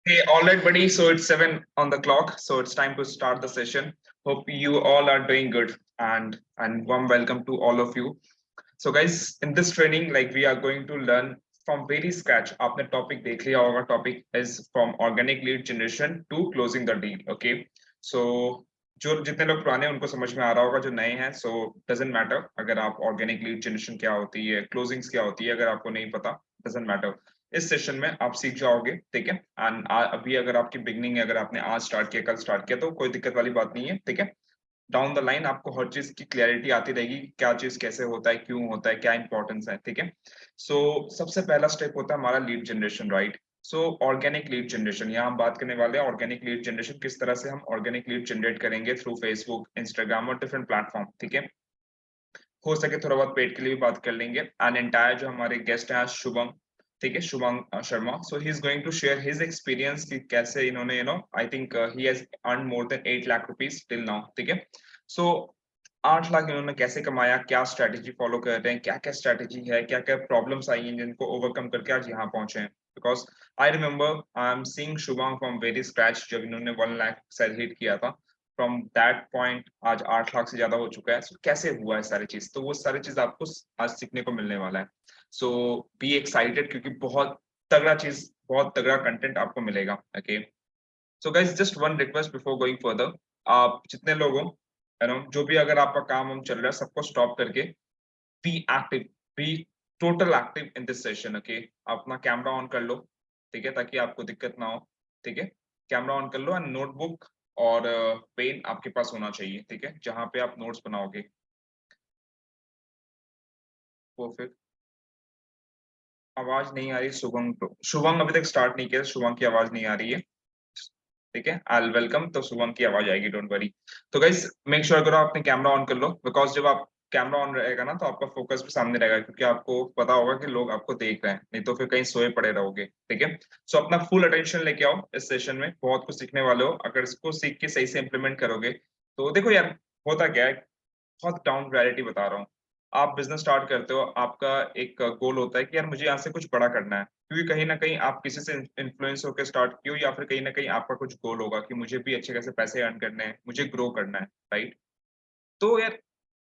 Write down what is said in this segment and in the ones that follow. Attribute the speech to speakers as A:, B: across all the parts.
A: Hey, all right, buddy. So it's 7 on the clock. So it's time to start the session. Hope you all are doing good and warm welcome to all of you. So guys, in this training, like we are going to learn from very scratch. आपने topic देख लिया होगा. Topic is from organic lead generation to closing the deal. Okay. So जो जितने लोग पुराने हैं उनको समझ में आ रहा होगा, जो नए हैं so doesn't matter अगर आप organic lead generation क्या होती है, closings क्या होती है, अगर आपको नहीं पता doesn't matter. इस सेशन में आप सीख जाओगे, ठीक है। एंड अभी अगर आपकी बिगनिंग है, अगर आपने आज स्टार्ट किया, कल स्टार्ट किया, तो कोई दिक्कत वाली बात नहीं है, ठीक है। डाउन द लाइन आपको हर चीज की क्लैरिटी आती रहेगी, क्या चीज कैसे होता है, क्यों होता है, क्या इंपॉर्टेंस है, ठीक है। सो सबसे पहला स्टेप होता है हमारा लीड जनरेशन, राइट। सो ऑर्गेनिक लीड जनरेशन, यहाँ हम बात करने वाले हैं ऑर्गेनिक लीड जनरेशन, किस तरह से हम ऑर्गेनिक लीड जनरेट करेंगे थ्रू फेसबुक, इंस्टाग्राम और डिफरेंट प्लेटफॉर्म, ठीक है। हो सके थोड़ा बहुत पेड के लिए भी बात कर लेंगे। एंड एंटायर जो हमारे गेस्ट हैं आज शुभम, ठीक है, Shubham Sharma. So he is going to share his experience कि कैसे इन्होंने I think he has earn more than 8 lakh rupees till now, ठीक है। सो 8 लाख इन्होंने कैसे कमाया, क्या स्ट्रेटेजी फॉलो कर रहे हैं, क्या क्या स्ट्रेटेजी है, क्या क्या प्रॉब्लम्स आई हैं जिनको ओवरकम करके आज यहाँ पहुंचे हैं। Because I remember I am seeing Shubham from very scratch, जब इन्होंने 1 लाख सेल हिट किया था। फ्रॉम दैट पॉइंट आज 8 लाख से ज्यादा हो चुका है। So, कैसे हुआ है सारी चीज, तो वो सारी चीज आपको आज सीखने को मिलने वाला है। सो बी एक्साइटेड, क्योंकि बहुत तगड़ा चीज, बहुत तगड़ा कंटेंट आपको मिलेगा। Okay, so guys, just one request before going further. आप जितने लोग हो, जो भी अगर आपका काम हम चल रहा है, सबको स्टॉप करके be active, be total active in this session. Okay, अपना कैमरा ऑन कर लो, ठीक है, ताकि आपको दिक्कत ना हो, ठीक है। कैमरा ऑन कर लो एंड नोटबुक और पेन आपके पास होना चाहिए, ठीक है, जहां पे आप नोट्स बनाओगे। परफेक्ट। आवाज नहीं आ रही शुभम को, शुभम अभी तक स्टार्ट नहीं किया, शुभम की आवाज नहीं आ रही है, ठीक है। आई वेलकम, तो शुभम की आवाज आएगी, डोंट वरी। तो गाइस, मेक श्योर करो आपने कैमरा ऑन कर लो, बिकॉज जब आप कैमरा ऑन रहेगा ना, तो आपका फोकस भी सामने रहेगा, क्योंकि आपको पता होगा कि लोग आपको देख रहे हैं, नहीं तो फिर कहीं सोए पड़े रहोगे, ठीक है। सो अपना फुल अटेंशन लेके आओ इस सेशन में, बहुत कुछ सीखने वाले हो। अगर इसको सीख के सही से इंप्लीमेंट करोगे, तो देखो यार, होता क्या है, बहुत डाउन रियलिटी बता रहा हूँ। आप बिजनेस स्टार्ट करते हो, आपका एक गोल होता है कि यार मुझे यहाँ से कुछ बड़ा करना है, क्योंकि कहीं ना कहीं आप किसी से इन्फ्लुएंस होकर स्टार्ट किए हो, या फिर कहीं ना कहीं आपका कुछ गोल होगा कि मुझे भी अच्छे खासे पैसे अर्न करने हैं, मुझे ग्रो करना है, राइट। तो यार,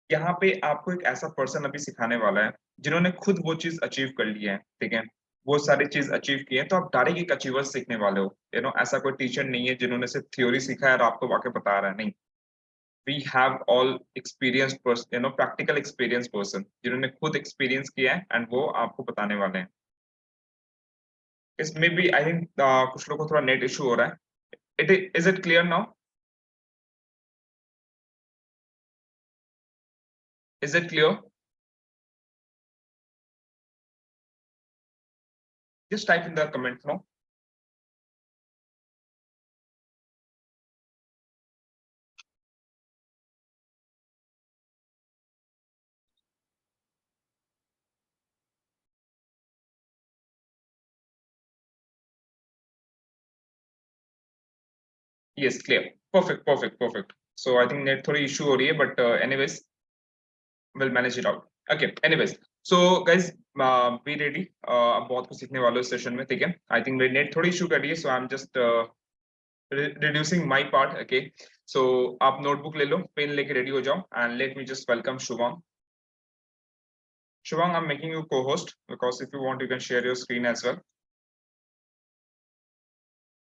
A: यहाँ पे आपको एक ऐसा पर्सन अभी सिखाने वाला है जिन्होंने खुद वो चीज अचीव कर ली है, ठीक है। वो सारी चीज अचीव की है, तो आप डायरेक्ट एक अचीवर सीखने वाले हो, ऐसा कोई टीचर नहीं है जिन्होंने सिर्फ थ्योरी सीखा है और आपको वाके बता रहा है, नहीं। We have all experience person, practical experience person, जिन्होंने खुद एक्सपीरियंस किया है, एंड वो आपको बताने वाले हैं। इसमें भी आई थिंक कुछ लोगों को थोड़ा नेट इशू हो रहा है। It is it clear now? Is it clear? Just type in the comment now. Yes, clear, perfect perfect perfect. So I think net थोड़ी इशू हो रही है, but anyways will manage it out. Okay, anyways, so guys, be ready. अब बहुत कुछ सीखने वाले हो इस सेशन में, ठीक है। आई थिंक मेरी नेट थोड़ी इशू कर रही है, so I am just reducing my part. Okay, so आप नोटबुक ले लो, पेन लेके रेडी हो जाओ, and let me just welcome Shubham. Shubham, I'm making you co-host, because if you want, you can share your screen as well.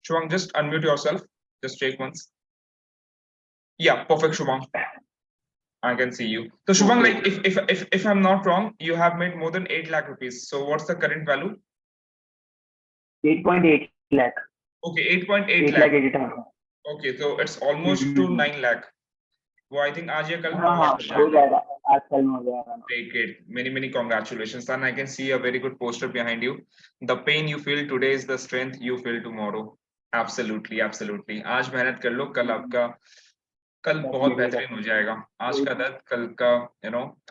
A: Shubham, just unmute yourself. Just take once. Yeah, perfect, Shubham. I can see you. So Shubham,
B: Okay.
A: like, if I'm not wrong, you have made more than 8 lakh rupees. So what's the current value?
B: 8.8 lakh.
A: Okay, 8.8
B: 8
A: lakh.
B: lakh 80,000.
A: Okay, so it's almost to 9 lakh. वो I think आज या कल
B: हाँ हाँ
A: हो
B: हो
A: जाएगा।
B: जाएगा, आजकल में हो जाएगा।
A: Great, great. Many, many congratulations. And I can see a very good poster behind you. The pain you feel today is the strength you feel tomorrow. Absolutely, absolutely. आज मेहनत कर लो, कल आपका, कल बहुत बेहतरीन हो जाएगा। आज का दर्द कल का,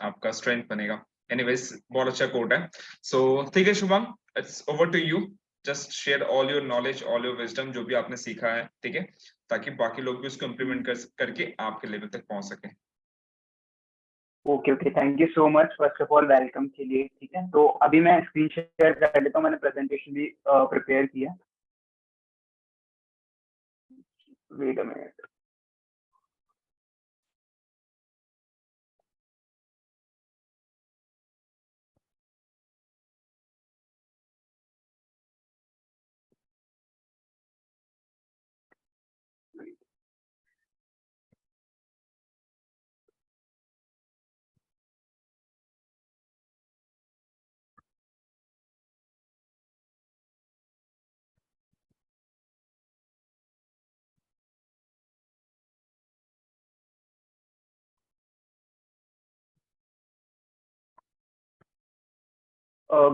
A: आपका स्ट्रेंथ बनेगा। एनीवेज, बहुत अच्छा कोट है। सो ठीक है Shubham, it's over to you. Just share all your knowledge, all your wisdom, जो भी आपने सीखा है, ठीक है, ताकि बाकी लोग भी उसको इम्प्लीमेंट करके आपके लेवल तक पहुंच सके।
B: Okay okay, thank you so much first of all welcome के लिए। ठीक है, तो अभी मैं स्क्रीन शेयर कर लेता हूँ, मैंने प्रेजेंटेशन भी प्रिपेयर किया। Wait a minute.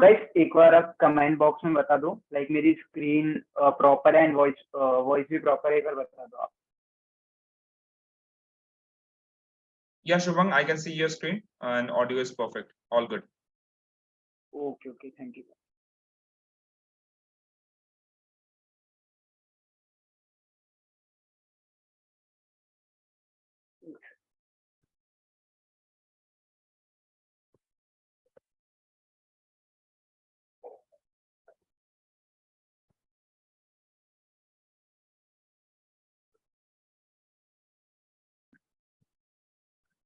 B: गाइस एक बार आप कमेंट बॉक्स में बता दो, लाइक मेरी स्क्रीन प्रॉपर है एंड वॉइस वॉइस भी प्रॉपर है, एक बार बता दो आप।
A: Yeah, Shubham, I can see your screen and audio is perfect. All good.
B: Okay okay, thank you.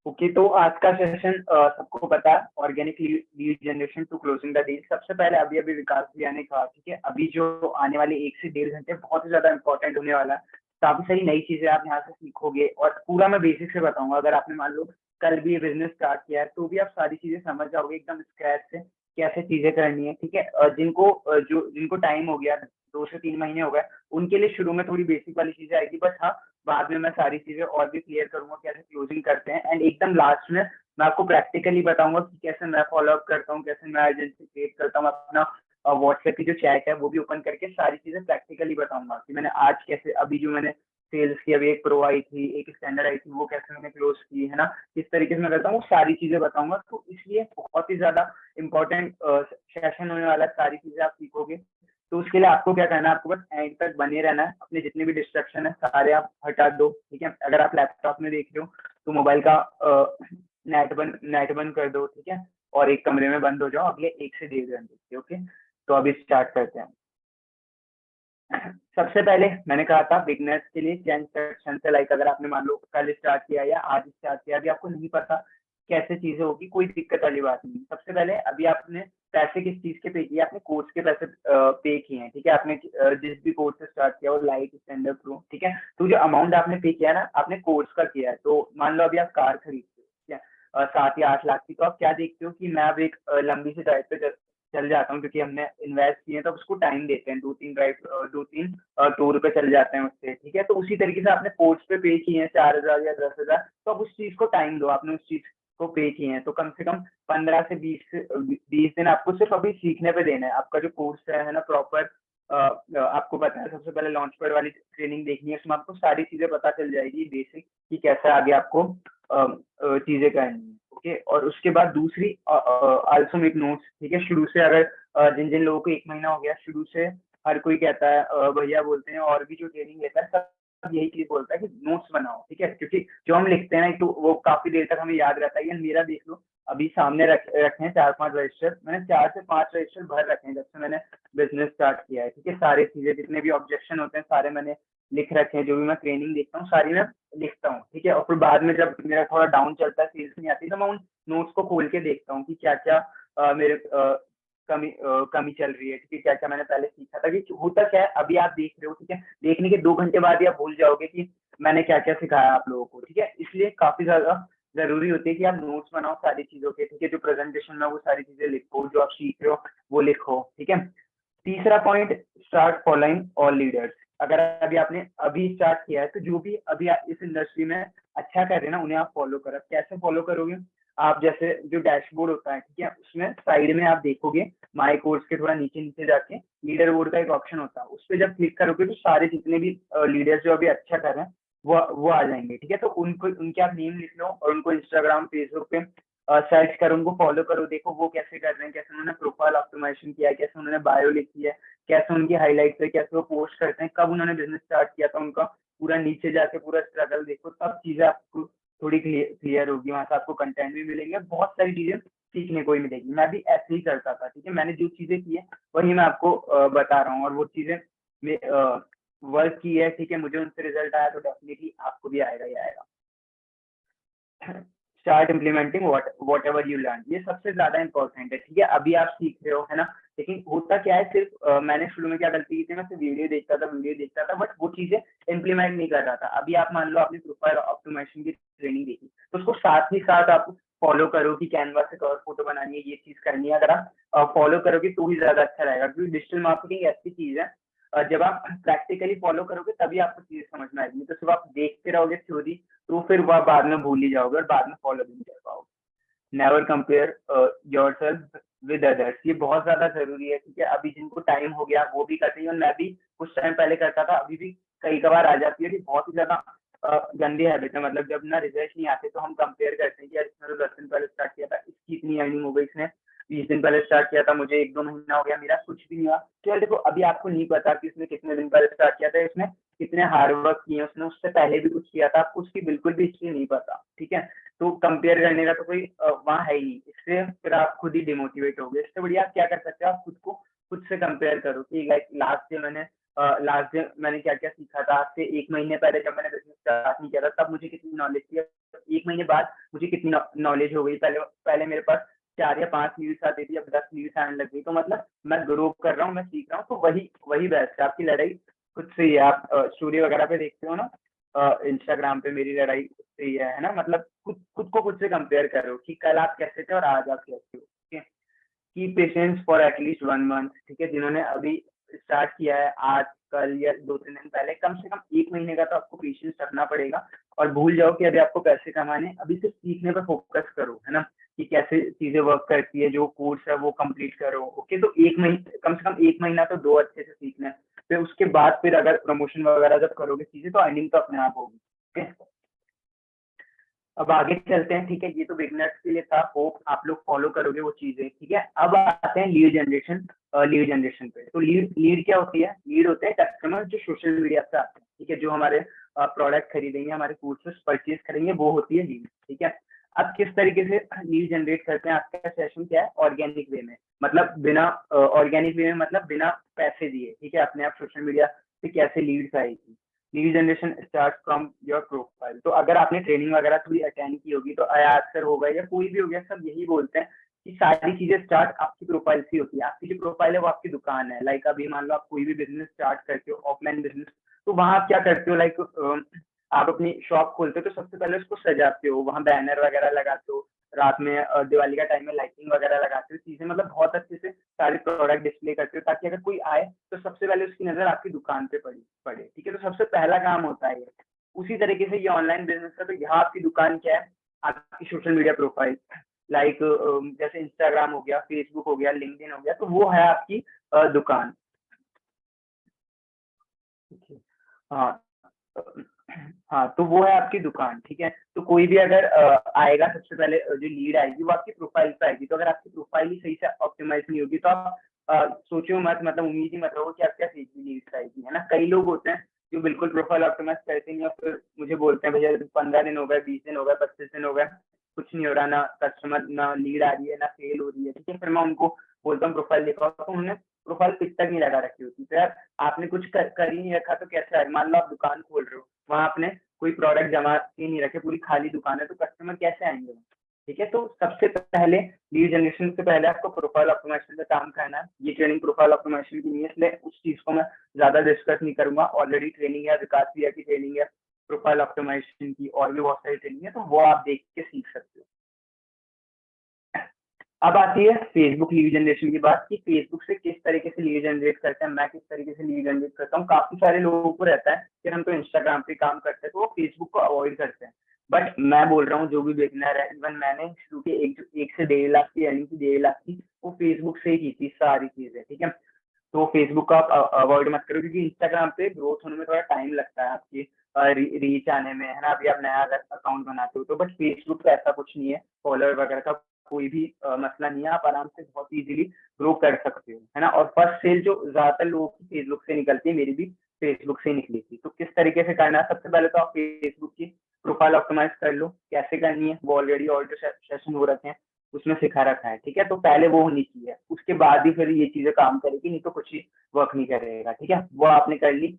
B: Okay, तो आज का सेशन सबको पता है, organic lead generation to closing the deal. सबसे पहले अभी अभी विकास भैया ने कहा, ठीक है, अभी जो आने वाले 1 से 1.5 घंटे बहुत ही ज्यादा इंपॉर्टेंट होने वाला है। काफी सारी नई चीजें आप यहाँ से सीखोगे और पूरा मैं बेसिक से बताऊंगा। अगर आपने मान लो कल भी ये बिजनेस स्टार्ट किया है तो भी आप सारी चीजें समझ जाओगे एकदम स्क्रैच से, कैसे चीजें करनी है, ठीक है। जिनको टाइम हो गया, 2 से 3 महीने हो गए, उनके लिए शुरू में थोड़ी बेसिक वाली चीजें आएगी, बट हाँ बाद में मैं सारी चीजें और भी क्लियर करूंगा कैसे क्लोजिंग करते हैं। एंड एकदम लास्ट में मैं आपको प्रैक्टिकली बताऊंगा कि कैसे मैं फॉलो अप करता हूँ, कैसे मैं एजेंसी क्रिएट करता हूँ, अपना व्हाट्सएप की जो चैट है वो भी ओपन करके सारी चीजें प्रैक्टिकली बताऊंगा कि मैंने आज कैसे, अभी जो मैंने सेल्स की, अभी एक प्रो आई थी, एक स्टैंडर्ड आई थी, वो कैसे मैंने क्लोज की है ना, किस तरीके से मैं करता हूँ, वो सारी चीजें बताऊंगा। तो इसलिए बहुत ही ज्यादा इंपॉर्टेंट सेशन होने वाला है, सारी चीजें आप सीखोगे। तो उसके लिए आपको क्या करना है, आपको बस एंड तक बने रहना है, अपने जितने भी डिस्ट्रक्शन है सारे आप हटा दो, ठीक है। अगर आप लैपटॉप में देख रहे हो तो मोबाइल का नेट बंद कर दो, ठीक है, और एक कमरे में बंद हो जाओ अगले 1 से 1.5 घंटे, ओके। तो अभी स्टार्ट करते हैं। सबसे पहले मैंने कहा था बिगनर्स के लिए चेंज सेक्शन से, लाइक अगर आपने मान लो कल स्टार्ट किया या आज स्टार्ट किया, अभी आपको नहीं पता कैसे चीजें होगी, कोई दिक्कत वाली बात नहीं। सबसे पहले अभी आपने पैसे किस चीज के पे किए, आपने कोर्स के पैसे पे किए हैं, ठीक है। आपने जिस भी कोर्स से स्टार्ट किया, वो लाइट, स्टैंडर्ड, प्रो, ठीक है। तो जो अमाउंट आपने पे किया ना, आपने कोर्स का किया है। तो मान लो अभी आप कार खरीदते हो, ठीक है, 7 या 8 लाख की, तो आप क्या देखते हो कि मैं अब एक लंबी सी ड्राइव पे चल जाता हूँ, क्योंकि हमने इन्वेस्ट किए तो उसको टाइम देते हैं, 2-3 टूर पे चल जाते हैं उससे, ठीक है। तो उसी तरीके से आपने कोर्स पे किए हैं 4,000 या 10,000, तो अब उस चीज को टाइम दो, आपने उस चीज को पे किए हैं, तो कम से कम 15 से 20 दिन आपको सिर्फ अभी सीखने पे देना है। आपका जो कोर्स है ना प्रॉपर, आपको पता है सबसे पहले लॉन्च पैड वाली ट्रेनिंग देखनी है, उसमें आपको सारी चीजें पता चल जाएगी बेसिक कि कैसे आगे आपको चीजें करनी है, ओके। और उसके बाद दूसरी, आल्सो मेक नोट्स, ठीक है। शुरू से अगर जिन जिन लोगों को 1 महीना हो गया, शुरू से हर कोई कहता है, भैया बोलते हैं और भी जो ट्रेनिंग लेता है सब यही चीज बोलता है कि नोट्स बनाओ, ठीक है। क्योंकि जो हम लिखते हैं ना तो वो काफी देर तक हमें याद रहता है। मेरा देख लो, अभी सामने रखे हैं 4-5 रजिस्टर, मैंने 4 से 5 रजिस्टर भर रखे हैं जब से मैंने बिजनेस स्टार्ट किया है, ठीक है। सारी चीजें जितने भी ऑब्जेक्शन होते हैं सारे मैंने लिख रखे हैं, जो भी मैं ट्रेनिंग देखता हूँ सारी मैं लिखता हूँ, ठीक है। और फिर बाद में जब मेरा थोड़ा डाउन चलता है, सेल्स नहीं आती, तो मैं उन नोट्स को खोल के देखता हूँ कि क्या क्या मेरे कमी चल रही है, ठीक है। क्या क्या मैंने पहले सीखा था, कि होता क्या है, अभी आप देख रहे हो, ठीक है, देखने के 2 घंटे बाद ही आप भूल जाओगे कि मैंने क्या क्या सिखाया आप लोगों को, ठीक है। इसलिए काफी ज्यादा जरूरी होती है कि आप नोट्स बनाओ सारी चीजों के, ठीक है। जो प्रेजेंटेशन में वो सारी चीजें लिखो, जो आप सीख रहे हो वो लिखो, ठीक है। तीसरा point, start following all leaders. अगर अभी स्टार्ट किया है तो जो भी अभी आप इस इंडस्ट्री में अच्छा कर रहे हैं ना, उन्हें आप फॉलो करो। कैसे फॉलो करोगे, आप जैसे जो डैशबोर्ड होता है, ठीक है, उसमें साइड में आप देखोगे माय कोर्स के थोड़ा नीचे नीचे जाके लीडर बोर्ड का एक ऑप्शन होता है, उस पर जब क्लिक करोगे तो सारे जितने भी लीडर्स जो अभी अच्छा कर रहे हैं वो आ जाएंगे, ठीक है। तो उनके आप नेम लिख लो और उनको इंस्टाग्राम, फेसबुक पे सर्च करो, उनको फॉलो करो, देखो वो कैसे कर रहे हैं, कैसे उन्होंने प्रोफाइल ऑप्टिमाइजेशन किया है, कैसे उन्होंने बायो लिखी है, कैसे उनकी हाईलाइट्स है, कैसे वो पोस्ट करते हैं, कब उन्होंने बिजनेस स्टार्ट किया था, उनका पूरा नीचे जाके पूरा स्ट्रगल देखो, सब चीजें आपको थोड़ी क्लियर होगी। वहां से आपको कंटेंट भी मिलेंगे, बहुत सारी चीजें सीखने को ही मिलेगी। मैं भी ऐसे ही करता था, ठीक है। मैंने जो चीजें की है वही मैं आपको बता रहा हूँ, और वो चीजें वर्क की है, ठीक है, मुझे उनसे रिजल्ट आया, तो डेफिनेटली आपको भी आएगा ही आएगा। Start implementing what ever you learn, ये सबसे ज्यादा इंपॉर्टेंट है, ठीक है। अभी आप सीख रहे हो, है ना, लेकिन होता क्या है, सिर्फ मैंने शुरू में क्या गलती की थी, मैं सिर्फ वीडियो देखता था, बट वो चीजें इम्प्लीमेंट नहीं कर रहा था। अभी आप मान लो आपने प्रोफाइल ऑप्टिमाइजेशन की ट्रेनिंग देखी, तो उसको साथ ही साथ आप फॉलो करो कि कैनवा से कवर फोटो बनानी है, ये चीज करनी है। अगर आप फॉलो करोगे तो ही ज्यादा अच्छा रहेगा, क्योंकि डिजिटल मार्केटिंग ऐसी चीज है, जब आप प्रैक्टिकली फॉलो करोगे तभी आपको चीजें समझ में आएगी। तो सिर्फ आप देखते रहोगे थ्योरी, तो फिर वह बाद में भूल ही जाओगे और बाद में फॉलो भी नहीं कर पाओगे। Never compare yourself with others, ये बहुत ज्यादा जरूरी है, ठीक है। अभी जिनको टाइम हो गया वो भी करते हैं, और मैं भी कुछ टाइम पहले करता था, अभी भी कई कबार आ जाती है। बहुत ही ज्यादा गंदी हैबिट है, मतलब जब ना रिजल्ट नहीं आते तो हम कंपेयर करते हैं कि यार इसने तो 10 दिन पहले स्टार्ट किया था, इसकी इतनी अर्निंग हो गई, इसने 20 दिन पहले स्टार्ट किया था, मुझे 1-2 महीना हो गया, मेरा कुछ भी नहीं हुआ। तो यार देखो, अभी आपको नहीं पता कि इसने कितने दिन पहले स्टार्ट किया था, इसने कितने हार्ड वर्क किए, उसने उससे पहले भी कुछ किया था, आपको उसकी बिल्कुल भी हिस्ट्री नहीं पता, ठीक है। तो कंपेयर करने का तो कोई वहाँ है ही नहीं, इससे फिर आप खुद ही डिमोटिवेट हो गए। इससे बढ़िया आप क्या कर सकते हो, आप खुद से कंपेयर करो कि लाइक लास्ट डे मैंने क्या क्या सीखा था। आज से 1 महीने पहले जब मैंने बिजनेस स्टार्ट नहीं किया था, तब मुझे कितनी नॉलेज थी, 1 महीने बाद मुझे कितनी नॉलेज हो गई। पहले मेरे पास 4 या 5 न्यूज आती थी, अब 10 न्यूज आने लग गई। तो मतलब मैं ग्रो कर रहा हूँ, मैं सीख रहा हूँ, तो वही बेस्ट है। आपकी लड़ाई खुद से ही है। आप स्टोरी वगैरह पे देखते हो ना, इंस्टाग्राम पे, मेरी लड़ाई खुद से ही है ना। मतलब खुद को खुद से कंपेयर करो कि कल आप कैसे थे और आज आप कैसे हो, ठीक है। की पेशेंस फॉर एटलीस्ट 1 मंथ, ठीक है। जिन्होंने अभी स्टार्ट किया है, आज कल या 2-3 दिन पहले, कम से कम 1 महीने का तो आपको पेशेंस रखना पड़ेगा। और भूल जाओ कि अभी आपको पैसे कमाने, अभी सिर्फ सीखने पर फोकस करो, है ना, कि कैसे चीजें वर्क करती है। जो कोर्स है वो कंप्लीट करो, ओके। तो 1 महीने, कम से कम 1 महीना तो दो अच्छे से सीखना है। फिर उसके बाद फिर अगर प्रमोशन वगैरह जब करोगे चीजें, तो अर्निंग तो अपने आप होगी, ठीक है। अब आगे चलते हैं, ठीक है। ये तो बिगनर्स के लिए था, होप आप लोग फॉलो करोगे वो चीजें, ठीक है। अब आते हैं लीड जनरेशन पे। तो लीड क्या होती है? लीड होते हैं कस्टमर जो सोशल मीडिया से आते हैं, ठीक है, जो हमारे प्रोडक्ट खरीदेंगे, हमारे कोर्सेस परचेज करेंगे, वो होती है लीड, ठीक है। अब किस तरीके से लीड जनरेट करते हैं? आपका सेशन क्या है? ऑर्गेनिक वे में, मतलब बिना ऑर्गेनिक वे में मतलब बिना पैसे दिए, ठीक है। अपने आप सोशल मीडिया से कैसे लीड्स आएगी? Lead generation start from your profile. तो अगर आपने ट्रेनिंग वगैरह थोड़ी अटेंड की होगी, तो अयाज सर हो गए या कोई भी हो गया, सब यही बोलते हैं कि सारी चीजें स्टार्ट आपकी प्रोफाइल से होती है। आपकी जो प्रोफाइल है वो आपकी दुकान है। लाइक अभी मान लो आप कोई भी बिजनेस स्टार्ट करते हो, ऑफलाइन बिजनेस, तो वहां आप क्या करते हो? लाइक आप अपनी शॉप खोलते हो तो सबसे पहले उसको सजाते हो, वहां बैनर वगैरह लगाते हो, रात में दिवाली का टाइम में लाइटिंग वगैरह लगाते हो, चीजें मतलब बहुत अच्छे से सारे प्रोडक्ट डिस्प्ले करते हो, ताकि अगर कोई आए तो सबसे पहले उसकी नजर आपकी दुकान पे पड़े, ठीक है। तो सबसे पहला काम होता है ये। उसी तरीके से ये ऑनलाइन बिजनेस है, तो यहाँ आपकी दुकान क्या है? आपकी सोशल मीडिया प्रोफाइल। लाइक जैसे इंस्टाग्राम हो गया, फेसबुक हो गया, लिंक्डइन हो गया, तो वो है आपकी दुकान। हाँ, हाँ, तो वो है आपकी दुकान, ठीक है। तो कोई भी अगर आएगा, सबसे पहले जो लीड आएगी वो आपकी प्रोफाइल पे आएगी। तो अगर आपकी प्रोफाइल ही सही से ऑप्टिमाइज नहीं होगी, तो आप सोचो मत, मतलब उम्मीद ही मत रहो कि आप क्या सही लीड्स आएगी, है ना। कई लोग होते हैं जो बिल्कुल प्रोफाइल ऑप्टिमाइज करते नहीं, और फिर मुझे बोलते हैं भैया 15 दिन हो गए, 20 दिन हो गए, 25 दिन हो गए, कुछ नहीं हो रहा, ना कस्टमर, ना लीड आ रही है, ना सेल हो रही है, ठीक है। फिर मैं उनको बोलता हूँ प्रोफाइल दिखाओ, तो उन्होंने प्रोफाइल पिक तक नहीं लगा रखी होती। तो यार आपने कुछ कर ही नहीं रखा, तो कैसे आए? मान लो आप दुकान खोल रहे हो, वहां आपने कोई प्रोडक्ट जमा ही नहीं रखे, पूरी खाली दुकान है, तो कस्टमर कैसे आएंगे? ठीक है। तो सबसे पहले लीड जनरेशन से पहले आपको प्रोफाइल ऑप्टिमाइजेशन पे काम करना है। ये ट्रेनिंग प्रोफाइल ऑप्टिमाइजेशन की नहीं है, इसलिए उस चीज को मैं ज्यादा डिस्कस नहीं करूंगा। ऑलरेडी ट्रेनिंग है, विकास भैया की ट्रेनिंग है प्रोफाइल ऑप्टिमाइजेशन की, और भी बहुत सारी ट्रेनिंग है, तो वो आप देख के सीख सकते हो। अब आती है फेसबुक लीड जनरेशन की बात, कि फेसबुक से किस तरीके से लीड जनरेट करते हैं, मैं किस तरीके से लीड जनरेट करता हूँ। काफी सारे लोगों को रहता है कि हम तो इंस्टाग्राम पे काम करते हैं, तो वो फेसबुक को अवॉइड करते हैं। बट मैं बोल रहा हूँ, जो भी बिगनर है, इवन मैंने शुरू के 1 से 1.5 लाख की अर्निंग की, 1.5 लाख की, वो फेसबुक से ही की थी सारी चीजें, ठीक है। तो फेसबुक का आप अवॉइड मत करो, क्योंकि इंस्टाग्राम पे ग्रोथ होने में थोड़ा टाइम लगता है, आपकी रीच आने में, है ना। अभी आप नया अकाउंट बनाते हो तो, बट फेसबुक पे ऐसा कुछ नहीं है, फॉलोअर वगैरह का कोई भी मसला नहीं है। आप आराम से बहुत इजीली ग्रो कर सकते हो, है ना। और फर्स्ट सेल जो ज्यादातर लोगों की फेसबुक से निकलती है, मेरी भी फेसबुक से निकली थी। तो किस तरीके से करना है? सबसे पहले तो आप फेसबुक की प्रोफाइल ऑप्टिमाइज कर लो। कैसे करनी है वो ऑलरेडी ऑडियो सेशन हो रखे हैं, उसमें सिखा रखा है, ठीक है। तो पहले वो होनी चाहिए, उसके बाद ही फिर ये चीजें काम करेगी, नहीं तो कुछ ही वर्क नहीं करेगा, ठीक है। वो आपने कर ली।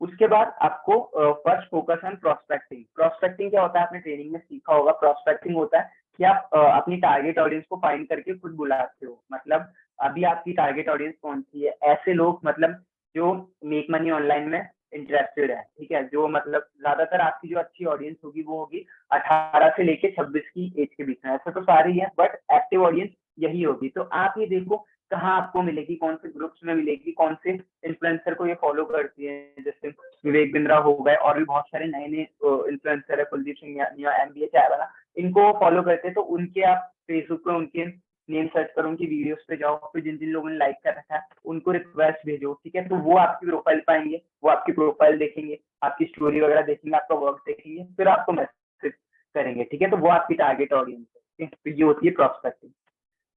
B: उसके बाद आपको first focus on prospecting. Prospecting क्या होता है, आपने ट्रेनिंग में सीखा होगा। प्रोस्पेक्टिंग होता है कि आप अपनी टारगेट ऑडियंस को फाइंड करके खुद बुलाते हो। मतलब अभी आपकी टारगेट ऑडियंस कौन सी है, ऐसे लोग मतलब जो मेक मनी ऑनलाइन में इंटरेस्टेड है, ठीक है, जो मतलब ज्यादातर आपकी जो अच्छी ऑडियंस होगी वो होगी 18 से लेके 26 की एज के बीच में। ऐसे तो सारे ही है बट एक्टिव ऑडियंस यही होगी। तो आप ये देखो कहाँ आपको मिलेगी, कौन से ग्रुप्स में मिलेगी, कौन से इन्फ्लुएंसर को ये फॉलो करती है। जैसे विवेक बिंद्रा हो गए, और भी बहुत सारे नए नए इन्फ्लुएंसर है, कुलदीप सिंह या एमबीए चाय वाला, इनको फॉलो करते हैं। तो उनके आप फेसबुक पे उनके नेम सर्च करो, उनकी वीडियोस पे जाओ, फिर जिन जिन लोगों ने लाइक कर रखा है उनको रिक्वेस्ट भेजो, ठीक है। तो वो आपकी प्रोफाइल पाएंगे, वो आपकी प्रोफाइल देखेंगे, आपकी स्टोरी वगैरह देखेंगे, आपका वर्क देखेंगे, फिर आपको मैसेज करेंगे, ठीक है। तो वो आपकी टारगेट ऑडियंस है, ठीक है। तो ये होती है prospecting.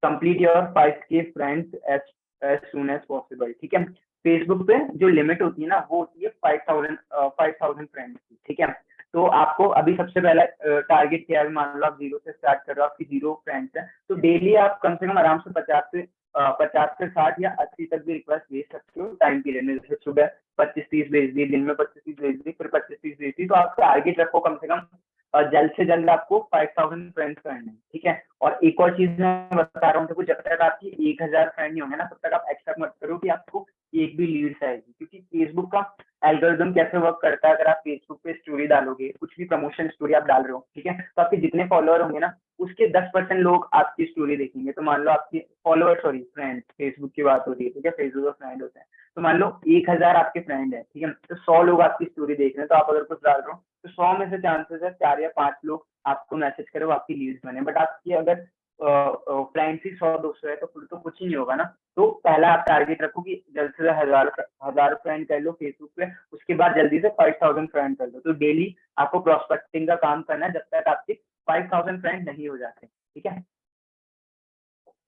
B: Complete your 5K friends as soon as possible, ठीक है। फेसबुक पे जो लिमिट होती है ना वो होती है 5,000 फ्रेंड्स की, ठीक है। तो आपको अभी सबसे पहला टारगेट क्या है, मान लो आप 0 से स्टार्ट कर रहे हो, आपकी 0 फ्रेंड्स है, तो डेली आप कम से कम आराम से 50 से 60 या 80 तक भी रिक्वेस्ट भेज सकते हो टाइम पीरियड में। जैसे सुबह 25-30 भेज दी, दिन में 25-30 भेज दी, फिर 25-30 भेज दी। तो आप टारगेट रखो कम से कम जल्द से जल्द आपको 5,000 फ्रेंड्स करने हैं, ठीक है। और एक और चीज मैं बता रहा हूँ, देखो जब तक आपकी 1,000 फ्रेंड नहीं होंगे ना तब तक आप एक्सेप्ट मत करो कि आपको एक भी लीड्स आएगी। क्योंकि फेसबुक का एल्गोरिदम कैसे वर्क करता है, अगर आप फेसबुक पे स्टोरी डालोगे, कुछ भी प्रमोशन स्टोरी आप डाल रहे हो, ठीक है, तो आपके जितने फॉलोअर होंगे ना उसके 10% लोग आपकी स्टोरी देखेंगे। तो मान लो आपके फॉलोअर, सॉरी फ्रेंड, फेसबुक की बात हो रही है, ठीक है, फेसबुक का फ्रेंड होता है। तो मान लो 1,000 आपके फ्रेंड है, ठीक है, तो 100 लोग आपकी स्टोरी देख रहे हैं। तो आप अगर कुछ डाल रहे हो तो 100 में से चांसेस है 4 या 5 लोग आपको मैसेज करे, वो आपकी लीड्स बने। बट आपकी अगर फ्रेंड्स ही 100-200 है तो फिर तो कुछ ही नहीं होगा ना। तो पहला आप टारगेट रखो कि जल्द से जल्द हजार फ्रेंड कर लो फेसबुक पे, उसके बाद जल्दी से 5,000 फ्रेंड कर लो। तो डेली आपको प्रोस्पेक्टिंग का काम करना है जब तक आपके 5,000 फ्रेंड नहीं हो जाते, ठीक है।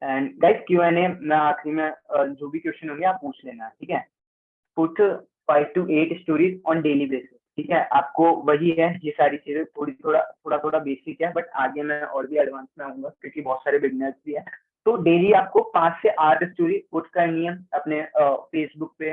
B: एंड गाइस Q&A में आखिरी में जो भी क्वेश्चन होंगे आप पूछ लेना, ठीक है। Put 5 to 8 stories on daily basis, ठीक है। आपको वही है, ये सारी चीजें थोड़ा बेसिक है, बट आगे मैं और भी एडवांस में आऊंगा क्योंकि बहुत सारे बिगनर्स भी है। तो डेली आपको 5 से 8 स्टोरी पुट करनी है अपने फेसबुक पे,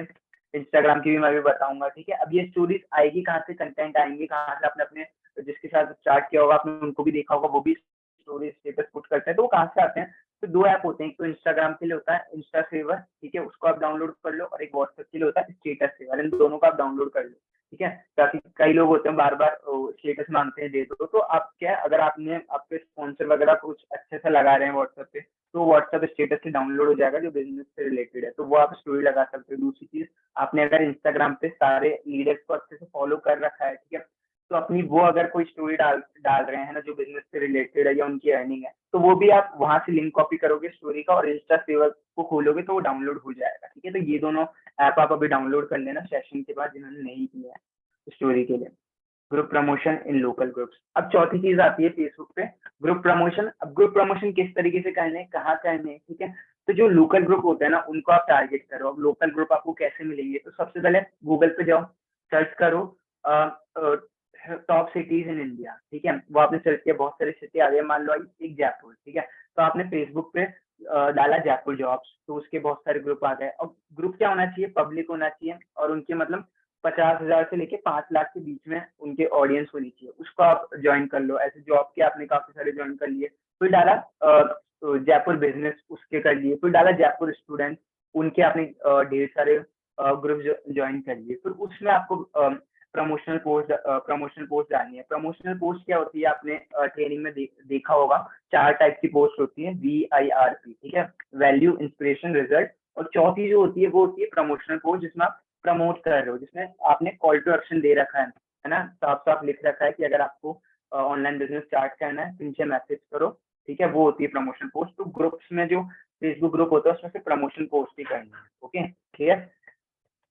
B: इंस्टाग्राम की भी मैं भी बताऊंगा, ठीक है। अब ये स्टोरीज आएगी कहाँ से, कंटेंट आएंगे कहाँ से, आपने अपने जिसके साथ स्टार्ट किया होगा आपने उनको भी देखा होगा, वो भी स्टोरी स्टेटस पुट करते हैं। तो वो कहाँ से आते हैं, तो 2 ऐप होते हैं, एक तो इंस्टाग्राम के लिए होता है इंस्टा सेवर, ठीक है, उसको आप डाउनलोड कर लो, और एक व्हाट्सएप के लिए होता है स्टेटस सेवर। इन दोनों को आप डाउनलोड कर लो, ठीक है। ताकि कई लोग होते हैं बार बार स्टेटस मांगते हैं दे दो, तो आप क्या, अगर आपने आपके स्पॉन्सर वगैरह कुछ अच्छे से लगा रहे हैं व्हाट्सएप पे, तो व्हाट्सएप स्टेटस से डाउनलोड हो जाएगा जो बिजनेस से रिलेटेड है, तो वो आप स्टोरी लगा सकते हो। दूसरी चीज, आपने अगर इंस्टाग्राम पे सारे लीडर्स को अच्छे से फॉलो कर रखा है, ठीक है, तो अपनी वो अगर कोई स्टोरी डाल डाल रहे हैं ना जो बिजनेस से रिलेटेड है या उनकी अर्निंग है, तो वो भी आप वहां से लिंक कॉपी करोगे स्टोरी का और इंस्टा सेवर को खोलोगे तो वो डाउनलोड हो जाएगा, ठीक है। तो ये दोनों ऐप आप अभी डाउनलोड कर लेना सेशन के बाद, जिन्होंने नहीं किया है स्टोरी के लिए। ग्रुप प्रमोशन इन लोकल ग्रुप्स। अब चौथी चीज आती है फेसबुक पे ग्रुप प्रमोशन। अब ग्रुप प्रमोशन किस तरीके से करने हैं, कहाँ करने हैं, ठीक है। तो जो लोकल ग्रुप होते हैं ना उनको आप टारगेट करो। अब लोकल ग्रुप आपको कैसे मिलेंगे, तो सबसे पहले गूगल पे जाओ, सर्च करो टॉप सिटीज इन इंडिया, ठीक है। वो आपने सर्च किया, बहुत सारी सिटी आ गई, मान लो आई एक जयपुर, ठीक है। तो आपने फेसबुक पे डाला जयपुर जॉब्स, तो उसके बहुत सारे ग्रुप आ गए। और ग्रुप क्या होना चाहिए, पब्लिक होना चाहिए, और उनके मतलब 50,000 से लेके 5 लाख के बीच में उनके ऑडियंस होनी चाहिए, उसको आप ज्वाइन कर लो। ऐसे जॉब के आपने काफी सारे ज्वाइन कर लिए। फिर डाला जयपुर बिजनेस, उसके कर लिए। फिर डाला जयपुर स्टूडेंट, उनके आपने ढेर सारे ग्रुप ज्वाइन कर लिए। फिर उसमें आपको प्रमोशनल पोस्ट डालनी है। प्रमोशनल पोस्ट क्या होती है, आपने ट्रेनिंग में देखा होगा, 4 टाइप की पोस्ट होती है, VIRP, ठीक है, वैल्यू, इंस्पिरेशन, रिजल्ट। और चौथी जो होती है वो होती है प्रमोशनल पोस्ट, जिसमें आप प्रमोट कर रहे हो, जिसमें आपने कॉल टू एक्शन दे रखा है ना, साफ साफ लिख रखा है कि अगर आपको ऑनलाइन बिजनेस स्टार्ट करना है तो नीचे मैसेज करो, ठीक है। वो होती है प्रमोशन पोस्ट। तो ग्रुप्स में जो फेसबुक ग्रुप होता है उसमें से प्रमोशन पोस्ट ही करनी है, ओके, क्लियर।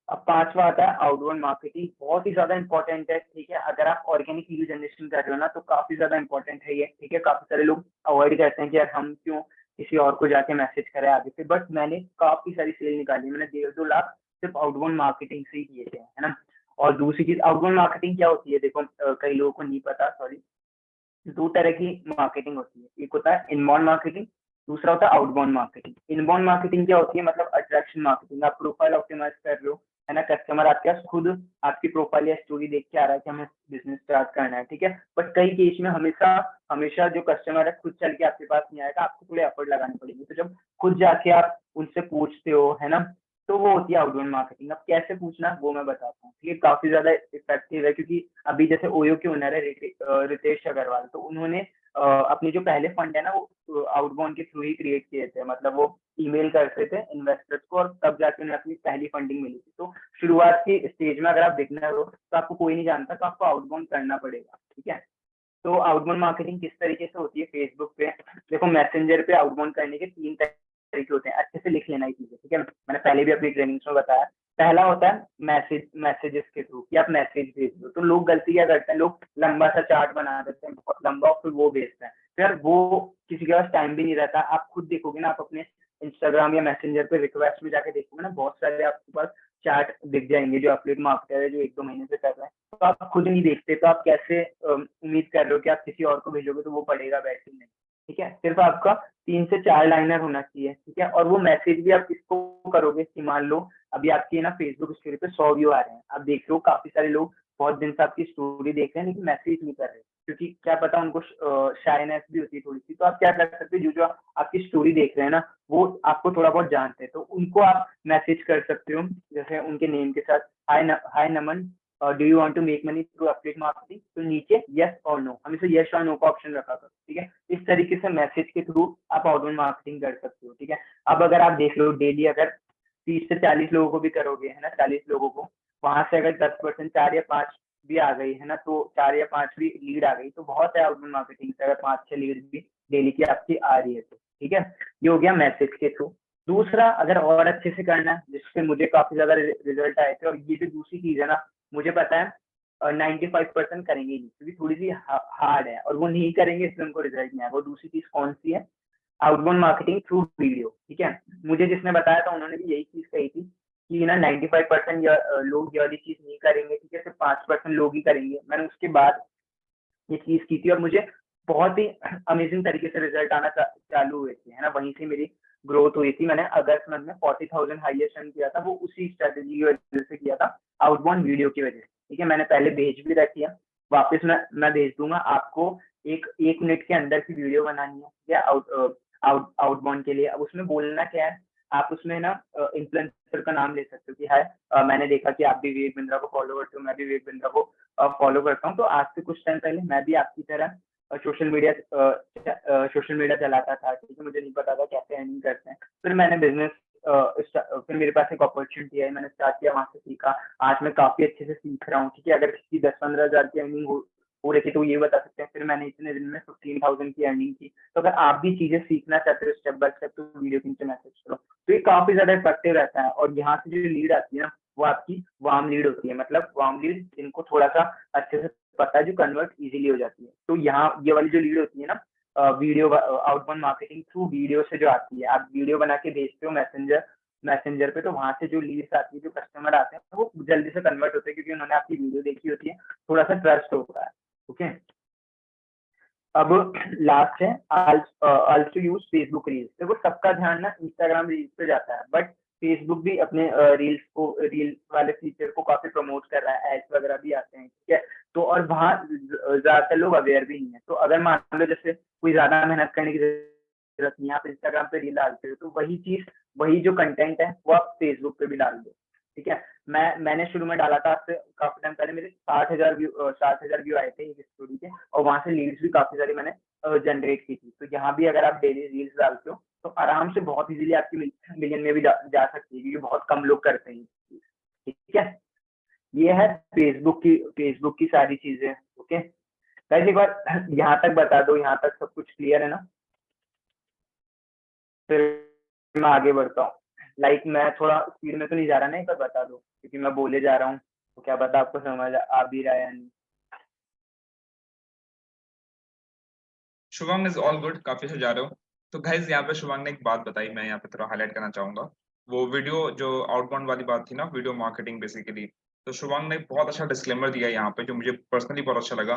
B: अब 5वां आता है आउटबाउंड मार्केटिंग, बहुत ही ज्यादा इंपॉर्टेंट है, ठीक है। अगर आप ऑर्गेनिक लीड जनरेशन कर रहे हो ना तो काफी ज्यादा इंपॉर्टेंट है ये, ठीक है। काफी सारे लोग अवॉइड करते हैं कि यार हम क्यों किसी और को जाके मैसेज करें आगे से, बट मैंने काफी सारी सेल निकाली, मैंने 1.5-2 लाख सिर्फ आउटबाउंड मार्केटिंग से ही किए थे, है ना। और दूसरी चीज, आउटबाउंड मार्केटिंग क्या होती है, देखो कई लोगों को नहीं पता, सॉरी। 2 तरह की मार्केटिंग होती है, एक होता है इनबाउंड मार्केटिंग, दूसरा होता है आउटबाउंड मार्केटिंग। इनबाउंड मार्केटिंग क्या होती है, मतलब अट्रैक्शन मार्केटिंग, आप प्रोफाइल ऑप्टिमाइज कर रहे हो, है ना, कस्टमर आपके पास खुद आपकी प्रोफाइल या स्टोरी देख के आ रहा है कि हमें बिजनेस स्टार्ट करना है, ठीक है। बट कई केस में हमेशा हमेशा जो कस्टमर है खुद चल के आपके पास नहीं आएगा, आपको थोड़े एफर्ट लगाने पड़ेंगे। तो जब खुद जाके आप उनसे पूछते हो, है ना, तो वो होती है आउटबाउंड मार्केटिंग। अब कैसे पूछना वो मैं बताता हूँ। ये काफी ज्यादा इफेक्टिव है, क्योंकि अभी जैसे ओयो के ओनर है रितेश अग्रवाल, तो उन्होंने अपने जो पहले फंड है ना वो आउटबाउंड के थ्रू ही क्रिएट किए थे। मतलब वो ईमेल करते थे इन्वेस्टर्स को और तब जाके उन्हें अपनी पहली फंडिंग मिली थी। तो शुरुआत की स्टेज में अगर आप बिगिनर हो तो आपको कोई नहीं जानता, तो आपको आउटबाउंड करना पड़ेगा, ठीक है। तो आउटबाउंड मार्केटिंग किस तरीके से होती है फेसबुक पे? देखो, मैसेंजर पे आउटबाउंड करने के 3 तरीके होते हैं, अच्छे से लिख लेना ये चीजें, ठीक है। मैंने पहले भी अपनी ट्रेनिंग्स में बताया। पहला होता है मैसेजेस के थ्रू, कि आप मैसेज भेज दो। तो लोग गलती क्या करते हैं, लोग लंबा सा चार्ट बना देते हैं, लंबा, और फिर वो भेजते हैं। फिर वो किसी के पास टाइम भी नहीं रहता। आप खुद देखोगे ना, आप अपने इंस्टाग्राम या मैसेंजर पे रिक्वेस्ट में जाके देखोगे ना, बहुत सारे आपके पास चार्ट दिख जाएंगे जो एफिलिएट मार्केटर है जो 1-2 महीने से कर रहे हैं। तो आप खुद नहीं देखते, तो आप कैसे उम्मीद कर रहे हो कि आप किसी और को भेजोगे तो वो पढ़ेगा बैठ नहीं, ठीक है। सिर्फ आपका 3 से 4 लाइनर होना चाहिए, ठीक है। और वो मैसेज भी आप किसको करोगे कि मान लो अभी आपकी ना फेसबुक स्टोरी पे 100 व्यू आ रहे हैं, आप देख रहे हो काफी सारे लोग बहुत दिन से आपकी स्टोरी देख रहे हैं लेकिन मैसेज नहीं कर रहे, क्योंकि क्या पता उनको शाइनेस भी होती है थोड़ी सी। तो आप क्या कर सकते हो, जो जो आपकी स्टोरी देख रहे हैं ना वो आपको थोड़ा बहुत जानते हैं, तो उनको आप मैसेज कर सकते हो, जैसे उनके नेम के साथ, hi Naman, do you want to make money through affiliate marketing, तो नीचे यस और नो, हमेशा यस और नो का ऑप्शन रखा करो, ठीक है। इस तरीके से मैसेज के थ्रू आप आउटबाउंड मार्केटिंग कर सकते हो, ठीक है। अब अगर आप देख लो डेली अगर 30 से 40 लोगों को भी करोगे, है ना, 40 लोगों को, वहां से अगर 10%, 4 या 5 भी आ गई, है ना, तो 4 या 5 भी लीड आ गई तो बहुत है आउटबाउंड मार्केटिंग से, अगर 5-6 लीड भी डेली की आपकी आ रही है तो, ठीक है। ये हो गया मैसेज के थ्रू। दूसरा, अगर और अच्छे से करना है, जिससे मुझे काफी ज्यादा रिजल्ट आए थे, और ये जो दूसरी चीज है ना, मुझे पता है 95% करेंगे नहीं, क्योंकि थोड़ी सी हार्ड है और वो नहीं करेंगे इसलिए उनको रिजल्ट नहीं आएगा। वो दूसरी चीज कौन सी है? आउटबाउंड मार्केटिंग थ्रू वीडियो, ठीक है। मुझे जिसने बताया था उन्होंने भी यही चीज कही थी कि ना 95% लोग ये वाली चीज नहीं करेंगे, ठीक है, सिर्फ 5% लोग ही करेंगे। मैंने उसके बाद ये चीज की थी और मुझे बहुत ही अमेजिंग तरीके से रिजल्ट आना चालू हुए थे, है ना। वहीं से मेरी ग्रोथ हुई थी। मैंने अगस्त मंथ में 40,000 हाईएस्ट रन किया था, वो उसी स्ट्रेटेजी की वजह से किया था, आउटबाउंड वीडियो की वजह से, ठीक है। मैंने पहले भेज भी रखी है, वापस मैं भेज दूंगा आपको। एक मिनट के अंदर की वीडियो बनानी है, या आउटबाउंड के लिए। अब उसमें बोलना क्या है, आप उसमें ना इन्फ्लुएंसर का नाम ले सकते हो कि हाय, मैंने देखा कि आप भी विवेक बिंद्रा को फॉलो करते हो, मैं भी विवेक बिंद्रा को फॉलो करता हूँ। तो आज से कुछ टाइम पहले मैं भी आपकी तरह सोशल मीडिया चलाता था, ठीक है। मुझे नहीं पता था कैसे अर्निंग करते हैं। फिर मैंने बिजनेस फिर मेरे पास एक अपॉर्चुनिटी है, मैंने स्टार्ट किया, वहां से सीखा। आज मैं काफी अच्छे से सीख रहा हूँ, ठीक है। अगर किसी 10-15 हजार की अर्निंग हो रही थी तो ये बता सकते हैं, फिर मैंने इतने दिन में 15,000 की अर्निंग की। तो अगर आप भी चीजें सीखना चाहते हो स्टेप बाय स्टेप, तो वीडियो के नीचे मैसेज करो। तो ये काफी ज्यादा इफेक्टिव रहता है। और यहाँ से जो लीड आती है ना, वो आपकी वार्म लीड होती है, मतलब वार्म लीड जिनको थोड़ा सा अच्छे से पता है, जो कन्वर्ट इजीली हो जाती है। तो यहाँ ये वाली जो लीड होती है ना, video outbound marketing through video से जो आती है, आप वीडियो बना के भेजते हो मैसेंजर पे, तो वहां से जो लीड्स आती है, जो कस्टमर आते हैं, वो जल्दी से कन्वर्ट होते हैं, क्योंकि उन्होंने आपकी वीडियो देखी होती है, थोड़ा सा ट्रस्ट होता है, ओके। अब लास्ट है आल्सो यूज फेसबुक रील्स। देखो, सबका ध्यान ना इंस्टाग्राम रील्स पे जाता है, बट फेसबुक भी अपने रील वाले फीचर को काफी प्रमोट कर रहा है, एड्स वगैरह भी आते हैं, ठीक है। तो और वहाँ ज्यादातर लोग अवेयर भी नहीं है। तो अगर मान लो जैसे कोई ज्यादा मेहनत करने की जरूरत नहीं है, आप इंस्टाग्राम पे रील डालते हो, तो वही जो कंटेंट है वो आप फेसबुक पे भी डाल दो, ठीक है। मैंने शुरू में डाला था, आज से काफी टाइम पहले मेरे 60,000 व्यू आए थे एक स्टोरी के, और वहां से लीड्स भी काफी सारी मैंने जनरेट की थी। तो यहाँ भी अगर आप डेली रील्स डालते हो तो आराम से बहुत इजीली आपकी मिलियन में भी जा सकती है, क्योंकि बहुत कम लोग करते हैं, ठीक है। ये है फेसबुक की सारी चीजें, ओके। गाइस, एक बार यहाँ तक बता दो, यहाँ तक सब कुछ क्लियर है ना? फिर मैं आगे बढ़ता हूँ। मैं थोड़ा स्पीड में तो नहीं जा रहा ना, एक बार बता दो, क्योंकि मैं बोले जा रहा हूँ, तो क्या पता आपको समझ आ भी रहा है या नहीं।
A: शुभम इज ऑल गुड, काफी से जा रहे हो। तो गाइज यहाँ पे शुभम ने एक बात बताई, मैं यहाँ पे थोड़ा हाईलाइट करना चाहूंगा। वो वीडियो जो आउटबाउंड वाली बात थी ना, वीडियो मार्केटिंग बेसिकली। तो शुभम ने बहुत अच्छा डिस्क्लेमर दिया यहाँ पे, जो मुझे पर्सनली बहुत अच्छा लगा,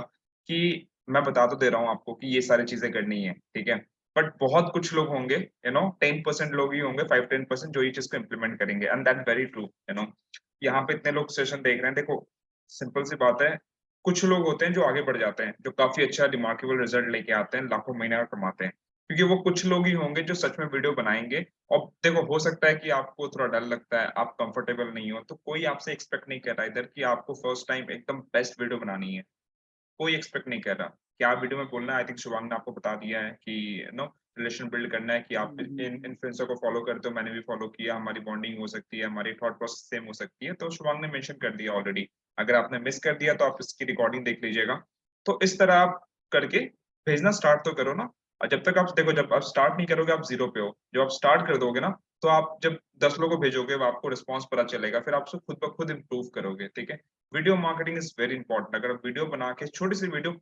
A: कि मैं बता तो दे रहा हूँ आपको कि ये सारी चीजें करनी है, ठीक है। बट बहुत कुछ लोग होंगे, 10% लोग ही होंगे, 5-10% जो ये चीज को इम्प्लीमेंट करेंगे, एंड दैट वेरी ट्रू। यहाँ पे इतने लोग सेशन देख रहे हैं, देखो सिंपल सी बात है, कुछ लोग होते हैं जो आगे बढ़ जाते हैं, जो काफी अच्छा रिमार्केबल रिजल्ट लेके आते हैं, लाखों महीने का कमाते हैं, क्योंकि वो कुछ लोग ही होंगे जो सच में वीडियो बनाएंगे। और देखो हो सकता है कि आपको थोड़ा डर लगता है, आप कंफर्टेबल नहीं हो, तो कोई आपसे एक्सपेक्ट नहीं कर रहा इधर कि आपको फर्स्ट टाइम एकदम बेस्ट वीडियो बनानी है, कोई एक्सपेक्ट नहीं कर रहा। क्या वीडियो में बोलना है, आई थिंक शुभांग ने आपको बता दिया है कि नो रिलेशन बिल्ड करना है, कि आप इन इन्फ्लुएंसर को फॉलो करते हो, मैंने भी फॉलो किया, हमारी बॉन्डिंग हो सकती है, हमारी थॉट प्रोसेस सेम हो सकती है, तो शुभांग ने मेंशन कर दिया ऑलरेडी। अगर आपने मिस कर दिया तो आप इसकी रिकॉर्डिंग देख लीजिएगा। तो इस तरह आप करके भेजना स्टार्ट तो करो ना। और जब तक आप देखो, जब आप स्टार्ट नहीं करोगे आप जीरो पे हो, जब आप स्टार्ट कर दोगे ना, तो आप जब 10 लोगों को भेजोगे वो आपको रिस्पॉन्स पता चलेगा, फिर आप खुद ब खुद इम्प्रूव करोगे। ठीक है, video marketing is very important. अगर आप वीडियो बना के छोटी सी वीडियो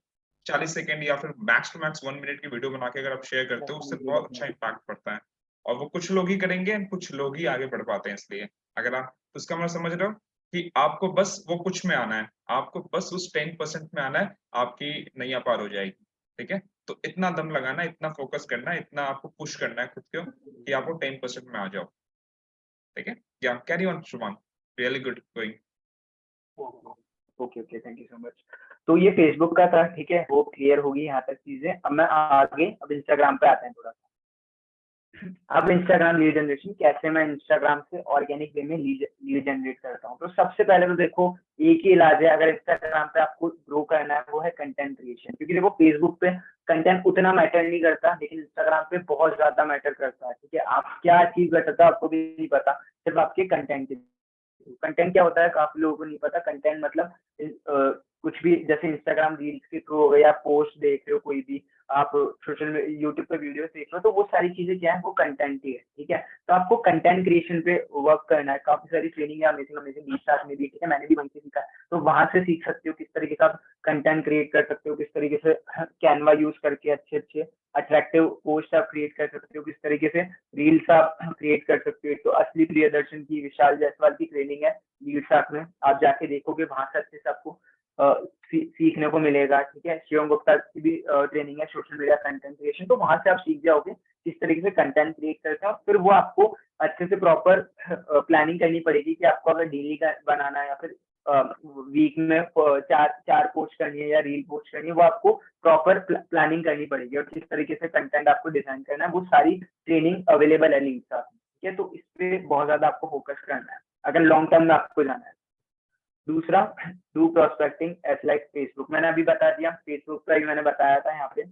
A: 40 सेकंड या फिर मैक्स टू मैक्स 1 मिनट की वीडियो बना के अगर आप शेयर करते हो, उससे बहुत अच्छा इम्पैक्ट पड़ता है। और वो कुछ लोग ही करेंगे, कुछ लोग ही आगे बढ़ पाते हैं। इसलिए अगर आप, तो इसका मतलब समझ रहे हो कि आपको बस वो कुछ में आना है, आपको बस उस 10% में आना है, आपकी नैया पार हो जाएगी। ठीक है, तो इतना दम लगाना, इतना फोकस करना, इतना आपको पुश करना है खुद को कि आपको 10% में आ जाओ। ठीक है, या carry on Shubhang, really good going.
B: Okay okay, thank you so much. तो ये फेसबुक का था, ठीक है, वो क्लियर होगी यहाँ तक चीजें। अब मैं आगे, अब इंस्टाग्राम पे आते हैं थोड़ा सा। अब इंस्टाग्राम लीड जनरेशन, कैसे मैं इंस्टाग्राम से ऑर्गेनिक वे में लीड जनरेट करता हूँ। तो सबसे पहले तो देखो, एक ही इलाज है अगर इंस्टाग्राम पे आपको ग्रो करना है, वो है कंटेंट क्रिएशन। क्योंकि देखो फेसबुक पे कंटेंट उतना मैटर नहीं करता, लेकिन इंस्टाग्राम पे बहुत ज्यादा मैटर करता है। ठीक है, आप क्या अचीव कर सकते हो आपको भी नहीं पता, सिर्फ आपके कंटेंट के। कंटेंट क्या होता है काफी लोगों को नहीं पता। कंटेंट मतलब कुछ भी, जैसे इंस्टाग्राम रील्स के थ्रू हो गया, पोस्ट देख रहे हो कोई भी, आप सोशल यूट्यूब पे वीडियो देख रहे हो, तो वो सारी चीजें क्या है, वो कंटेंट ही है। ठीक है, तो आपको कंटेंट क्रिएशन पे वर्क करना है। काफी सारी ट्रेनिंग है अमेजिंग अमेजिंग लीडस्टार्ट में भी, ठीक है, मैंने भी वहीं से सीखा है। तो वहां से सीख सकते हो किस तरीके का कंटेंट क्रिएट कर सकते हो, किस तरीके से कैनवा यूज करके अच्छे अच्छे अट्रैक्टिव पोस्ट आप क्रिएट कर सकते हो, किस तरीके से रील्स आप क्रिएट कर सकते हो। तो असली प्रियदर्शन की, विशाल जायसवाल की ट्रेनिंग है लीडस्टार्ट में, आप जाके देखोगे, वहां से अच्छे से आपको सीखने को मिलेगा। ठीक है, शिवम गुप्ता की भी ट्रेनिंग है सोशल मीडिया कंटेंट क्रिएशन, तो वहां से आप सीख जाओगे किस तरीके से कंटेंट क्रिएट करते हैं। फिर वो आपको अच्छे से प्रॉपर प्लानिंग करनी पड़ेगी कि आपको अगर डेली का बनाना है या फिर वीक में चार पोस्ट करनी है या रील पोस्ट करनी है, वो आपको प्रॉपर प्लानिंग करनी पड़ेगी। और किस तरीके से कंटेंट आपको डिजाइन करना है, वो सारी ट्रेनिंग अवेलेबल है लिंक साथ में। ठीक है, तो इस पे बहुत ज्यादा आपको फोकस करना है अगर लॉन्ग टर्म में आपको जाना है। दूसरा, do prospecting as like Facebook, मैंने अभी बता दिया, फेसबुक का भी मैंने बताया था यहाँ पे।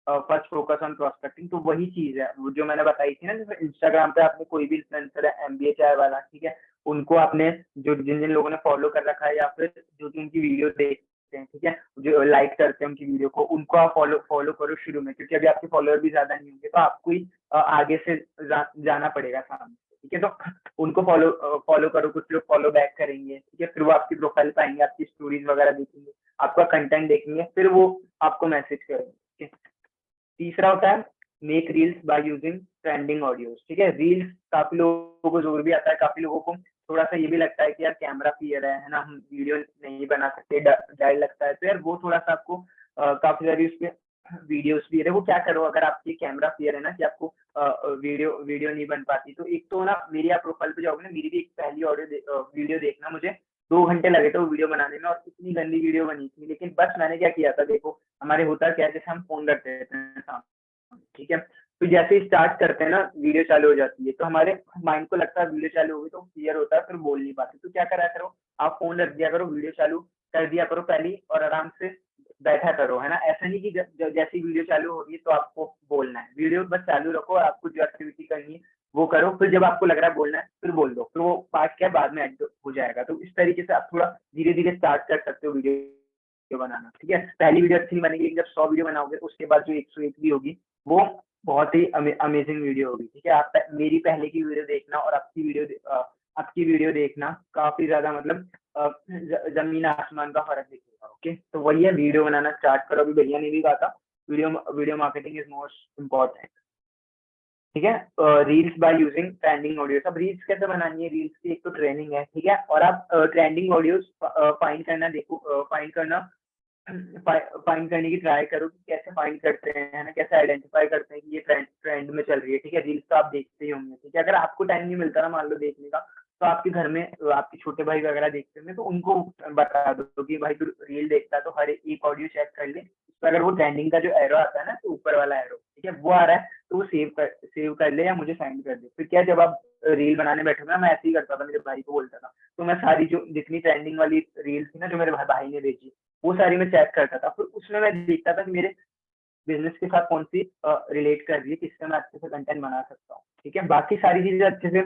B: फर्स्ट फोकस ऑन प्रोस्पेक्टिंग, तो वही चीज है वो जो मैंने बताई थी ना। जैसे इंस्टाग्राम पे आपने कोई भी इन्फ्लुएंसर है, एमबीए चाय वाला, ठीक है, उनको आपने जो जिन जिन लोगों ने फॉलो कर रखा है या फिर जो उनकी वीडियो देखते हैं, ठीक है, जो लाइक करते हैं उनकी वीडियो को, उनको आप फॉलो फॉलो करो शुरू में, क्योंकि अभी आपके फॉलोअर भी ज्यादा नहीं होंगे, तो आपको ही आगे से जाना पड़ेगा सामने। ठीक है, तो उनको फॉलो करो, कुछ लोग फॉलो बैक करेंगे। ठीक है, फिर वो आपकी प्रोफाइल पे आएंगे, आपकी स्टोरीज वगैरह देखेंगे, आपका कंटेंट देखेंगे, फिर वो आपको मैसेज करेंगे। ठीक है, तीसरा होता है make reels by using trending audios. ठीक है, रील्स काफी लोगों को जोर भी आता है, काफी लोगों को थोड़ा सा ये भी लगता है कि यार कैमरा फियर है ना, हम वीडियो नहीं बना सकते, डर लगता है। तो यार वो थोड़ा सा आपको काफी सारी उसके वीडियोस भी है, वो क्या करो, अगर आपकी कैमरा फियर है ना कि आपको वीडियो नहीं बन पाती, तो एक तो ना मेरी आप प्रोफाइल पे जाओगे ना, मेरी भी एक पहली वीडियो देखना, मुझे 2 घंटे लगे थे वो वीडियो बनाने में, और इतनी गंदी वीडियो बनी थी। लेकिन बस मैंने क्या किया था, देखो हमारे होता क्या है, जैसे हम फोन रखते हैं, ठीक है, तो जैसे ही स्टार्ट करते हैं ना, वीडियो चालू हो जाती है, तो हमारे माइंड को लगता है वीडियो चालू होगी तो क्लियर होता है, फिर बोल नहीं पाते। तो क्या करा करो, आप फोन रख दिया करो, वीडियो चालू कर दिया करो पहली, और आराम से बैठा करो, है ना। ऐसा नहीं कि जैसी वीडियो चालू होगी तो आपको बोलना है, वीडियो बस चालू रखो और आपको जो एक्टिविटी करनी है वो करो, फिर जब आपको लग रहा है बोलना है फिर बोल दो, फिर वो पार्ट क्या बाद में ऐड हो जाएगा। तो इस तरीके से आप थोड़ा धीरे धीरे स्टार्ट कर सकते हो वीडियो बनाना। ठीक है, पहली वीडियो अच्छी नहीं बनेगी, लेकिन जब 100 वीडियो बनाओगे उसके बाद जो 101 भी होगी वो बहुत ही अमेजिंग वीडियो होगी। ठीक है, आप मेरी पहले की वीडियो देखना और आपकी वीडियो देखना, काफी ज्यादा मतलब जमीन आसमान का फर्क दिखेगा। ओके, तो वही है, वीडियो बनाना स्टार्ट करो। अभी भैया ने भी कहा था video marketing is most important. ठीक है, reels by using trending audios. अब रील्स कैसे बनानी है, रील्स की एक तो ट्रेनिंग है। ठीक है, और आप ट्रेंडिंग ऑडियोज फाइंड करना, देखो फाइंड करना, फाइंड करने की ट्राई करो कि कैसे फाइंड करते हैं, है ना, कैसे आइडेंटिफाई करते हैं कि ये ट्रेंड में चल रही है। ठीक है, रील्स तो आप देखते ही होंगे। ठीक है, अगर आपको टाइम नहीं मिलता ना मान लो देखने का, तो आपके घर में आपके छोटे भाई वगैरह देखते होंगे, तो उनको बता दो कि भाई तू रील देखता है तो हर एक ऑडियो चेक कर ले, तो अगर वो ट्रेंडिंग का जो एरो आता है ना, तो ऊपर वाला एरो, ठीक है, वो आ रहा है तो वो सेव कर ले या मुझे सेंड कर दे। फिर क्या, जब आप रील बनाने बैठोगे ना, मैं ऐसे ही करता था, मेरे भाई को बोलता था, तो मैं सारी जो जितनी ट्रेंडिंग वाली रील थी ना जो मेरे भाई ने भेजी, वो सारी मैं चेक करता था। फिर उसमें मैं देखता था कि मेरे बिजनेस के साथ कौन सी रिलेट कर रही है, किससे मैं अच्छे से कंटेंट बना सकता हूँ, ठीक है। बाकी सारी चीजें अच्छे से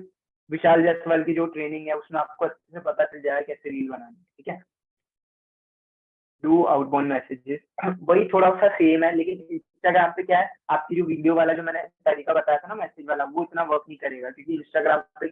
B: विशाल जायसवाल की जो ट्रेनिंग है उसमें आपको अच्छे से पता चल जाएगा कैसे रील बनानी है, ठीक है। डू आउटबाउंड मैसेजेस वही थोड़ा सा सेम है, लेकिन इंस्टाग्राम पे क्या है, आपकी जो वीडियो वाला जो मैंने तरीका बताया था ना मैसेज वाला, वो इतना वर्क नहीं करेगा, क्योंकि इंस्टाग्राम पे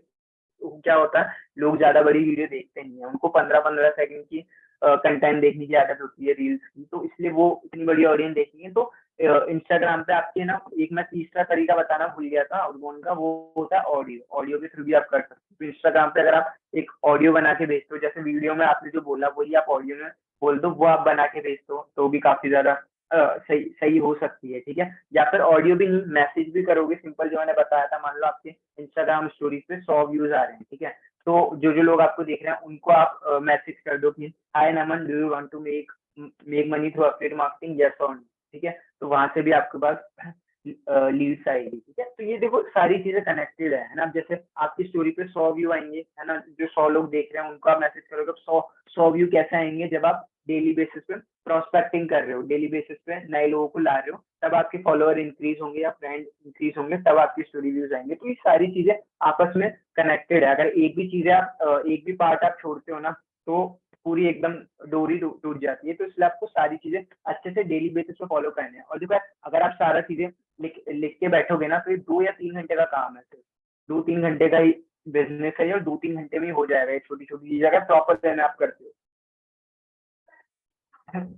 B: क्या होता है, लोग ज्यादा बड़ी वीडियो देखते नहीं है, उनको 15-15 सेकंड की कंटेंट देखने की आदत होती है रील्स की, तो इसलिए वो इतनी बड़ी ऑडियंस देखेंगे। तो इंस्टाग्राम पे आपके ना, एक मैं तीसरा तरीका बताना भूल गया था आउटबाउंड का, वो होता है ऑडियो। ऑडियो के थ्रू भी आप कर सकते हो। तो इंस्टाग्राम पे अगर आप एक ऑडियो बना के भेजते हो, जैसे वीडियो में आपने जो बोला वही आप ऑडियो में बोल दो, वो आप बना के भेज दो, तो भी काफी ज्यादा सही सही हो सकती है, ठीक है। या फिर ऑडियो भी नहीं, मैसेज भी करोगे सिंपल, जो मैंने बताया था, मान लो आपके इंस्टाग्राम स्टोरीज पे 100 व्यूज आ रहे हैं, ठीक है, तो जो जो लोग आपको देख रहे हैं उनको आप मैसेज कर दो कि hi Naman, do you want to make make money through affiliate marketing, yes और नो, ठीक है। तो वहां से भी आपके पास लीड्स आएगी, ठीक है। तो ये देखो सारी चीजें कनेक्टेड है ना। अब जैसे आपकी स्टोरी पे 100 व्यू आएंगे, है ना, जो 100 लोग देख रहे हैं उनको आप मैसेज करोगे, 100 व्यू कैसे आएंगे, जब आप डेली बेसिस पे प्रोस्पेक्टिंग कर रहे हो, डेली बेसिस पे नए लोगों को ला रहे हो, तब आपके फॉलोअर इंक्रीज होंगे या फ्रेंड इंक्रीज होंगे, तब आपकी स्टोरी व्यूज आएंगे। तो ये सारी चीजें आपस में कनेक्टेड है। अगर एक भी चीज आप एक भी पार्ट आप छोड़ते हो ना, तो पूरी एकदम डोरी टूट जाती है। तो इसलिए आपको सारी चीजें अच्छे से डेली बेसिस पे फॉलो करने हैं। और देखो अगर आप सारा चीजें लिख के बैठोगे ना, तो ये 2 या 3 घंटे का काम है, सिर्फ 2-3 घंटे का ही बिजनेस है, और 2-3 घंटे में ही हो जाएगा। ये छोटी छोटी चीज अगर प्रॉपर वे में आप करते हो।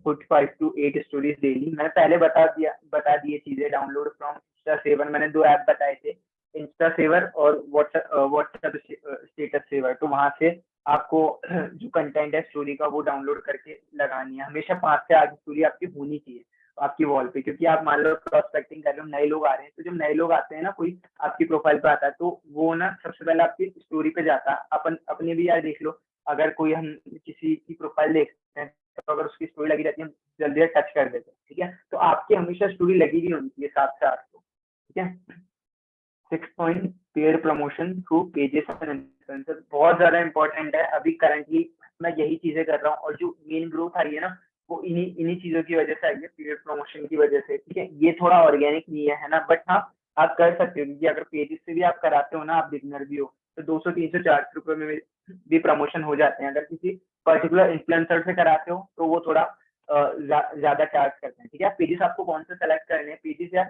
B: पुट 5 to 8 स्टोरीज डेली, मैंने पहले बता दिए चीजें। डाउनलोड फ्रॉम इंस्टा सेवर, मैंने 2 ऐप बताए थे, इंस्टा सेवर और व्हाट्सएप स्टेटस सेवर। तो वहां से आपको जो कंटेंट है स्टोरी का, वो डाउनलोड करके लगानी है। हमेशा 5 से 8 स्टोरी आपकी होनी चाहिए आपकी वॉल पे, क्योंकि आप मान लो प्रोस्पेक्टिंग कर रहे हो, नए लोग आ रहे हैं, तो जब नए लोग आते हैं ना, कोई आपकी प्रोफाइल पे आता है, तो वो ना सबसे पहले आपकी स्टोरी पे जाता है। अपने भी यार देख लो, अगर कोई हम किसी की प्रोफाइल देखते हैं, तो अगर उसकी स्टोरी लगी रहती है, हम जल्दी टच कर देते हैं, ठीक है। तो आपकी हमेशा स्टोरी लगी हुई होनी चाहिए 7 से 8 को, ठीक है। 6 point, paid promotion through pages and influencer, बहुत ज्यादा इंपॉर्टेंट है। अभी करंटली मैं यही चीजें कर रहा हूँ, और जो मेन ग्रोथ आई है ना, वो इन्हीं इन्हीं चीजों की वजह से आई है, पेड प्रमोशन की वजह से, ठीक है। ये थोड़ा ऑर्गेनिक नहीं है ना, बट हाँ आप कर सकते हो, क्योंकि अगर पेजेस से भी आप कराते हो ना, आप बिगनर भी हो, तो 200, 300, 400 रुपए में भी प्रमोशन हो जाते हैं। अगर किसी पर्टिकुलर इन्फ्लुएंसर से कराते हो, तो वो थोड़ा ज्यादा चार्ज करते हैं, ठीक है। पेजेस आपको कौन से सेलेक्ट करने हैं, पेजेस या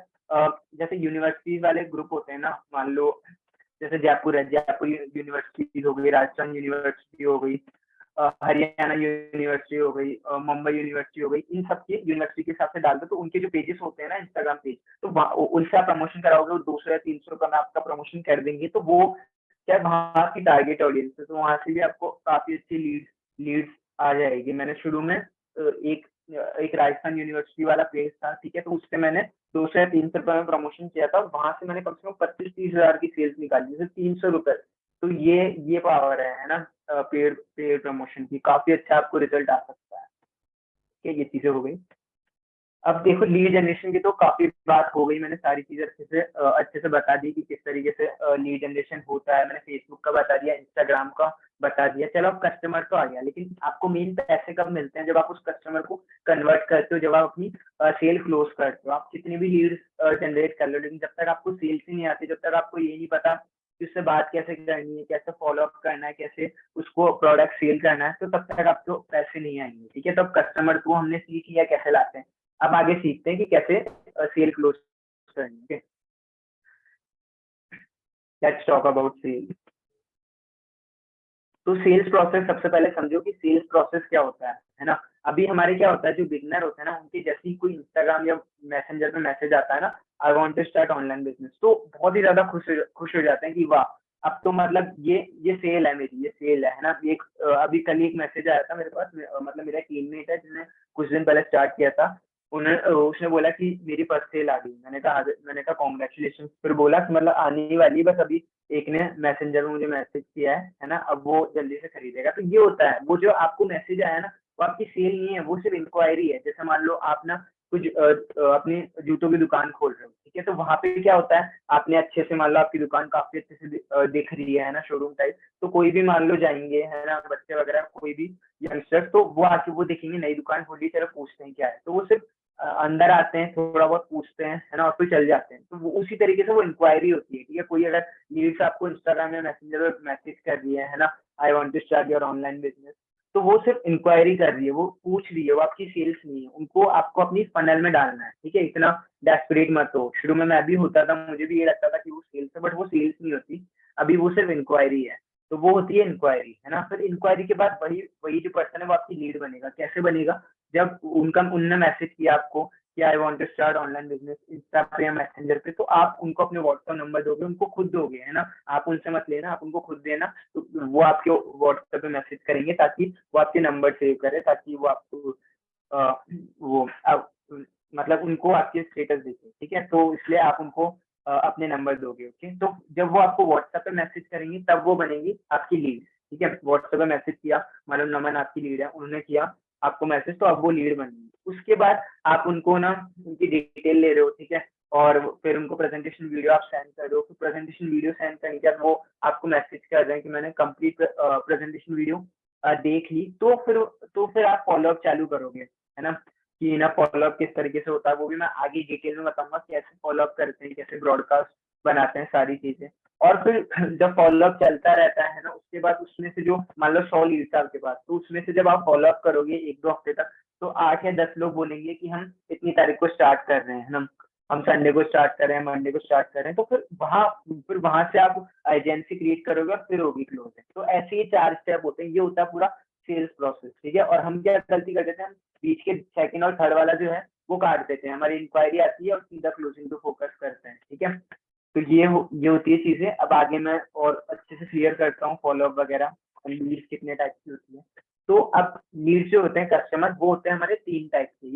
B: जैसे यूनिवर्सिटीज वाले ग्रुप होते हैं ना, मान लो जैसे जयपुर है, जयपुर यूनिवर्सिटी हो गई, राजस्थान यूनिवर्सिटी हो गई, हरियाणा यूनिवर्सिटी हो गई, मुंबई यूनिवर्सिटी हो गई, इन सब की यूनिवर्सिटी के हिसाब से डाल दो। तो उनके जो पेजेस होते हैं ना इंस्टाग्राम पेज, तो उनसे आप प्रमोशन कराओगे, 200 या 300 रुपए में आपका प्रमोशन कर देंगे। तो वो क्या, वहाँ की टारगेट ऑडियंस है, तो वहां से भी आपको काफी अच्छी लीड्स आ जाएगी। मैंने शुरू में एक एक राजस्थान यूनिवर्सिटी वाला पेज था, ठीक है, तो उससे मैंने 200 या 300 रुपए में प्रमोशन किया था, और वहां से मैंने कम से कम 25-30 हजार की सेल्स निकाली, जैसे 300 रुपए। तो ये पावर है ना, पेड पेड प्रमोशन की, काफी अच्छा आपको रिजल्ट आ सकता है। ठीक है, ये चीजें हो गई। अब देखो लीड जनरेशन की तो काफी बात हो गई, मैंने सारी चीजें अच्छे से बता दी कि किस तरीके से लीड जनरेशन होता है। मैंने फेसबुक का बता दिया, इंस्टाग्राम का बता दिया। चलो अब कस्टमर तो आ गया, लेकिन आपको मेन पैसे कब मिलते हैं, जब आप उस कस्टमर को कन्वर्ट करते हो, जब आप अपनी सेल क्लोज करते हो। आप कितनी भी लीड जनरेट कर लो, लेकिन जब तक आपको सेल्स ही नहीं आती, जब तक आपको ये नहीं पता कि उससे बात कैसे करनी है, कैसे फॉलो अप करना है, कैसे उसको प्रोडक्ट सेल करना है, तो तब तक आपको पैसे नहीं आएंगे, ठीक है। तो अब कस्टमर को हमने सीख लिया कैसे लाते हैं, अब आगे सीखते हैं कि कैसे सेल क्लोज करनी है। Let's talk about sale. तो सेल्स प्रोसेस, सबसे पहले समझो कि सेल्स प्रोसेस क्या होता है ना। अभी हमारे क्या होता है, जो बिगनर होते हैं ना, उनके जैसे ही कोई इंस्टाग्राम या मैसेंजर पे मैसेज आता है ना, I want to start online business, तो बहुत ही ज्यादा खुश हो जाते हैं कि वाह, अब तो मतलब ये सेल है मेरी, ये सेल है ना। एक अभी कल ही एक मैसेज आया था मेरे पास, मतलब मेरा टीममेट है जिसने कुछ दिन पहले स्टार्ट किया था, उसने बोला कि मेरी फर्स्ट सेल आ गई। मैंने कहा कॉन्ग्रेचुलेशन। फिर बोला कि मतलब आने वाली है, बस अभी एक ने मैसेंजर में मुझे मैसेज किया है ना, अब वो जल्दी से खरीदेगा। तो ये होता है, वो जो आपको मैसेज आया ना, वो आपकी सेल नहीं है, वो सिर्फ इंक्वायरी है। जैसे मान लो आप ना कुछ अपनी जूतों की दुकान खोल रहे हो, ठीक है, तो वहां पे क्या होता है, आपने अच्छे से, मान लो आपकी दुकान काफी अच्छे से दिख रही है ना, शोरूम टाइप, तो कोई भी मान लो जाएंगे, है ना, बच्चे वगैरह कोई भी यंगस्टर, तो वो आके वो देखेंगे नई दुकान खोली, चलो पूछते हैं क्या है, तो वो सिर्फ अंदर आते हैं, थोड़ा बहुत पूछते हैं, है ना, और फिर चल जाते हैं। तो वो उसी तरीके से वो इंक्वायरी होती है, ठीक है। कोई अगर लीड्स आपको इंस्टाग्राम या मैसेंजर पर मैसेज कर रही है ना, I want to start your online business, तो वो सिर्फ इंक्वायरी कर रही है, वो पूछ रही है, वो आपकी सेल्स नहीं है। उनको आपको अपनी फनल में डालना है, ठीक है। इतना डेस्परेट मत हो। शुरू में मैं भी होता था, मुझे भी ये लगता था कि वो सेल्स है, बट वो सेल्स नहीं होती। अभी वो सिर्फ इंक्वायरी है। तो वो होती है इंक्वायरी, है ना। फिर इंक्वायरी के बाद वही वही जो पर्सन है वो आपकी लीड बनेगा। कैसे बनेगा? जब उनने मैसेज किया आपको कि I want to start online business insta पे या मैसेंजर पे, तो आप उनको अपने व्हाट्सएप नंबर दोगे, उनको खुद दोगे, है ना, आप उनसे मत लेना, आप उनको खुद देना। तो वो आपके व्हाट्सएप पे मैसेज करेंगे ताकि वो आपके नंबर सेव करे, ताकि वो आपको वो मतलब उनको आपके स्टेटस देखे, ठीक है। तो इसलिए आप उनको अपने नंबर दोगे, ओके। तो जब वो आपको व्हाट्सएप पे मैसेज करेंगे तब वो बनेगी आपकी लीड, ठीक है। व्हाट्सएप पे मैसेज किया, मतलब नमन आपकी लीड है, उन्होंने किया आपको मैसेज, तो अब वो लीड बन गई। उसके बाद आप उनको ना उनकी डिटेल ले रहे हो, ठीक है, और फिर उनको प्रेजेंटेशन वीडियो आप सेंड कर दो। फिर प्रेजेंटेशन वीडियो सेंड करने के बाद वो आपको मैसेज कर रहे हैं कि मैंने कंप्लीट प्रेजेंटेशन वीडियो देख ली। तो फिर आप फॉलोअप चालू करोगे, है ना, कि ना फॉलोअप किस तरीके से होता है, वो भी मैं आगे डिटेल में बताऊंगा कैसे फॉलोअप करते हैं, कैसे ब्रॉडकास्ट बनाते हैं, सारी चीजें। और फिर जब फॉलोअप चलता रहता है ना, उसके बाद उसमें से जो मान लो 100 लीड्स है आपके पास, तो उसमें से जब आप फॉलोअप करोगे 1-2 हफ्ते तक, तो 8 या 10 लोग बोलेंगे कि हम इतनी तारीख को स्टार्ट कर रहे हैं ना, हम संडे को स्टार्ट कर रहे हैं, मंडे को स्टार्ट कर रहे हैं। तो फिर वहां से आप एजेंसी क्रिएट करोगे और फिर होगी क्लोजिंग। तो ऐसे ही 4 स्टेप होते हैं, ये होता है पूरा सेल्स प्रोसेस, ठीक है। और हम क्या गलती कर देते हैं, हम बीच के सेकंड और थर्ड वाला जो है वो काट देते हैं, हमारी इंक्वायरी आती है और सीधा क्लोजिंग पे फोकस करते हैं, ठीक है। तो ये होती है चीजें। अब आगे मैं और अच्छे से क्लियर करता हूँ फॉलोअप वगैरह, लीड्स कितने टाइप की होती है। तो अब लीड्स जो होते हैं कस्टमर, वो होते हैं हमारे 3 टाइप के।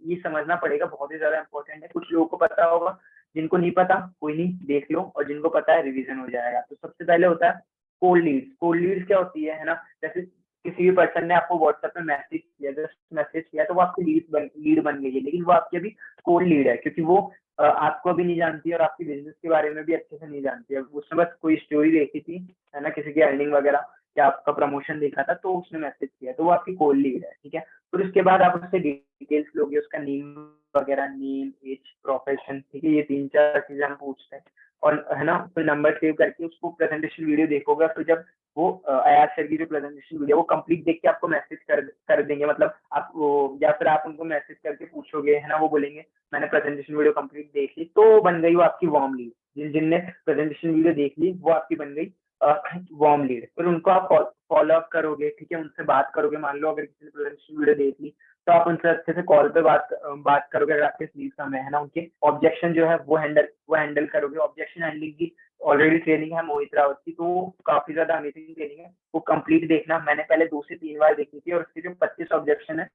B: ये समझना पड़ेगा, बहुत ही ज्यादा इंपॉर्टेंट है। कुछ लोगों को पता होगा, जिनको नहीं पता कोई नहीं, देख लो, और जिनको पता है रिवीजन हो जाएगा। तो सबसे पहले होता है कोल्ड लीड्स। कोल्ड लीड्स क्या होती है ना, जैसे किसी भी पर्सन ने आपको व्हाट्सएप में मैसेज किया, जस्ट मैसेज किया, तो वो आपकी लीड बन गई है, लेकिन वो आपकी अभी कोल्ड लीड है, क्योंकि वो आपको भी नहीं जानती और आपकी बिजनेस के बारे में भी अच्छे से नहीं जानती है। उसने बस कोई स्टोरी देखी थी, है ना, किसी की अर्निंग वगैरह या आपका प्रमोशन देखा था, तो उसने मैसेज किया, तो वो आपकी कोल्ड लीड है, ठीक है। फिर उसके बाद आप उससे डिटेल्स लोगे, उसका नेम वगैरह, नेम, एज, प्रोफेशन, ठीक है, ये 3-4 चीजें हम पूछते हैं। और है ना, फिर नंबर सेव करके उसको प्रेजेंटेशन वीडियो देखोगे। फिर जब वो अयाज सर की जो प्रेजेंटेशन वीडियो वो कंप्लीट देख के आपको मैसेज कर देंगे, मतलब आप वो, या फिर आप उनको मैसेज करके पूछोगे, है ना, वो बोलेंगे मैंने प्रेजेंटेशन वीडियो कंप्लीट देख ली, तो बन गई वो आपकी वार्म लीड। जिनने प्रेजेंटेशन वीडियो देख ली वो आपकी बन गई वार्म लीड। फिर उनको आप फॉलो अप करोगे, ठीक है, उनसे बात करोगे। मान लो अगर किसी ने प्रेजेंटेशन वीडियो देख ली, तो आप उनसे अच्छे से कॉल पे बात करोगे, अगर आपके स्लीव समय है ना, उनके ऑब्जेक्शन जो है वो हैंडल करोगे। ऑब्जेक्शन हैंडलिंग की ऑलरेडी ट्रेनिंग है मोहित रावत की, तो वो काफी ज्यादा अमेजिंग ट्रेनिंग है, वो कंप्लीट देखना। मैंने पहले 2 से 3 बार देखी थी, और उसके जो 25 ऑब्जेक्शन है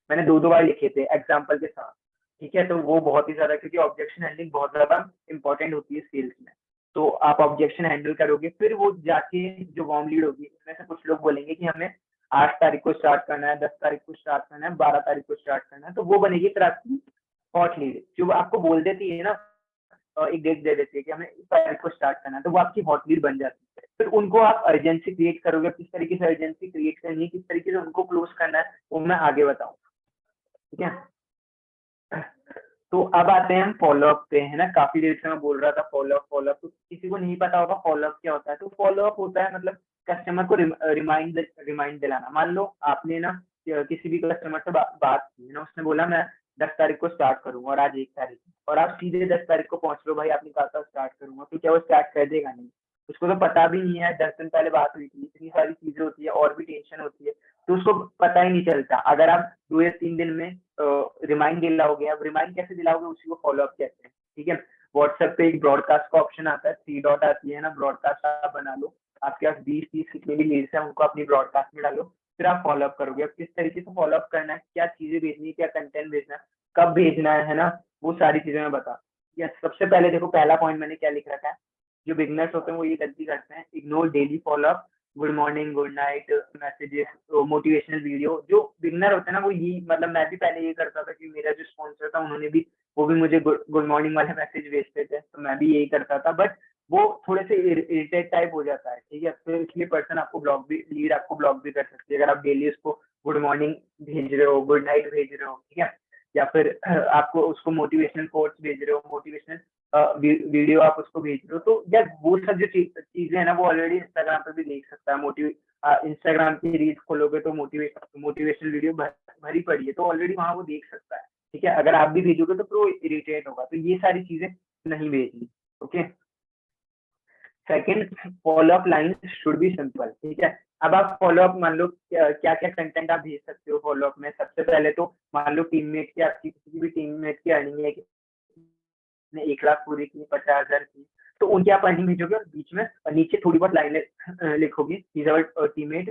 B: मैंने 2-2 बार लिखे थे एग्जाम्पल के साथ, ठीक है। तो वो बहुत ही ज्यादा, क्योंकि ऑब्जेक्शन हैंडलिंग बहुत ज्यादा इंपॉर्टेंट होती है सेल्स में। तो आप ऑब्जेक्शन हैंडल करोगे, फिर वो जाके जो वार्म लीड होगी, उसमें से कुछ लोग बोलेंगे कि हमें 8 तारीख को स्टार्ट करना है, 10 तारीख को स्टार्ट करना है, 12 तारीख को स्टार्ट करना है, तो वो बनेगी फिर आपकी हॉट लीड। जो आपको बोल देती है ना, एक डेट दे देती है कि हमें इस तारीख को स्टार्ट करना है, तो वो आपकी हॉट लीड बन जाती है। फिर उनको आप अर्जेंसी क्रिएट करोगे, किस तरीके से अर्जेंसी क्रिएट करनी है, किस तरीके से उनको क्लोज करना है, वो मैं आगे बताऊँ, ठीक है। तो अब आते हैं हम फॉलोअप पे, है ना। काफी देर से मैं बोल रहा था फॉलोअप, तो किसी को नहीं पता होगा फॉलोअप क्या होता है। तो फॉलोअप होता है मतलब कस्टमर को रिमाइंड दिलाना। मान लो आपने ना किसी भी कस्टमर से बात की है ना, उसने बोला मैं 10 तारीख को स्टार्ट करूंगा, और आज 1 तारीख है, और आप सीधे 10 तारीख को पहुंच लो, भाई आपने कहा था स्टार्ट करूंगा, तो क्या वो स्टार्ट कर देगा? नहीं। उसको तो पता भी नहीं है, 10 दिन पहले बात हुई थी, इतनी सारी चीजें होती है, और भी टेंशन होती है, तो उसको पता ही नहीं चलता। अगर आप 2 या 3 दिन में रिमाइंड दिलाओगे, अब रिमाइंड कैसे दिलाओगे, उसी को फॉलोअप कहते हैं, ठीक है। व्हाट्सएप पे एक ब्रॉडकास्ट का ऑप्शन आता है, 3 डॉट आती है ना, ब्रॉडकास्ट आप बना लो। आपके पास 20-30 कितने भी लीड्स है, उनको अपनी ब्रॉडकास्ट में डालो, फिर आप फॉलोअप करोगे। अब किस तरीके से फॉलोअप करना है, क्या चीजें भेजनी है, क्या कंटेंट भेजना है, कब भेजना है ना, वो सारी चीजें मैं बता। या सबसे पहले देखो, पहला पॉइंट मैंने क्या लिख रखा है, जो बिगनर्स होते हैं वो ये गलती करते हैं, ignore daily follow up, good morning good night messages, motivational video. जो बिगनर होते हैं ना वो ये, मतलब मैं भी पहले ये करता था कि मेरा जो स्पॉन्सर था उन्होंने भी, वो भी मुझे गुड मॉर्निंग वाले मैसेज भेजते थे, तो मैं भी यही करता था, बट वो थोड़े से इरिटेट टाइप हो जाता है, ठीक है। तो इसलिए पर्सन आपको ब्लॉक भी, लीड आपको ब्लॉक भी कर सकती है अगर आप डेली उसको गुड मॉर्निंग भेज रहे हो, गुड नाइट भेज रहे हो, ठीक है। या फिर आपको उसको मोटिवेशनल कोट्स भेज रहे हो, मोटिवेशनल वीडियो आप उसको भेज रहे हो, तो यार वो सब जो चीजें है ना वो ऑलरेडी इंस्टाग्राम पे भी देख सकता है। इंस्टाग्राम की रील्स खोलोगे तो मोटिवेशनल वीडियो भरी पड़ी है, तो ऑलरेडी वहां वो देख सकता है, ठीक है। अगर आप भी भेजोगे तो फिर वो इरिटेट होगा, तो ये सारी चीजें नहीं भेजनी, okay. Second, follow up line should be simple, ठीक है। अब आप फॉलो अप, मान लो क्या क्या कंटेंट आप भेज सकते हो फॉलो अप में। सबसे पहले तो मान लो टीममेट की, आपकी किसी भी टीममेट की अर्निंग है कि ने 1 लाख पूरी की, 50,000 की, तो उनकी आप अर्निंग भेजोगे और बीच में नीचे थोड़ी बहुत लाइनें लिखोगे, he is our teammate,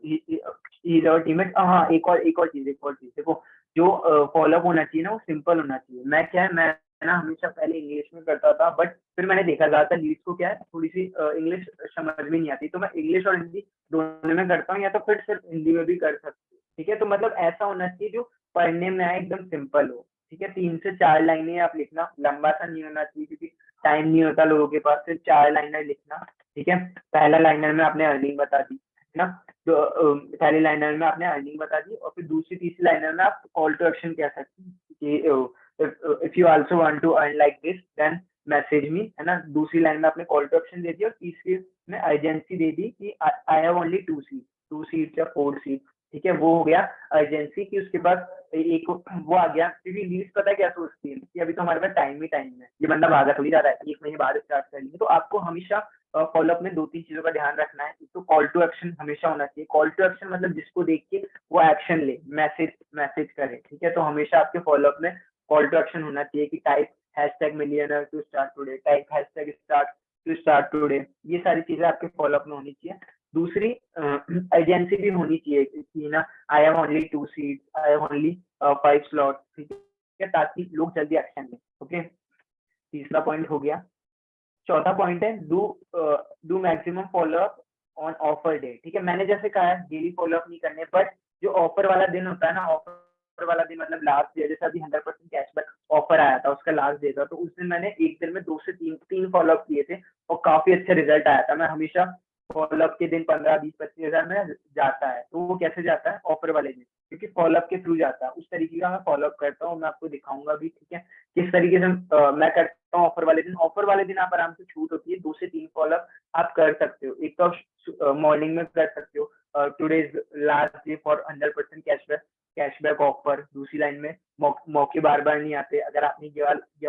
B: he is our teammate. हाँ, एक और चीज देखो, जो फॉलो अप होना चाहिए ना वो सिंपल होना चाहिए। मैं क्या है, मैं ना हमेशा पहले इंग्लिश में करता था, बट फिर मैंने देखा ज्यादातर लीड्स को क्या है, थोड़ी सी इंग्लिश समझ में नहीं आती, तो मैं इंग्लिश और हिंदी दोनों में करता हूँ, या तो फिर सिर्फ हिंदी में भी कर सकती हूँ, ठीक है। तो मतलब ऐसा होना चाहिए जो पढ़ने में आए, एकदम सिंपल हो, ठीक है। 3 से 4 लाइनें आप लिखना, लंबा सा नहीं होना चाहिए क्योंकि टाइम नहीं होता लोगों के पास। सिर्फ 4 लाइनर लिखना, ठीक है। पहला लाइनर में आपने अर्निंग बता दी है ना, तो पहले लाइनर में आपने अर्निंग बता दी, और फिर दूसरी तीसरी लाइनर में आप कॉल टू एक्शन कह सकते हैं कि if you also want to earn like this then message me, है ना। दूसरी लाइन में आपने कॉल टू एक्शन दे दी, और तीसरी में अर्जेंसी दे दी कि I have only 2 seat, 2 seat या 4 सीट, ठीक है। वो हो गया अर्जेंसी की। उसके बाद एक वो आ गया, क्योंकि लीड्स पता है क्या सोचती है कि अभी तो हमारे पास टाइम ही टाइम है, ये बंदा भागा थोड़ी जा रहा है, 1 महीने बाद स्टार्ट कर लेंगे। तो आपको हमेशा फॉलोअप में 2-3 चीजों का ध्यान रखना है। एक तो कॉल टू एक्शन हमेशा होना चाहिए। कॉल टू एक्शन मतलब जिसको देख के वो एक्शन ले, मैसेज मैसेज करे, ठीक है। तो हमेशा आपके फॉलोअप में कॉल टू एक्शन होना चाहिए कि type hashtag millionaire to start today, type hashtag start to start today. ये सारी चीजें आपके फॉलोअप में होनी चाहिए। दूसरी, एजेंसी भी होनी चाहिए कि ना, आई have only 2 seat, I have only 5 slot, ठीक है, ताकि लोग जल्दी एक्शन लें, ओके। तीसरा पॉइंट हो गया। चौथा पॉइंट है, do maximum follow up on offer day, ठीक है। मैंने जैसे कहा है डेली फॉलोअप नहीं करने, बट जो ऑफर वाला दिन होता है ना, ऑफर वाला दिन मतलब लास्ट डे, जैसे अभी 100% कैशबैक ऑफर आया था, उसका लास्ट डे था, तो उस दिन मैंने एक दिन में 2 से 3 फॉलोअप किए थे, और काफी अच्छा रिजल्ट आया था। मैं हमेशा फॉलोअप के दिन 15-20-25 हजार में जाता है, तो वो कैसे जाता है, ऑफर वाले दिन, क्योंकि फॉलोअप के थ्रू जाता है। उस तरीके का मैं फॉलोअप करता हूँ, मैं आपको दिखाऊंगा भी, ठीक है, किस तरीके से मैं करता हूँ ऑफर वाले दिन। ऑफर वाले दिन आप आराम से, छूट होती है, 2 से 3 फॉलोअप आप कर सकते हो। एक तो मॉर्निंग में कर सकते हो, today is last day for 100% cashback offer. दूसरी लाइन में मौके बार बार नहीं आते, अगर आपने ये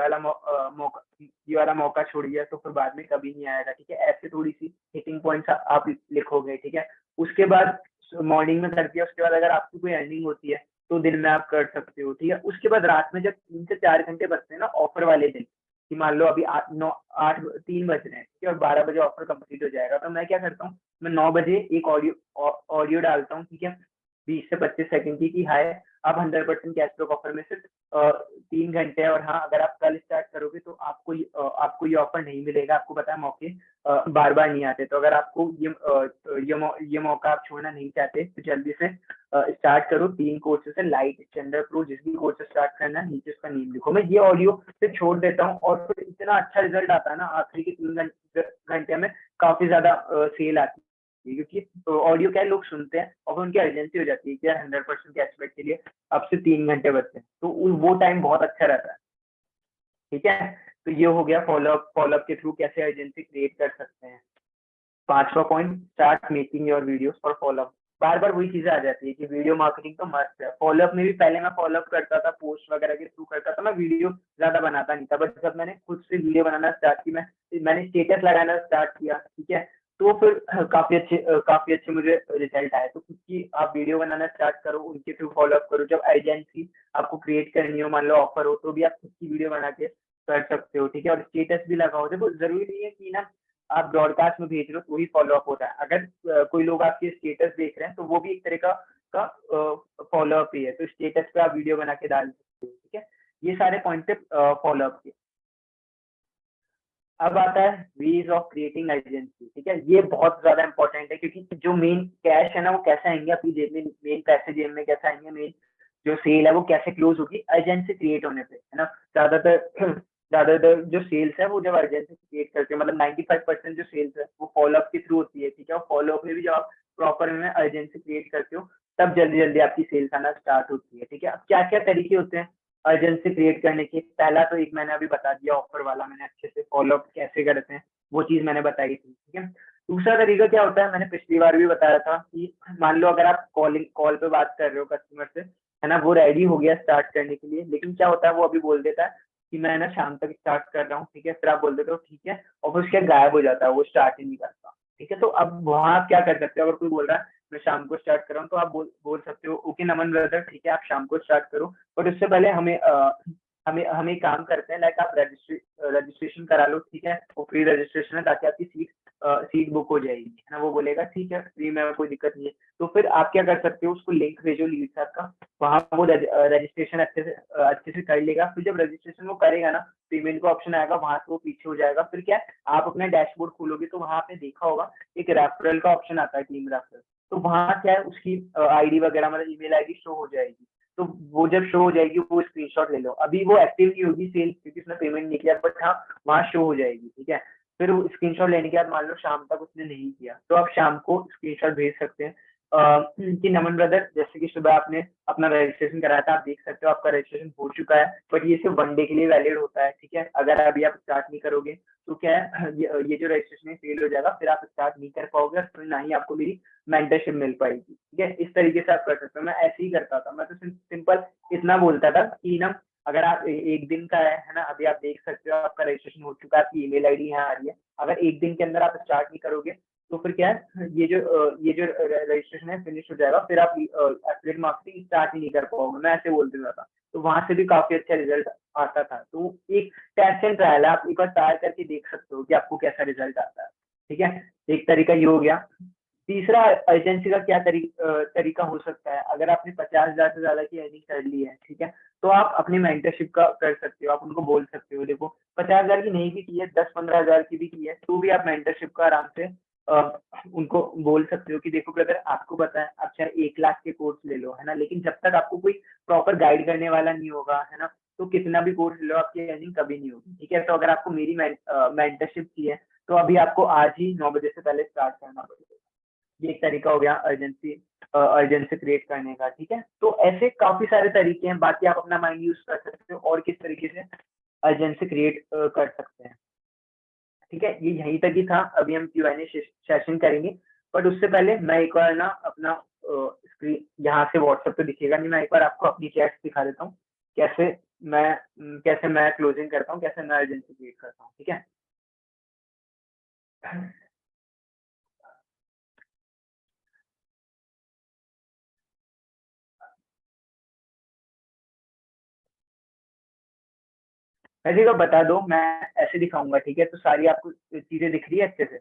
B: वाला मौका छोड़ दिया तो फिर बाद में कभी नहीं आएगा, ठीक है। ऐसे थोड़ी सी हिटिंग पॉइंट्स आप लिखोगे, ठीक है। उसके बाद मॉर्निंग में कर दिया, उसके बाद अगर आपकी कोई अर्निंग होती है तो दिन में आप कर सकते हो, ठीक है। उसके बाद रात में जब 3 से 4 घंटे बचते हैं ना ऑफर वाले दिन, कि मान लो अभी 3 बज रहे हैं, ठीक है, और 12 बजे ऑफर कंप्लीट हो जाएगा, तो मैं क्या करता हूँ, मैं 9 बजे एक ऑडियो डालता हूँ, ठीक है, 20 से 25 सेकंड की, हाय आप 100% कैशबैक ऑफर में सिर्फ 3 घंटे है, और हाँ अगर आप कल स्टार्ट करोगे तो आपको ये ऑफर नहीं मिलेगा। आपको पता है मौके बार बार नहीं आते, तो अगर आपको ये मौका आप छोड़ना नहीं चाहते तो जल्दी से स्टार्ट करो। 3 कोर्सेस है, लाइट, स्टैंडर्ड, प्रो, जिस भी कोर्स से स्टार्ट करना है नीचे उसका नेम लिखो। मैं ये ऑडियो से छोड़ देता हूँ, और फिर इतना अच्छा रिजल्ट आता है ना, आखिरी के 3 घंटे में काफी ज्यादा सेल आती है, क्योंकि ऑडियो क्या है, लोग सुनते हैं और उनकी अर्जेंसी हो जाती है कि 100% कैशबैक के लिए अब से 3 घंटे बचते हैं, तो वो टाइम बहुत अच्छा रहता है, ठीक है। तो ये हो गया फॉलोअप के थ्रू कैसे अर्जेंसी क्रिएट कर सकते हैं। 5वां point, start making your videos for follow up. बार बार वही चीजें आ जाती है कि वीडियो मार्केटिंग तो मस्त है। फॉलोअप में भी पहले मैं फॉलोअप करता था, पोस्ट वगैरह के थ्रू करता था, मैं वीडियो ज्यादा बनाता नहीं था, बट जब मैंने खुद से वीडियो बनाना स्टार्ट की, मैंने स्टेटस लगाना स्टार्ट किया, ठीक है, तो फिर काफी अच्छे मुझे रिजल्ट आए। तो खुद की आप वीडियो बनाना स्टार्ट करो, उनके थ्रू फॉलोअप करो। जब एजेंसी आपको क्रिएट करनी हो, मान लो ऑफर हो, तो भी आप खुद की वीडियो बना के कर सकते हो, ठीक है। और स्टेटस भी लगाओ। देखो जरूरी नहीं है कि ना आप ब्रॉडकास्ट में भेज रहे हो तो ही फॉलोअप होता है। अगर कोई लोग आपके स्टेटस देख रहे हैं तो वो भी एक तरह का फॉलोअप ही है, तो स्टेटस पे आप वीडियो बना के डाल सकते हो, ठीक है। ये सारे पॉइंट थे फॉलो अप के। अब आता है वेज ऑफ क्रिएटिंग एजेंसी, ठीक है। ये बहुत ज्यादा इंपॉर्टेंट है, क्योंकि जो मेन कैश है ना वो कैसे आएंगे आपकी जेब में, मेन पैसे जेब में कैसे आएंगे, मेन जो सेल है वो कैसे क्लोज होगी, एजेंसी क्रिएट होने पे, है ना। ज्यादातर जो सेल्स है वो जब एजेंसी क्रिएट करते हैं, मतलब 95% जो सेल्स है वो फॉलो अप के थ्रू होती है, ठीक है। और फॉलो अप में भी जब आप प्रॉपर में एजेंसी क्रिएट करते हो तब जल्दी जल्दी आपकी सेल्स आना स्टार्ट होती है, ठीक है। अब क्या क्या तरीके होते हैं अर्जेंसी क्रिएट करने के? पहला तो एक मैंने अभी बता दिया, ऑफर वाला, मैंने अच्छे से फॉलो अप कैसे करते हैं वो चीज मैंने बताई थी, ठीक है। दूसरा तरीका क्या होता है, मैंने पिछली बार भी बताया था कि मान लो अगर आप कॉल पे बात कर रहे हो कस्टमर से, है ना, वो रेडी हो गया स्टार्ट करने के लिए, लेकिन क्या होता है वो अभी बोल देता है कि मैं ना शाम तक स्टार्ट कर रहा हूँ, ठीक है। फिर आप बोल देते हो ठीक है, और फिर उसके गायब हो जाता है, वो स्टार्ट ही नहीं करता, ठीक है। तो अब वहां आप क्या कर सकते हो, अगर कोई बोल रहा है मैं शाम को स्टार्ट कर रहा हूँ, तो आप बोल सकते हो ओके नमन ब्रदर, ठीक है आप शाम को स्टार्ट करो, बट उससे पहले हमें काम करते हैं, लाइक आप रजिस्ट्रेशन करा लो, ठीक है। वो फ्री रजिस्ट्रेशन है, ताकि आपकी सीट बुक हो जाएगी, है ना। वो बोलेगा ठीक है फ्री में, कोई दिक्कत नहीं है। तो फिर आप क्या कर सकते हो, उसको लिंक भेजो लीड सर का, वहां वो रजिस्ट्रेशन अच्छे से कर लेगा। फिर जब रजिस्ट्रेशन वो करेगा ना, पेमेंट का ऑप्शन आएगा, वहां से वो पीछे हो जाएगा। फिर क्या आप अपना डैशबोर्ड खोलोगे तो वहां पे देखा होगा एक रेफरल का ऑप्शन आता है, टीम रेफरल। तो वहां क्या है उसकी आईडी वगैरह, मतलब ईमेल आईडी शो हो जाएगी। तो वो जब शो हो जाएगी वो स्क्रीनशॉट ले लो। अभी वो एक्टिव नहीं होगी सेल, क्योंकि उसने पेमेंट नहीं किया, बट हाँ वहां शो हो जाएगी, ठीक है। फिर स्क्रीनशॉट लेने के बाद मान लो शाम तक उसने नहीं किया, तो आप शाम को स्क्रीनशॉट भेज सकते हैं कि नमन ब्रदर, जैसे कि सुबह आपने अपना रजिस्ट्रेशन कराया था, आप देख सकते हो आपका रजिस्ट्रेशन हो चुका है, बट ये सिर्फ 1 डे के लिए वैलिड होता है, ठीक है। अगर अभी आप स्टार्ट नहीं करोगे तो क्या है ये जो रजिस्ट्रेशन है फेल हो जाएगा, फिर आप स्टार्ट नहीं कर पाओगे, फिर ना ही आपको मेरी मेंटरशिप मिल पाएगी, ठीक है। इस तरीके से आप कर सकते हो। मैं ऐसे ही करता था, मैं तो सिंपल इतना बोलता था कि ना अगर आप एक दिन का है ना, अभी आप देख सकते हो आपका रजिस्ट्रेशन हो चुका है, आपकी ईमेल आईडी यहाँ आ रही है, अगर एक दिन के अंदर आप स्टार्ट नहीं करोगे तो फिर क्या है ये जो रजिस्ट्रेशन है फिनिश हो जाएगा, फिर आप एफिलिएट मार्केटिंग स्टार्ट ही नहीं कर पाओगे। मैं ऐसे बोल देता था, तो वहां से भी काफी अच्छा रिजल्ट आता था। तो एक टेस्ट एंड ट्रायल है, आप एक बार ट्राई करके देख सकते हो कि आपको कैसा रिजल्ट आता है, ठीक है। एक तरीका ये हो गया। तीसरा एजेंसी का क्या तरीका हो सकता है, अगर आपने 50,000 से ज्यादा की अर्निंग कर ली है, ठीक है, तो आप अपनी मेंटरशिप का कर सकते हो। आप उनको बोल सकते हो देखो 50,000 की नहीं भी की है, 10-15,000 की भी की है, तो भी आप मेंटरशिप का आराम से उनको बोल सकते हो कि देखो ब्रदर आपको पता है आप चाहे 1 लाख के कोर्स ले लो, है ना, लेकिन जब तक आपको कोई प्रॉपर गाइड करने वाला नहीं होगा, है ना, तो कितना भी कोर्स ले लो आपकी अर्निंग कभी नहीं होगी, ठीक है। तो अगर आपको मेरी मेंटरशिप की है तो अभी आपको आज ही 9 बजे से पहले स्टार्ट करना पड़ेगा। ये एक तरीका हो गया अर्जेंसी क्रिएट करने का, ठीक है। तो ऐसे काफी सारे तरीके हैं, बाकी आप अपना माइंड यूज कर सकते हो और किस तरीके से अर्जेंसी क्रिएट कर सकते हैं, ठीक है। ये यहीं तक ही था, अभी हम Q&A सेशन करेंगे, बट उससे पहले मैं एक बार ना अपना स्क्रीन यहाँ से व्हाट्सएप पे दिखेगा नहीं, मैं एक बार आपको अपनी चैट दिखा देता हूँ कैसे कैसे मैं क्लोजिंग करता हूँ, कैसे मैं अर्जेंसी क्रिएट करता हूँ, ठीक है। वैसे को बता दो, मैं ऐसे दिखाऊंगा, ठीक है। तो सारी आपको चीजें दिख रही है अच्छे से,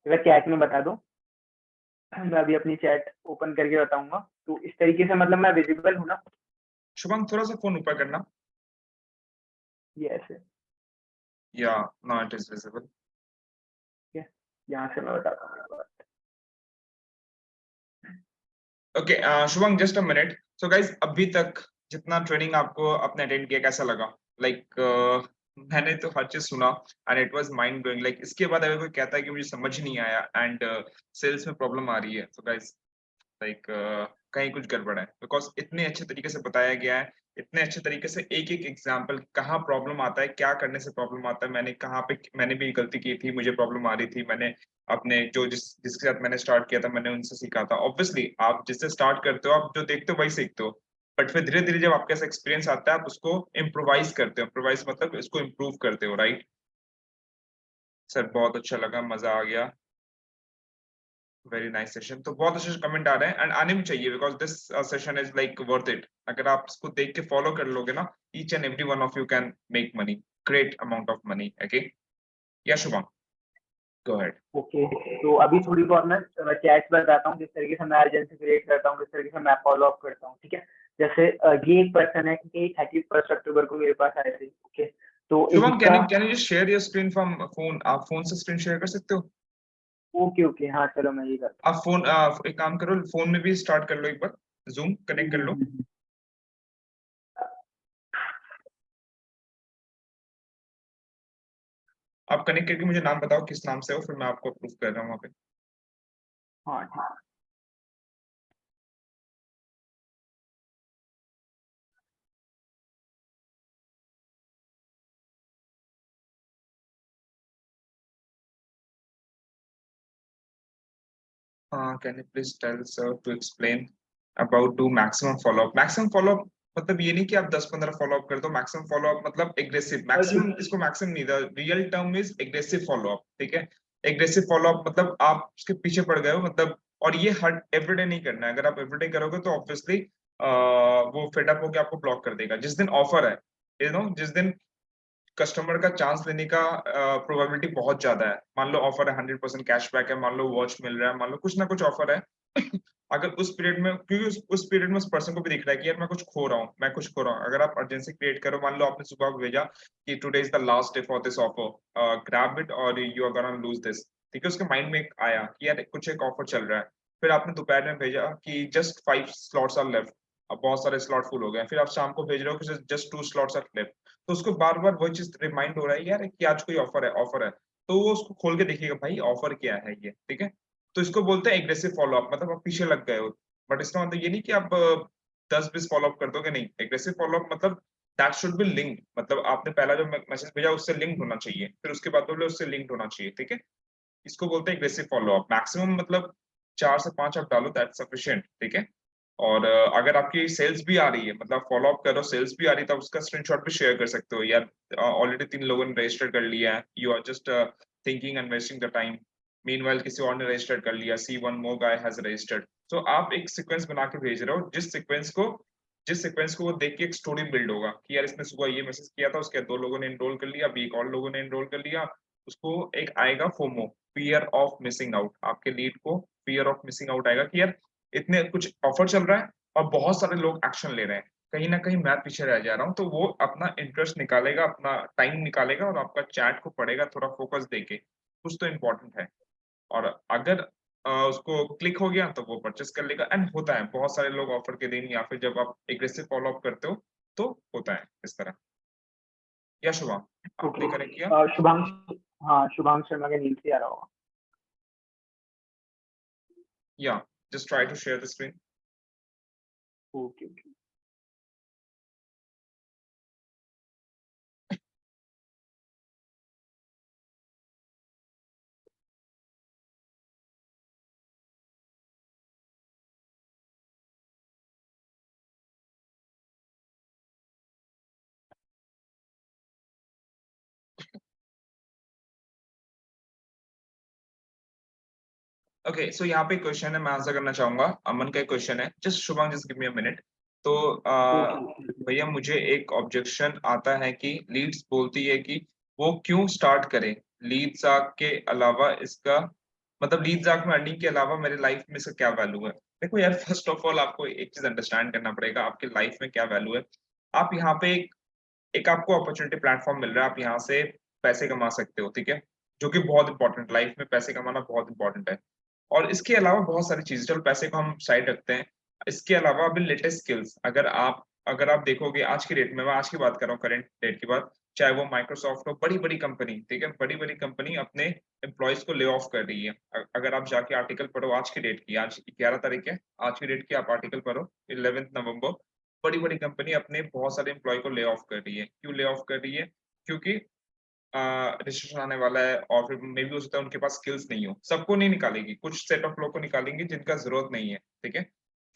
B: अगर चैट में बता दो, मैं अभी अपनी चैट ओपन करके बताऊंगा। तो इस तरीके से मतलब मैं विजिबल हूँ ना?
A: शुभम थोड़ा सा फोन ऊपर करना।
B: ये ऐसे,
A: या नाउ इट इज विजिबल।
B: ठीक है, यहाँ से मैं बताता हूँ।
A: Okay Shubham just a minute. So guys अभी तक जितना ट्रेनिंग आपको आपने अटेंड किया कैसा लगा? लाइक मैंने तो हर चीज सुना and it was mind blowing. Like इसके बाद अगर कोई कहता है कि मुझे समझ नहीं आया एंड सेल्स में प्रॉब्लम आ रही है, तो गाइस लाइक कहीं कुछ गड़बड़ है, बिकॉज इतने अच्छे तरीके से बताया गया है, इतने अच्छे तरीके से एक एक एग्जाम्पल कहाँ प्रॉब्लम आता है, क्या करने से प्रॉब्लम आता है, मैंने कहाँ पे मैंने भी गलती की थी, मुझे प्रॉब्लम आ रही थी, मैंने अपने जिसके साथ मैंने स्टार्ट किया था मैंने उनसे सीखा था। ऑब्वियसली आप जिससे स्टार्ट करते हो आप जो देखते हो वही सीखते हो, बट फिर धीरे धीरे जब आपके पास एक्सपीरियंस आता है आप उसको इम्प्रोवाइज करते हो। इम्प्रोवाइज मतलब इसको इम्प्रूव करते हो, राइट? सर बहुत अच्छा लगा, मजा आ गया, वेरी नाइस सेशन। तो बहुत अच्छे कमेंट आ रहे हैं एंड आने भी चाहिए, because this session is like worth it. अगर आप इसको देख के फॉलो कर लोगे ना, each and every one of you can make money, great amount of money. Okay या शुभम, गो अहेड।
B: ओके, तो अभी थोड़ी बहुत मैं चैट्स बताता हूँ किस तरीके से मैं अर्जेंसी क्रिएट करता हूँ, किस तरीके से मैं फॉलो अप करता हूँ, ठीक है। जैसे ये एक पर्सन है कि 31 अक्टूबर को मेरे पास आए थे, ओके, तो
A: शुभम,
B: इनका
A: can you just share your screen from phone? आप फोन से स्क्रीन शेयर कर सकते हो?
B: ओके ओके, हाँ चलो मैं ये करता
A: आप फोन एक काम करो, फोन में भी स्टार्ट कर लो, एक बार जूम
B: हूँ।
A: कनेक्ट कर लो। आप कनेक्ट करके मुझे नाम बताओ किस नाम से हो, फिर मैं आपको अप्रूव कर रहा हूँ वहाँ पे।
B: हाँ ठीक।
A: Can you please tell sir to explain about do maximum follow up? Maximum follow up मतलब ये नहीं कि आप 10-15 फॉलो अप कर दो। मैक्सिमम फॉलो अप मतलब एग्रेसिव, मैक्सिमम इसको मैक्सिमम नहीं, the real term is aggressive follow up, ठीक है। एग्रेसिव फॉलो अप मतलब आप उसके पीछे पड़ गए हो मतलब, और ये हर एवरीडे नहीं करना है। अगर आप एवरीडे करोगे तो ऑब्वियसली वो फेड अप होकर आपको ब्लॉक कर देगा। जिस दिन ऑफर है, यू नो, जिस दिन कस्टमर का चांस लेने का प्रोबेबिलिटी बहुत ज्यादा है, मान लो ऑफर है 100% कैशबैक है, मान लो वॉच मिल रहा है, मान लो कुछ ना कुछ ऑफर है अगर उस पीरियड में, क्योंकि उस पीरियड में उस पर्सन को भी दिख रहा है कि यार मैं कुछ खो रहा हूँ, मैं कुछ खो रहा हूँ। अगर आप अर्जेंसी क्रिएट करो, मान लो आपने सुबह भेजा कि today is the last day for this offer, grab it और you are gonna lose this, ठीक है। उसके माइंड में आया कि यार कुछ एक ऑफर चल रहा है। फिर आपने दोपहर में भेजा कि जस्ट 5 स्लॉट्स आर लेफ्ट, अब बहुत सारे स्लॉट फुल हो गए। फिर आप शाम को भेज रहे हो कि जस्ट 2 स्लॉट्स आर लेफ्ट, तो उसको बार बार वही चीज रिमाइंड हो रहा है यार कि आज कोई ऑफर है, ऑफर है। तो वो उसको खोल के देखिएगा भाई ऑफर क्या है ये, ठीक है। तो इसको बोलते हैं एग्रेसिव फॉलो अप, मतलब आप पीछे लग गए हो। बट इसका मतलब ये नहीं कि आप 10-20 फॉलो अप कर दोगे, नहीं। एग्रेसिव फॉलो अप मतलब दैट शुड बी लिंक्ड, मतलब आपने पहला जो मैसेज भेजा उससे लिंक्ड होना चाहिए, फिर उसके बाद बोले उससे लिंक्ड होना चाहिए, ठीक है। इसको बोलते हैं एग्रेसिव फॉलो अप। मैक्सिमम मतलब 4 से 5 आप डालो, दैट सफिशिएंट, ठीक है। और अगर आपकी सेल्स भी आ रही है, मतलब फॉलो अप करो, सेल्स भी आ रही है, तब उसका स्क्रीनशॉट भी शेयर कर सकते हो यार। ऑलरेडी 3 लोगों ने रजिस्टर कर लिया है, you are just thinking and wasting the time. Meanwhile किसी और ने रजिस्टर कर लिया, see one more guy has registered. तो आप एक सीक्वेंस बना के भेज रहे हो, जिस सीक्वेंस को वो देख के एक स्टोरी बिल्ड होगा कि यार इसने सुबह ये मैसेज किया था, उसके बाद 2 लोगों ने एनरोल कर लिया, अभी एक और लोगों ने एनरोल कर लिया। उसको एक आएगा FOMO, fear of missing out, आपके लीड को फियर ऑफ मिसिंग आउट आएगा कि यार इतने कुछ ऑफर चल रहा है और बहुत सारे लोग एक्शन ले रहे हैं, कहीं ना कहीं मैं पीछे रह जा रहा हूँ। तो वो अपना इंटरेस्ट निकालेगा, अपना टाइम निकालेगा और आपका चैट को पढ़ेगा थोड़ा फोकस देके, कुछ तो इम्पोर्टेंट है। और अगर उसको क्लिक हो गया तो वो परचेस कर लेगा। एंड होता है बहुत सारे लोग ऑफर के दिन या फिर जब आप एग्रेसिव फॉलो अप करते हो तो होता है इस तरह। या शुभम, आपने
B: ओके,
A: करेक्ट किया?
B: शुभांश, हाँ शुभांश शर्मा के नींद से आ रहा होगा।
A: या just try to share the screen.
B: Okay okay.
A: Okay, so यहाँ पे क्वेश्चन है, मैं आंसर करना चाहूंगा। अमन का क्वेश्चन है, just Shubham just give me a minute. तो
B: ओके
A: भैया मुझे एक ऑब्जेक्शन आता है कि लीड्स बोलती है कि वो क्यों स्टार्ट करें लीड्स आग के अलावा, इसका मतलब लीड्स आग में अर्निंग के अलावा मेरे लाइफ में इसका क्या वैल्यू है। देखो यार, फर्स्ट ऑफ ऑल आपको एक चीज अंडरस्टैंड करना पड़ेगा, आपके लाइफ में क्या वैल्यू है। आप यहाँ पे एक आपको अपॉर्चुनिटी प्लेटफॉर्म मिल रहा है, आप यहाँ से पैसे कमा सकते हो, ठीक है। जो कि बहुत इंपॉर्टेंट, लाइफ में पैसे कमाना बहुत इंपॉर्टेंट है। और इसके अलावा बहुत सारी चीजें, चलो पैसे को हम साइड रखते हैं। इसके अलावा अभी लेटेस्ट स्किल्स, अगर आप देखोगे आज की डेट में, मैं आज की बात कर रहा हूँ, करंट डेट की बात, चाहे वो माइक्रोसॉफ्ट हो, बड़ी बड़ी कंपनी, ठीक है, बड़ी बड़ी कंपनी अपने एम्प्लॉयज को ले ऑफ कर रही है। अगर आप जाके आर्टिकल पढ़ो आज की डेट की, आज 11 तारीख है, आज की डेट की आप आर्टिकल पढ़ो, 11 नवंबर, बड़ी बड़ी कंपनी अपने बहुत सारे एम्प्लॉय को ले ऑफ कर रही है। क्यों ले ऑफ कर रही है? क्योंकि रिसेशन आने वाला है और फिर मे भी हो सकता है उनके पास स्किल्स नहीं हो। सबको नहीं निकालेगी, कुछ सेट ऑफ लोग को निकालेंगे जिनका जरूरत नहीं है, ठीक है।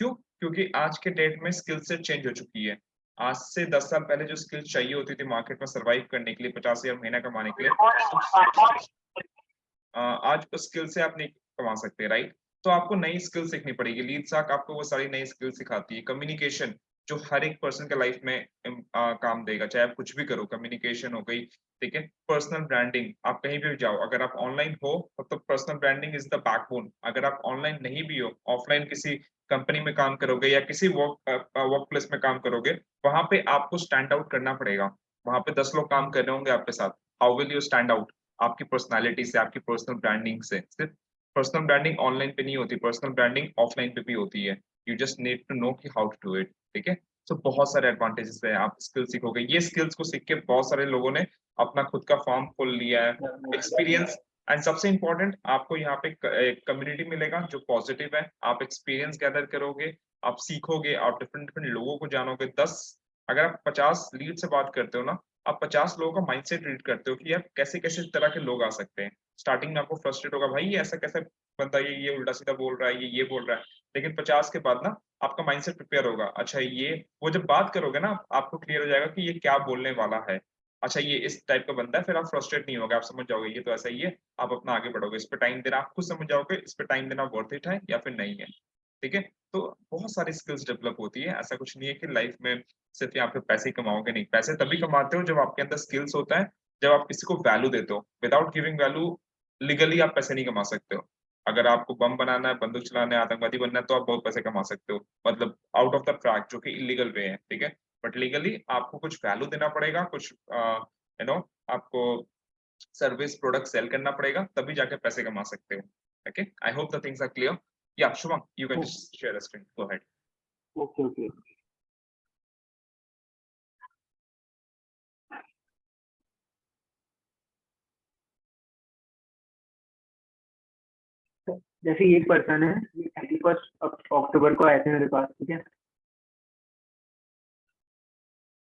A: क्यों? क्योंकि आज के डेट में स्किल सेट चेंज हो चुकी है। आज से 10 साल पहले जो स्किल्स चाहिए होती थी मार्केट में सर्वाइव करने के लिए, 50,000 महीना कमाने के लिए, आज उस स्किल से आप नहीं कमा सकते, राइट। तो आपको नई स्किल सीखनी पड़ेगी। लीड साक आपको वो सारी नई स्किल सिखाती है। कम्युनिकेशन, जो हर एक पर्सन के लाइफ में काम देगा, चाहे आप कुछ भी करो, कम्युनिकेशन हो गई, ठीक है। पर्सनल ब्रांडिंग, आप कहीं भी जाओ, अगर आप ऑनलाइन हो तो personal branding is the backbone. अगर आप ऑनलाइन नहीं भी हो, ऑफलाइन किसी कंपनी में काम करोगे या किसी वर्क प्लेस में काम करोगे, वहां पे आपको स्टैंड आउट करना पड़ेगा। वहां पे 10 लोग काम कर रहे होंगे आपके साथ, how will you stand out? आपकी पर्सनालिटी से, आपकी पर्सनल ब्रांडिंग से। सिर्फ पर्सनल ब्रांडिंग ऑनलाइन पे नहीं होती, पर्सनल ब्रांडिंग ऑफलाइन पे भी होती है। You just need to know कि हाउ टू डू इट, ठीक है। सो बहुत सारे एडवांटेजेस है, आप स्किल सीखोगे। ये स्किल्स को सीख के बहुत सारे लोगों ने अपना खुद का फॉर्म खोल लिया है। एक्सपीरियंस, एंड सबसे इंपॉर्टेंट, आपको यहाँ पे एक कम्युनिटी मिलेगा जो पॉजिटिव है। आप एक्सपीरियंस गैदर करोगे, आप सीखोगे, आप डिफरेंट डिफरेंट लोगों को जानोगे। 10, अगर आप 50 लीड से बात करते हो ना, आप 50 लोगों का माइंडसेट रीड करते हो कि यार कैसे कैसे तरह के लोग आ सकते हैं। स्टार्टिंग में आपको फ्रस्ट्रेट होगा, भाई ये ऐसा कैसे बंदा, ये उल्टा सीधा बोल रहा है, ये बोल रहा है। लेकिन 50 के बाद ना आपका माइंडसेट प्रिपेयर होगा। अच्छा ये, वो जब बात करोगे ना, आपको क्लियर हो जाएगा कि ये क्या बोलने वाला है। अच्छा ये इस टाइप का बंदा है, फिर आप फ्रस्ट्रेट नहीं होगे, आप समझ जाओगे ये तो ऐसा ही है। आप अपना आगे बढ़ोगे। इस पे टाइम देना, आप खुद समझ जाओगे इस पे टाइम देना वर्थ इट है या फिर नहीं है, ठीक है। तो बहुत सारी स्किल्स डेवलप होती है। ऐसा कुछ नहीं है कि लाइफ में सिर्फ यहाँ पे पैसे ही कमाओगे, नहीं। पैसे तभी कमाते हो जब आपके अंदर स्किल्स होता है, जब आप किसी को वैल्यू देते हो। विदाउट गिविंग वैल्यू लीगली आप पैसे नहीं कमा सकते हो। अगर आपको बम बनाना है, बंदूक चलाना है, आतंकवादी बनना है, तो आप बहुत पैसे कमा सकते हो, मतलब आउट ऑफ द ट्रैक, जो कि इलीगल वे है, ठीक है। बट लीगली आपको कुछ वैल्यू देना पड़ेगा, कुछ आपको सर्विस प्रोडक्ट सेल करना पड़ेगा, तभी जाके पैसे कमा सकते हो। Okay, I hope the things are clear. या Shubham, you can just share the screen, go ahead.
B: Okay okay. जैसे ये एक पर्सन है, ये 31 अक्टूबर को आए थे मेरे पास, ठीक है।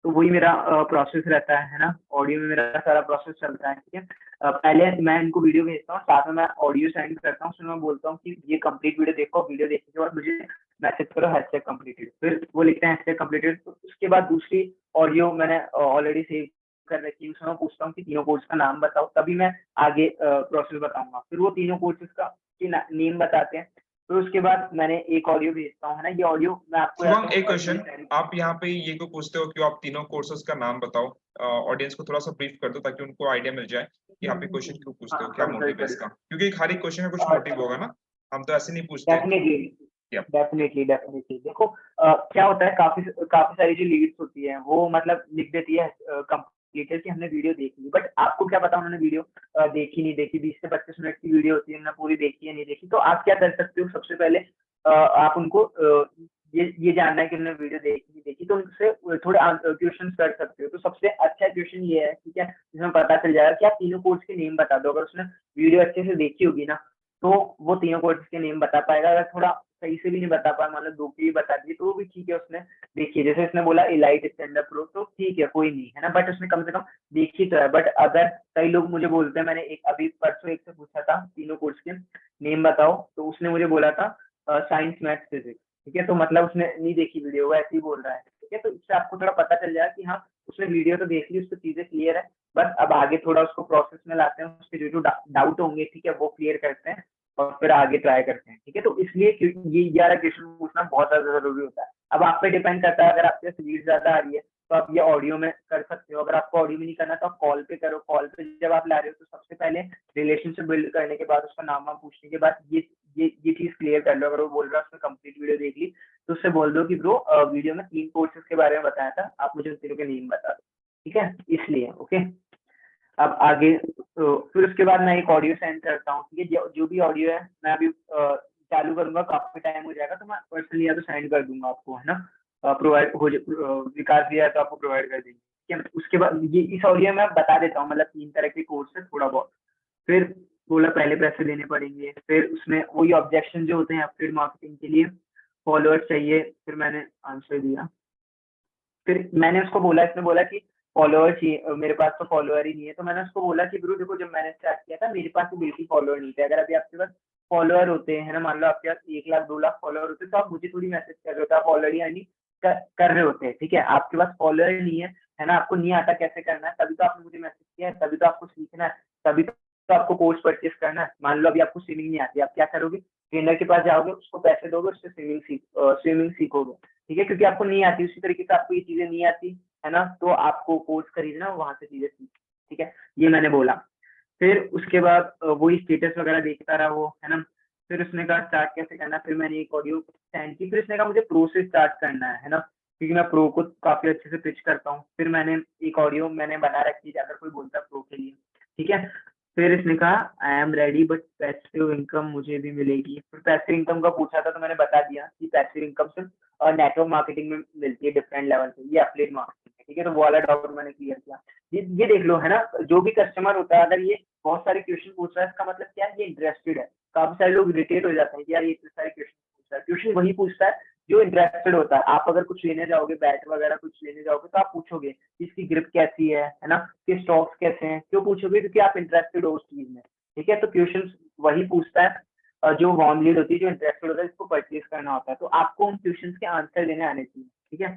B: तो वही मेरा प्रोसेस रहता है ना, ऑडियो में मेरा सारा प्रोसेस चलता है, ठीक है। पहले मैं इनको वीडियो भेजता हूँ, साथ में मैं ऑडियो सेंड करता हूँ, उसमें मैं बोलता हूँ कि ये कंप्लीट वीडियो देखो, वीडियो देखने के बाद मुझे मैसेज करो #completed, फिर वो लिखते हैं #completed। तो उसके बाद दूसरी ऑडियो मैंने ऑलरेडी सेव कर रखी है, उसमें मैं पूछता हूँ कि तीनों कोर्स का नाम बताओ, तभी मैं आगे प्रोसेस बताऊंगा। फिर वो तीनों कोर्सेज का नेम बताते हैं। फिर उसके बाद मैंने एक ऑडियो भेजता हूँ, है ना। ये ऑडियो मैं आपको
A: शुभम, एक क्वेश्चन, आप यहाँ पे ये को पूछते हो कि आप तीनों कोर्सेज का नाम बताओ। ऑडियंस को थोड़ा सा ब्रीफ कर दो ताकि उनको आइडिया मिल जाए कि आप ये क्वेश्चन क्यों पूछते हो, क्या मोटिव है इसका, क्योंकि हर एक क्वेश्चन में कुछ मोटिव होगा ना। हम तो ऐसे नहीं पूछते कि
B: डेफिनेटली
A: या
B: डेफिनेटली देखो, क्या होता है, काफी काफी सारी जो लीड्स होती है वो मतलब लिख देती है कंप्लीटेड कि हमने वीडियो देख ली, बट आपको क्या पता उन्होंने वीडियो देखी नहीं देखी। 20 से 25 मिनट की वीडियो होती है ना, पूरी देखी है नहीं देखी। तो आप क्या कर सकते हो, सबसे पहले आप उनको ये जानना है कि उन्होंने वीडियो देखी नहीं देखी, तो उनसे थोड़े क्वेश्चन कर सकते हो। तो सबसे अच्छा क्वेश्चन ये है, ठीक है, जिसमें पता चल जाएगा कि आप तीनों कोर्स के नेम बता दो। अगर उसने वीडियो अच्छे से देखी होगी ना, तो वो तीनों कोर्सेज के नेम बता पाएगा। अगर थोड़ा सही से भी नहीं बता पाया, मतलब 2 की भी बता दी, तो वो भी ठीक है, उसने देखिए। जैसे उसने बोला इलाइट स्टैंड अप प्रो, तो ठीक है, कोई नहीं, है ना, बट उसने कम से कम देखी तो है। बट अगर कई लोग मुझे बोलते हैं, मैंने एक अभी परसों एक से पूछा था तीनों कोर्स के नेम बताओ, तो उसने मुझे बोला था साइंस मैथ्स फिजिक्स, ठीक है। तो मतलब उसने नहीं देखी वीडियो, वो ऐसे ही बोल रहा है, ठीक है। तो इससे आपको थोड़ा पता चल जाएगा कि हाँ, उसने वीडियो तो देख ली, उसको चीजें क्लियर है। बस अब आगे थोड़ा उसको प्रोसेस में लाते हैं, उसके जो डाउट होंगे, ठीक है, वो क्लियर करते हैं और फिर आगे ट्राई करते हैं, ठीक है। तो इसलिए ये 11 क्वेश्चन पूछना बहुत ज्यादा जरूरी होता है। अब आप पे डिपेंड करता है, अगर आपके पास लीड ज्यादा आ रही है तो आप ये ऑडियो में कर सकते हो। अगर आपको ऑडियो में नहीं करना तो आप कॉल पे करो। कॉल पे जब आप ला रहे हो तो सबसे पहले रिलेशनशिप बिल्ड करने के बाद, उसका नाम वाम पूछने के बाद ये चीज क्लियर कर लो। अगर वो बोल रहा है उसने कंप्लीट वीडियो देख ली, तो उससे बोल दो कि ब्रो वीडियो में 3 कोर्सेज के बारे में बताया था, आप मुझे उन तीनों के नेम बता दो, ठीक है। इसलिए ओके। अब आगे तो फिर उसके बाद मैं एक ऑडियो सेंड करता हूँ, ठीक है। जो भी ऑडियो है मैं अभी चालू करूंगा, काफी टाइम हो जाएगा, तो मैं पर्सनली या तो सेंड कर दूंगा आपको, है ना। प्रोवाइड हो विकास दिया है तो आपको प्रोवाइड कर देंगे, ठीक है। उसके बाद ये इस ऑडियो में बता देता हूँ, मतलब 3 तरह के कोर्स है थोड़ा बहुत। फिर बोला पहले पैसे देने पड़ेंगे, फिर उसमें वही ऑब्जेक्शन जो होते हैं एफिलिएट मार्केटिंग के लिए, फॉलोअर्स चाहिए, फिर मैंने आंसर दिया। फिर मैंने उसको बोला, इसने बोला कि फॉलोअर चाहिए, मेरे पास तो फॉलोअर ही नहीं है। तो मैंने उसको बोला कि ब्रो देखो, जब मैंने स्टार्ट किया था मेरे पास तो बिल्कुल फॉलोअर नहीं थे। अगर अभी आपके पास फॉलोअर होते हैं ना, मान लो आपके पास 1 लाख 2 लाख फॉलोअर होते, तो आप मुझे थोड़ी मैसेज कर रहे होते, आप ऑलरेडी अर्निंग कर रहे होते हैं, ठीक है। आपके पास फॉलोअर ही नहीं है ना, आपको नहीं आता कैसे करना है, तभी तो आपने मुझे मैसेज किया है, तभी तो आपको सीखना है, तभी तो आपको कोर्स परचेस करना है। मान लो अभी आपको स्विमिंग नहीं आती, आप क्या करोगे, ट्रेनर के पास जाओगे, उसको पैसे दोगे, उससे स्विमिंग सीखोगे, ठीक है, क्योंकि आपको नहीं आती। उसी तरीके से आपको ये चीजें नहीं आती, है ना, तो आपको कोर्स खरीदना, वहां से चीजें सीख, ठीक है। ये मैंने बोला। फिर उसके बाद वही स्टेटस वगैरह देखता रहा वो, है ना। फिर उसने कहा स्टार्ट कैसे करना है, फिर मैंने एक ऑडियो सेंड की, फिर उसने कहा मुझे प्रो से स्टार्ट करना है ना, क्योंकि मैं प्रो को काफी अच्छे से पिच करता हूँ। फिर मैंने एक ऑडियो मैंने बना रखी है अगर कोई बोलता है प्रो के लिए, ठीक है। फिर इसने कहा I am ready but passive income मुझे भी मिलेगी। फिर पैसिव इनकम का पूछा था तो मैंने बता दिया कि पैसिव इनकम सिर्फ नेटवर्क मार्केटिंग में मिलती है डिफरेंट लेवल पे, ये एफिलिएट मार्केटिंग है, ठीक है। तो वो वाला डाउट मैंने क्लियर किया। ये देख लो है ना, जो भी कस्टमर होता है अगर ये बहुत सारे क्वेश्चन पूछ रहा है इसका मतलब क्या है, ये इंटरेस्टेड है। काफी सारे लोग इरिटेट हो जाते हैं कि यार ये इतने सारे क्वेश्चन पूछ रहा है। क्वेश्चन वही पूछता है जो इंटरेस्टेड होता है। आप अगर कुछ लेने जाओगे, बैट वगैरह कुछ लेने जाओगे, तो आप पूछोगे इसकी ग्रिप कैसी है ना, कि स्टॉक्स कैसे हैं, क्यों पूछोगे, क्योंकि आप इंटरेस्टेड हो उस चीज में, ठीक है। तो क्वेश्चन वही पूछता है जो वार्म लीड होती है, जो इंटरेस्टेड होता है, इसको परचेज करना होता है। तो आपको उन क्वेश्चन के आंसर देने आने चाहिए, ठीक है।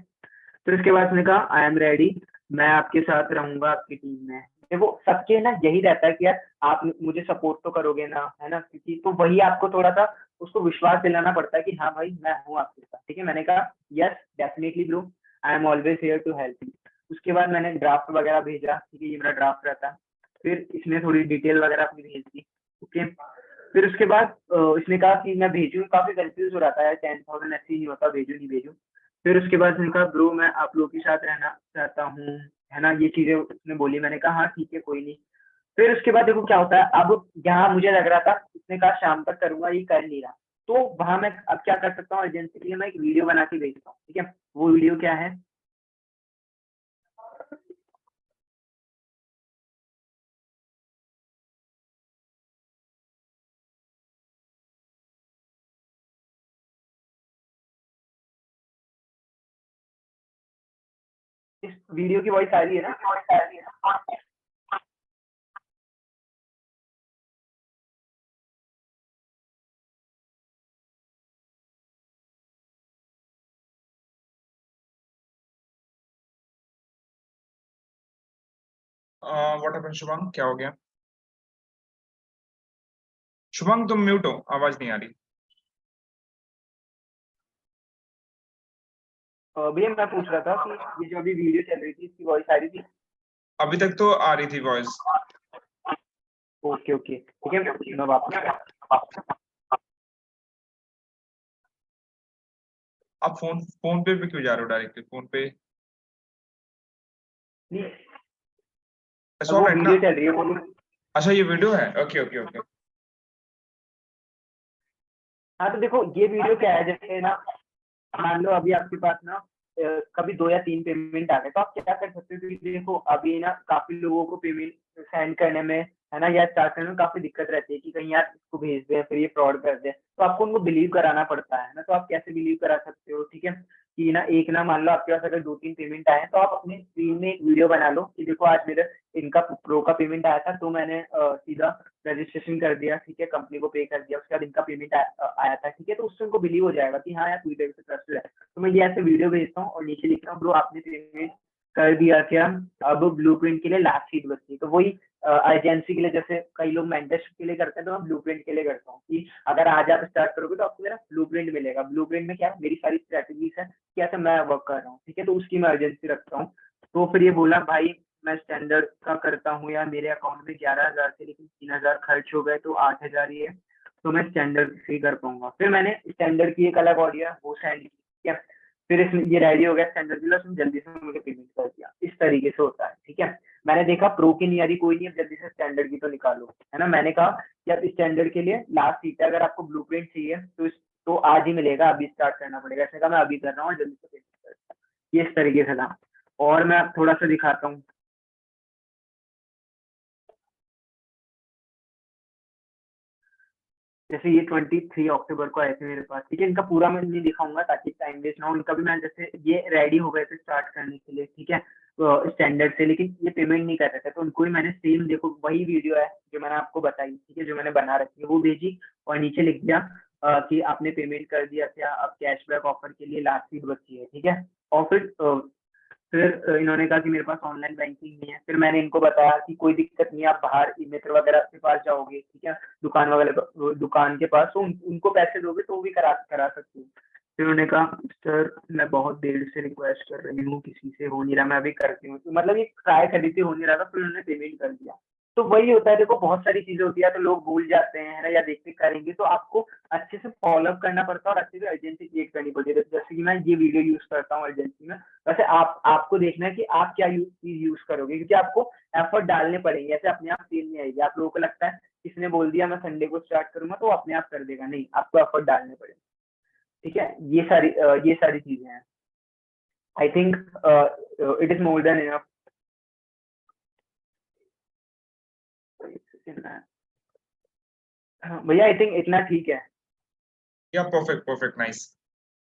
B: फिर उसके बाद उसने कहा आई एम रेडी, मैं आपके साथ रहूंगा आपकी टीम में। देखो सबके ना यही रहता है कि यार आप मुझे सपोर्ट तो करोगे ना, है ना, क्योंकि तो वही आपको थोड़ा सा उसको विश्वास दिलाना पड़ता है कि हाँ भाई मैं हूँ आपके साथ, ठीक है। मैंने कहा yes definitely bro, I am always here to help you. उसके बाद मैंने ड्राफ्ट वगैरह भेजा, ठीक है, ये मेरा ड्राफ्ट रहता है। फिर इसने थोड़ी डिटेल वगैरह अपनी भेज दी, ओके। फिर उसके बाद इसने कहा कि मैं भेजूँ, काफी कंफ्यूज हो रहा था यार, 10,000 ऐसे ही नहीं होता, भेजू नहीं भेजू। फिर उसके बाद उसने कहा ब्रो मैं आप लोग के साथ रहना चाहता हूँ, है ना, ये चीजें उसने बोली। मैंने कहा हाँ ठीक है कोई नहीं। फिर उसके बाद देखो क्या होता है, अब यहाँ मुझे लग रहा था उसने कहा शाम तक करूंगा, ये कर नहीं रहा, तो वहां मैं अब क्या कर सकता हूँ, एजेंसी के लिए मैं एक वीडियो बना के भेजता हूँ, ठीक है। वो वीडियो क्या है, इस वीडियो की वॉइस आ रही है ना।
A: व्हाट हैपेंड शुभम, क्या हो गया? शुभम तुम म्यूट हो, आवाज नहीं आ रही।
B: भैया मैं पूछ रहा था कि ये जो अभी वीडियो चल रही थी इसकी वॉइस आ रही थी।
A: अभी तक तो आ रही थी वॉइस।
B: ओके ओके ठीक है, मैं वापस
A: आप फोन फोन पे क्यों जा रहे हो डायरेक्टली फोन पे?
B: नहीं,
A: इट्स
B: वो
A: ऑलराइट ना।
B: वीडियो चल रही है वो।
A: अच्छा ये वीडियो है, ओके ओके ओके।
B: हाँ तो देखो ये वीडियो क्या है, जैसे ना मान लो अभी आपके पास ना कभी 2 या 3 पेमेंट आ गए, तो आप क्या कर सकते हो, क्योंकि देखो अभी ना काफी लोगों को पेमेंट सेंड करने में, है ना, या स्टार्ट करने में काफी दिक्कत रहती है कि कहीं यार इसको भेज दे फिर ये फ्रॉड कर दे, तो आपको उनको बिलीव कराना पड़ता है ना। तो आप कैसे बिलीव करा सकते हो, ठीक है, कि ना एक ना मान लो आपके पास अगर 2-3 पेमेंट आए तो आप अपने स्क्रीन में एक वीडियो बना लो कि देखो आज मेरा इनका प्रो का पेमेंट आया था, तो मैंने सीधा रजिस्ट्रेशन कर दिया, ठीक है, कंपनी को पे कर दिया, उसके बाद इनका पेमेंट आया था, ठीक है। तो उससे उनको बिलीव हो जाएगा कि हाँ यार पूरी तरह से ट्रस्टेड है। तो मैं ये ऐसे वीडियो भेजता हूँ और नीचे लिखता हूँ ब्रो आपने पेमेंट कर दिया क्या, अब ब्लूप्रिंट के लिए लास्ट सीट बची है। तो वही एजेंसी के लिए जैसे कई लोग मेंटरशिप के लिए करते हैं, तो मैं ब्लूप्रिंट के लिए करता हूँ कि अगर आज आप स्टार्ट करोगे तो आपको मेरा ब्लूप्रिंट मिलेगा। ब्लूप्रिंट में क्या है, मेरी सारी स्ट्रेटेजीज है, कैसे मैं वर्क कर रहा हूँ, ठीक है। तो उसकी मैं अर्जेंसी रखता हूँ। तो फिर ये बोला भाई मैं स्टैंडर्ड का करता हूँ यार, मेरे अकाउंट में 11,000 थे लेकिन 3,000 खर्च हो गए तो 8,000 ही है, तो मैं स्टैंडर्ड से ही कर पाऊंगा। फिर मैंने स्टैंडर्ड की एक अलग ऑडियो है वो सेंड किया, फिर इसमें ये रेडी हो गया स्टैंडर्ड के लिए, उसने जल्दी से मुझे पेमेंट कर दिया। इस तरीके से होता है, ठीक है। मैंने देखा प्रो की नहीं आ रही, कोई नहीं, अब जल्दी से स्टैंडर्ड की तो निकालो, है ना। मैंने कहा कि अब स्टैंडर्ड के लिए लास्ट सीट है, अगर आपको ब्लूप्रिंट चाहिए तो आज ही मिलेगा, अभी स्टार्ट करना पड़ेगा। इसने कहा मैं अभी कर रहा हूँ, जल्दी से पेमेंट कर दिया। ये इस तरीके से था। और मैं थोड़ा सा दिखाता हूँ, जैसे ये 23 अक्टूबर को आए थे मेरे पास, ठीक है। इनका पूरा मैं नहीं दिखाऊंगा ताकि टाइम वेस्ट ना हो। इनका भी मैं जैसे ये रेडी हो गए थे स्टार्ट करने के लिए, ठीक है, स्टैंडर्ड से, लेकिन ये पेमेंट नहीं कर रहे थे, तो उनको ही मैंने सेम देखो वही वीडियो है जो मैंने आपको बताई, ठीक है, जो मैंने बना रखी है वो भेजी और नीचे लिख दिया कि आपने पेमेंट कर दिया क्या, अब कैशबैक ऑफर के लिए लास्ट सीट बची है, ठीक है। और फिर इन्होंने कहा कि मेरे पास ऑनलाइन बैंकिंग नहीं है। फिर मैंने इनको बताया कि कोई दिक्कत नहीं है, आप बाहर मित्र वगैरह के पास जाओगे, ठीक है, दुकान वगैरह दुकान के पास, तो उनको पैसे दोगे तो वो भी करा करा सकते हो। फिर उन्होंने कहा सर मैं बहुत देर से रिक्वेस्ट कर रही हूँ, किसी से हो नहीं रहा, मैं अभी करती हूँ। तो मतलब ये ट्राई कर रही थी, हो नहीं रहा था, फिर उन्होंने पेमेंट कर दिया। तो वही होता है, देखो बहुत सारी चीजें होती है तो लोग भूल जाते हैं, है ना, या देखते करेंगे, तो आपको अच्छे से फॉलो अप करना पड़ता है और अच्छे से अर्जेंसी क्रिएट करनी पड़ती है। जैसे कि मैं ये वीडियो यूज करता हूँ अर्जेंसी में, वैसे आपको देखना है कि आप क्या चीज यूज करोगे, क्योंकि आपको एफर्ट डालने पड़ेंगे, ऐसे अपने आप सेल नहीं आएगी। आप लोगों को लगता है किसने बोल दिया मैं संडे को स्टार्ट करूंगा तो वो अपने आप कर देगा, नहीं, आपको एफर्ट डालने पड़ेंगे। ठीक है, ये सारी चीजें हैं। I think it is more than enough. भैया आई थिंक इतना ठीक है।
A: या perfect perfect nice.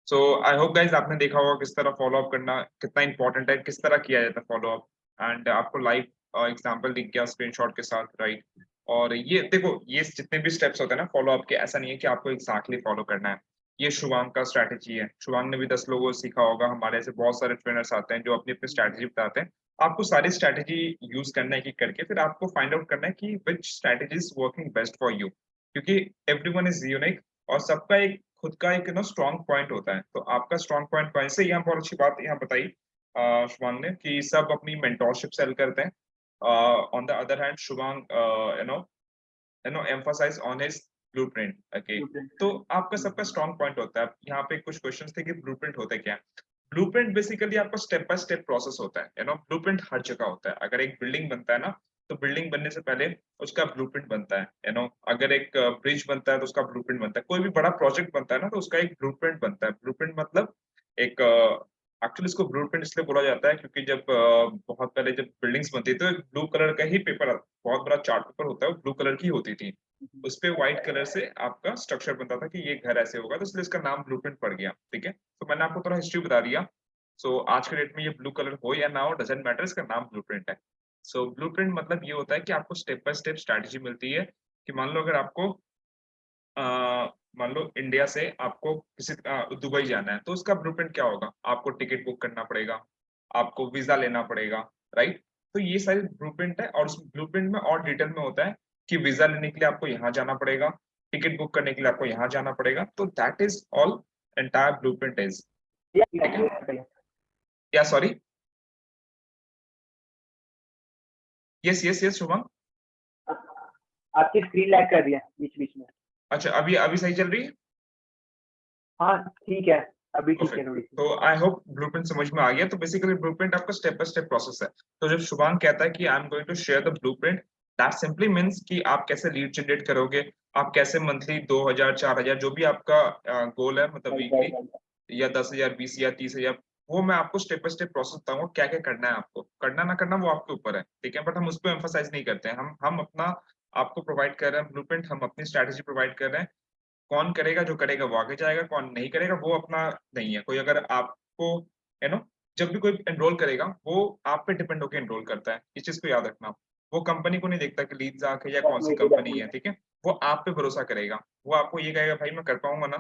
A: So I hope guys आपने देखा होगा किस तरह फॉलो अप करना कितना इंपॉर्टेंट है, किस तरह किया जाता है फॉलो अप। एंड आपको लाइव एग्जांपल दिख गया स्क्रीनशॉट के साथ, राइट। और ये देखो, ये जितने भी स्टेप्स होते हैं ना फॉलो अप के, ऐसा नहीं है कि आपको एग्जैक्टली फॉलो करना है। ये शुभांग का स्ट्रैटेजी है। शुभांग ने भी 10 लोगों से सीखा होगा, हमारे ऐसे बहुत सारे ट्रेनर्स आते हैं जो अपनी अपनी स्ट्रैटेजी बताते हैं। आपको सारी स्ट्रैटेजी यूज करना है कि करके फिर आपको फाइंड आउट करना है कि which strategy is working best for you, क्योंकि एवरीवन इज यूनिक और सबका एक खुद का एक स्ट्रॉन्ग पॉइंट होता है। तो आपका स्ट्रॉन्ग पॉइंट कौन से, यहाँ बहुत अच्छी बात यहाँ बताई शुभांग ने कि सब अपनी मेंटोरशिप सेल करते हैं। On the other hand Shubhang emphasize on his blueprint, okay। तो आपका सबका स्ट्रॉन्ग पॉइंट होता है। यहाँ पे कुछ क्वेश्चंस थे कि ब्लूप्रिंट होता है क्या। ब्लूप्रिंट बेसिकली आपका स्टेप बाय स्टेप प्रोसेस होता है, ब्लूप्रिंट हर जगह होता है। अगर एक बिल्डिंग बनता है ना, तो बिल्डिंग बनने से पहले उसका ब्लूप्रिंट बनता है, अगर एक ब्रिज बनता है तो उसका ब्लूप्रिंट बनता है, कोई भी बड़ा प्रोजेक्ट बनता है ना तो उसका एक ब्लूप्रिंट बनता है। ब्लूप्रिंट मतलब एक एक्चुअली इसको ब्लूप्रिंट इसलिए बोला जाता है क्योंकि जब बहुत पहले जब बिल्डिंग्स बनती थी तो एक ब्लू कलर का ही पेपर, बहुत बड़ा चार्ट पेपर होता है, वो ब्लू कलर की होती थी। उस पे व्हाइट कलर से आपका स्ट्रक्चर बनता था कि ये घर ऐसे होगा, तो इसलिए इसका नाम ब्लूप्रिंट पड़ गया। ठीक है, तो मैंने आपको थोड़ा हिस्ट्री बता दिया। सो आज के डेट में ये ब्लू कलर हो या ना हो डजेंट मैटर, इसका नाम ब्लूप्रिंट है। सो ब्लूप्रिंट मतलब ये होता है कि आपको स्टेप बाय स्टेप स्ट्रैटेजी मिलती है कि मान लो अगर आपको अ, मान लो इंडिया से आपको किसी दुबई जाना है तो उसका ब्लूप्रिंट क्या होगा, आपको टिकट बुक करना पड़ेगा, आपको वीजा लेना पड़ेगा, राइट। तो ये सारी ब्लूप्रिंट है और उस ब्लूप्रिंट में और डिटेल में होता है कि वीजा लेने के लिए आपको यहाँ जाना पड़ेगा, टिकट बुक करने के लिए आपको यहाँ जाना पड़ेगा। तो that is all entire blueprint is. ठीक है, या sorry, yes yes yes Shubham.
B: आपकी स्क्रीन लैग कर रही है बीच बीच में।
A: अच्छा, अभी अभी सही चल रही है।
B: हाँ ठीक है, अभी ठीक है
A: परफेक्ट।
B: थोड़ी सी।
A: तो आई होप ब्लूप्रिंट समझ में आ गया। तो बेसिकली ब्लूप्रिंट आपका स्टेप बाय स्टेप प्रोसेस है। तो जब शुभांग कहता है कि I am going to share the blueprint, that simply means कि आप कैसे लीड जनरेट करोगे, आप कैसे मंथली 2000 4000 जो भी आपका गोल है, मतलब वीकली, या 10,000 20,000 30,000, वो मैं आपको स्टेप बाय स्टेप प्रोसेस बताऊंगा क्या क्या करना है। आपको करना ना करना वो आपके ऊपर है, ठीक है, बट हम उस पर एम्फोसाइज नहीं करते हैं। हम अपना आपको प्रोवाइड कर रहे हैं ब्लूप्रिंट, हम अपनी स्ट्रैटेजी प्रोवाइड कर रहे हैं। कौन करेगा, जो करेगा वो आगे जाएगा, कौन नहीं करेगा वो अपना नहीं है। कोई अगर आपको जब भी कोई एनरोल करेगा वो आप पे डिपेंड होकर एनरोल करता है, इस चीज को याद रखना। वो कंपनी को नहीं देखता कि लीड आके या कौन सी कंपनी है, ठीक है। वो आप पे भरोसा करेगा, वो आपको ये कहेगा भाई मैं कर पाऊंगा ना,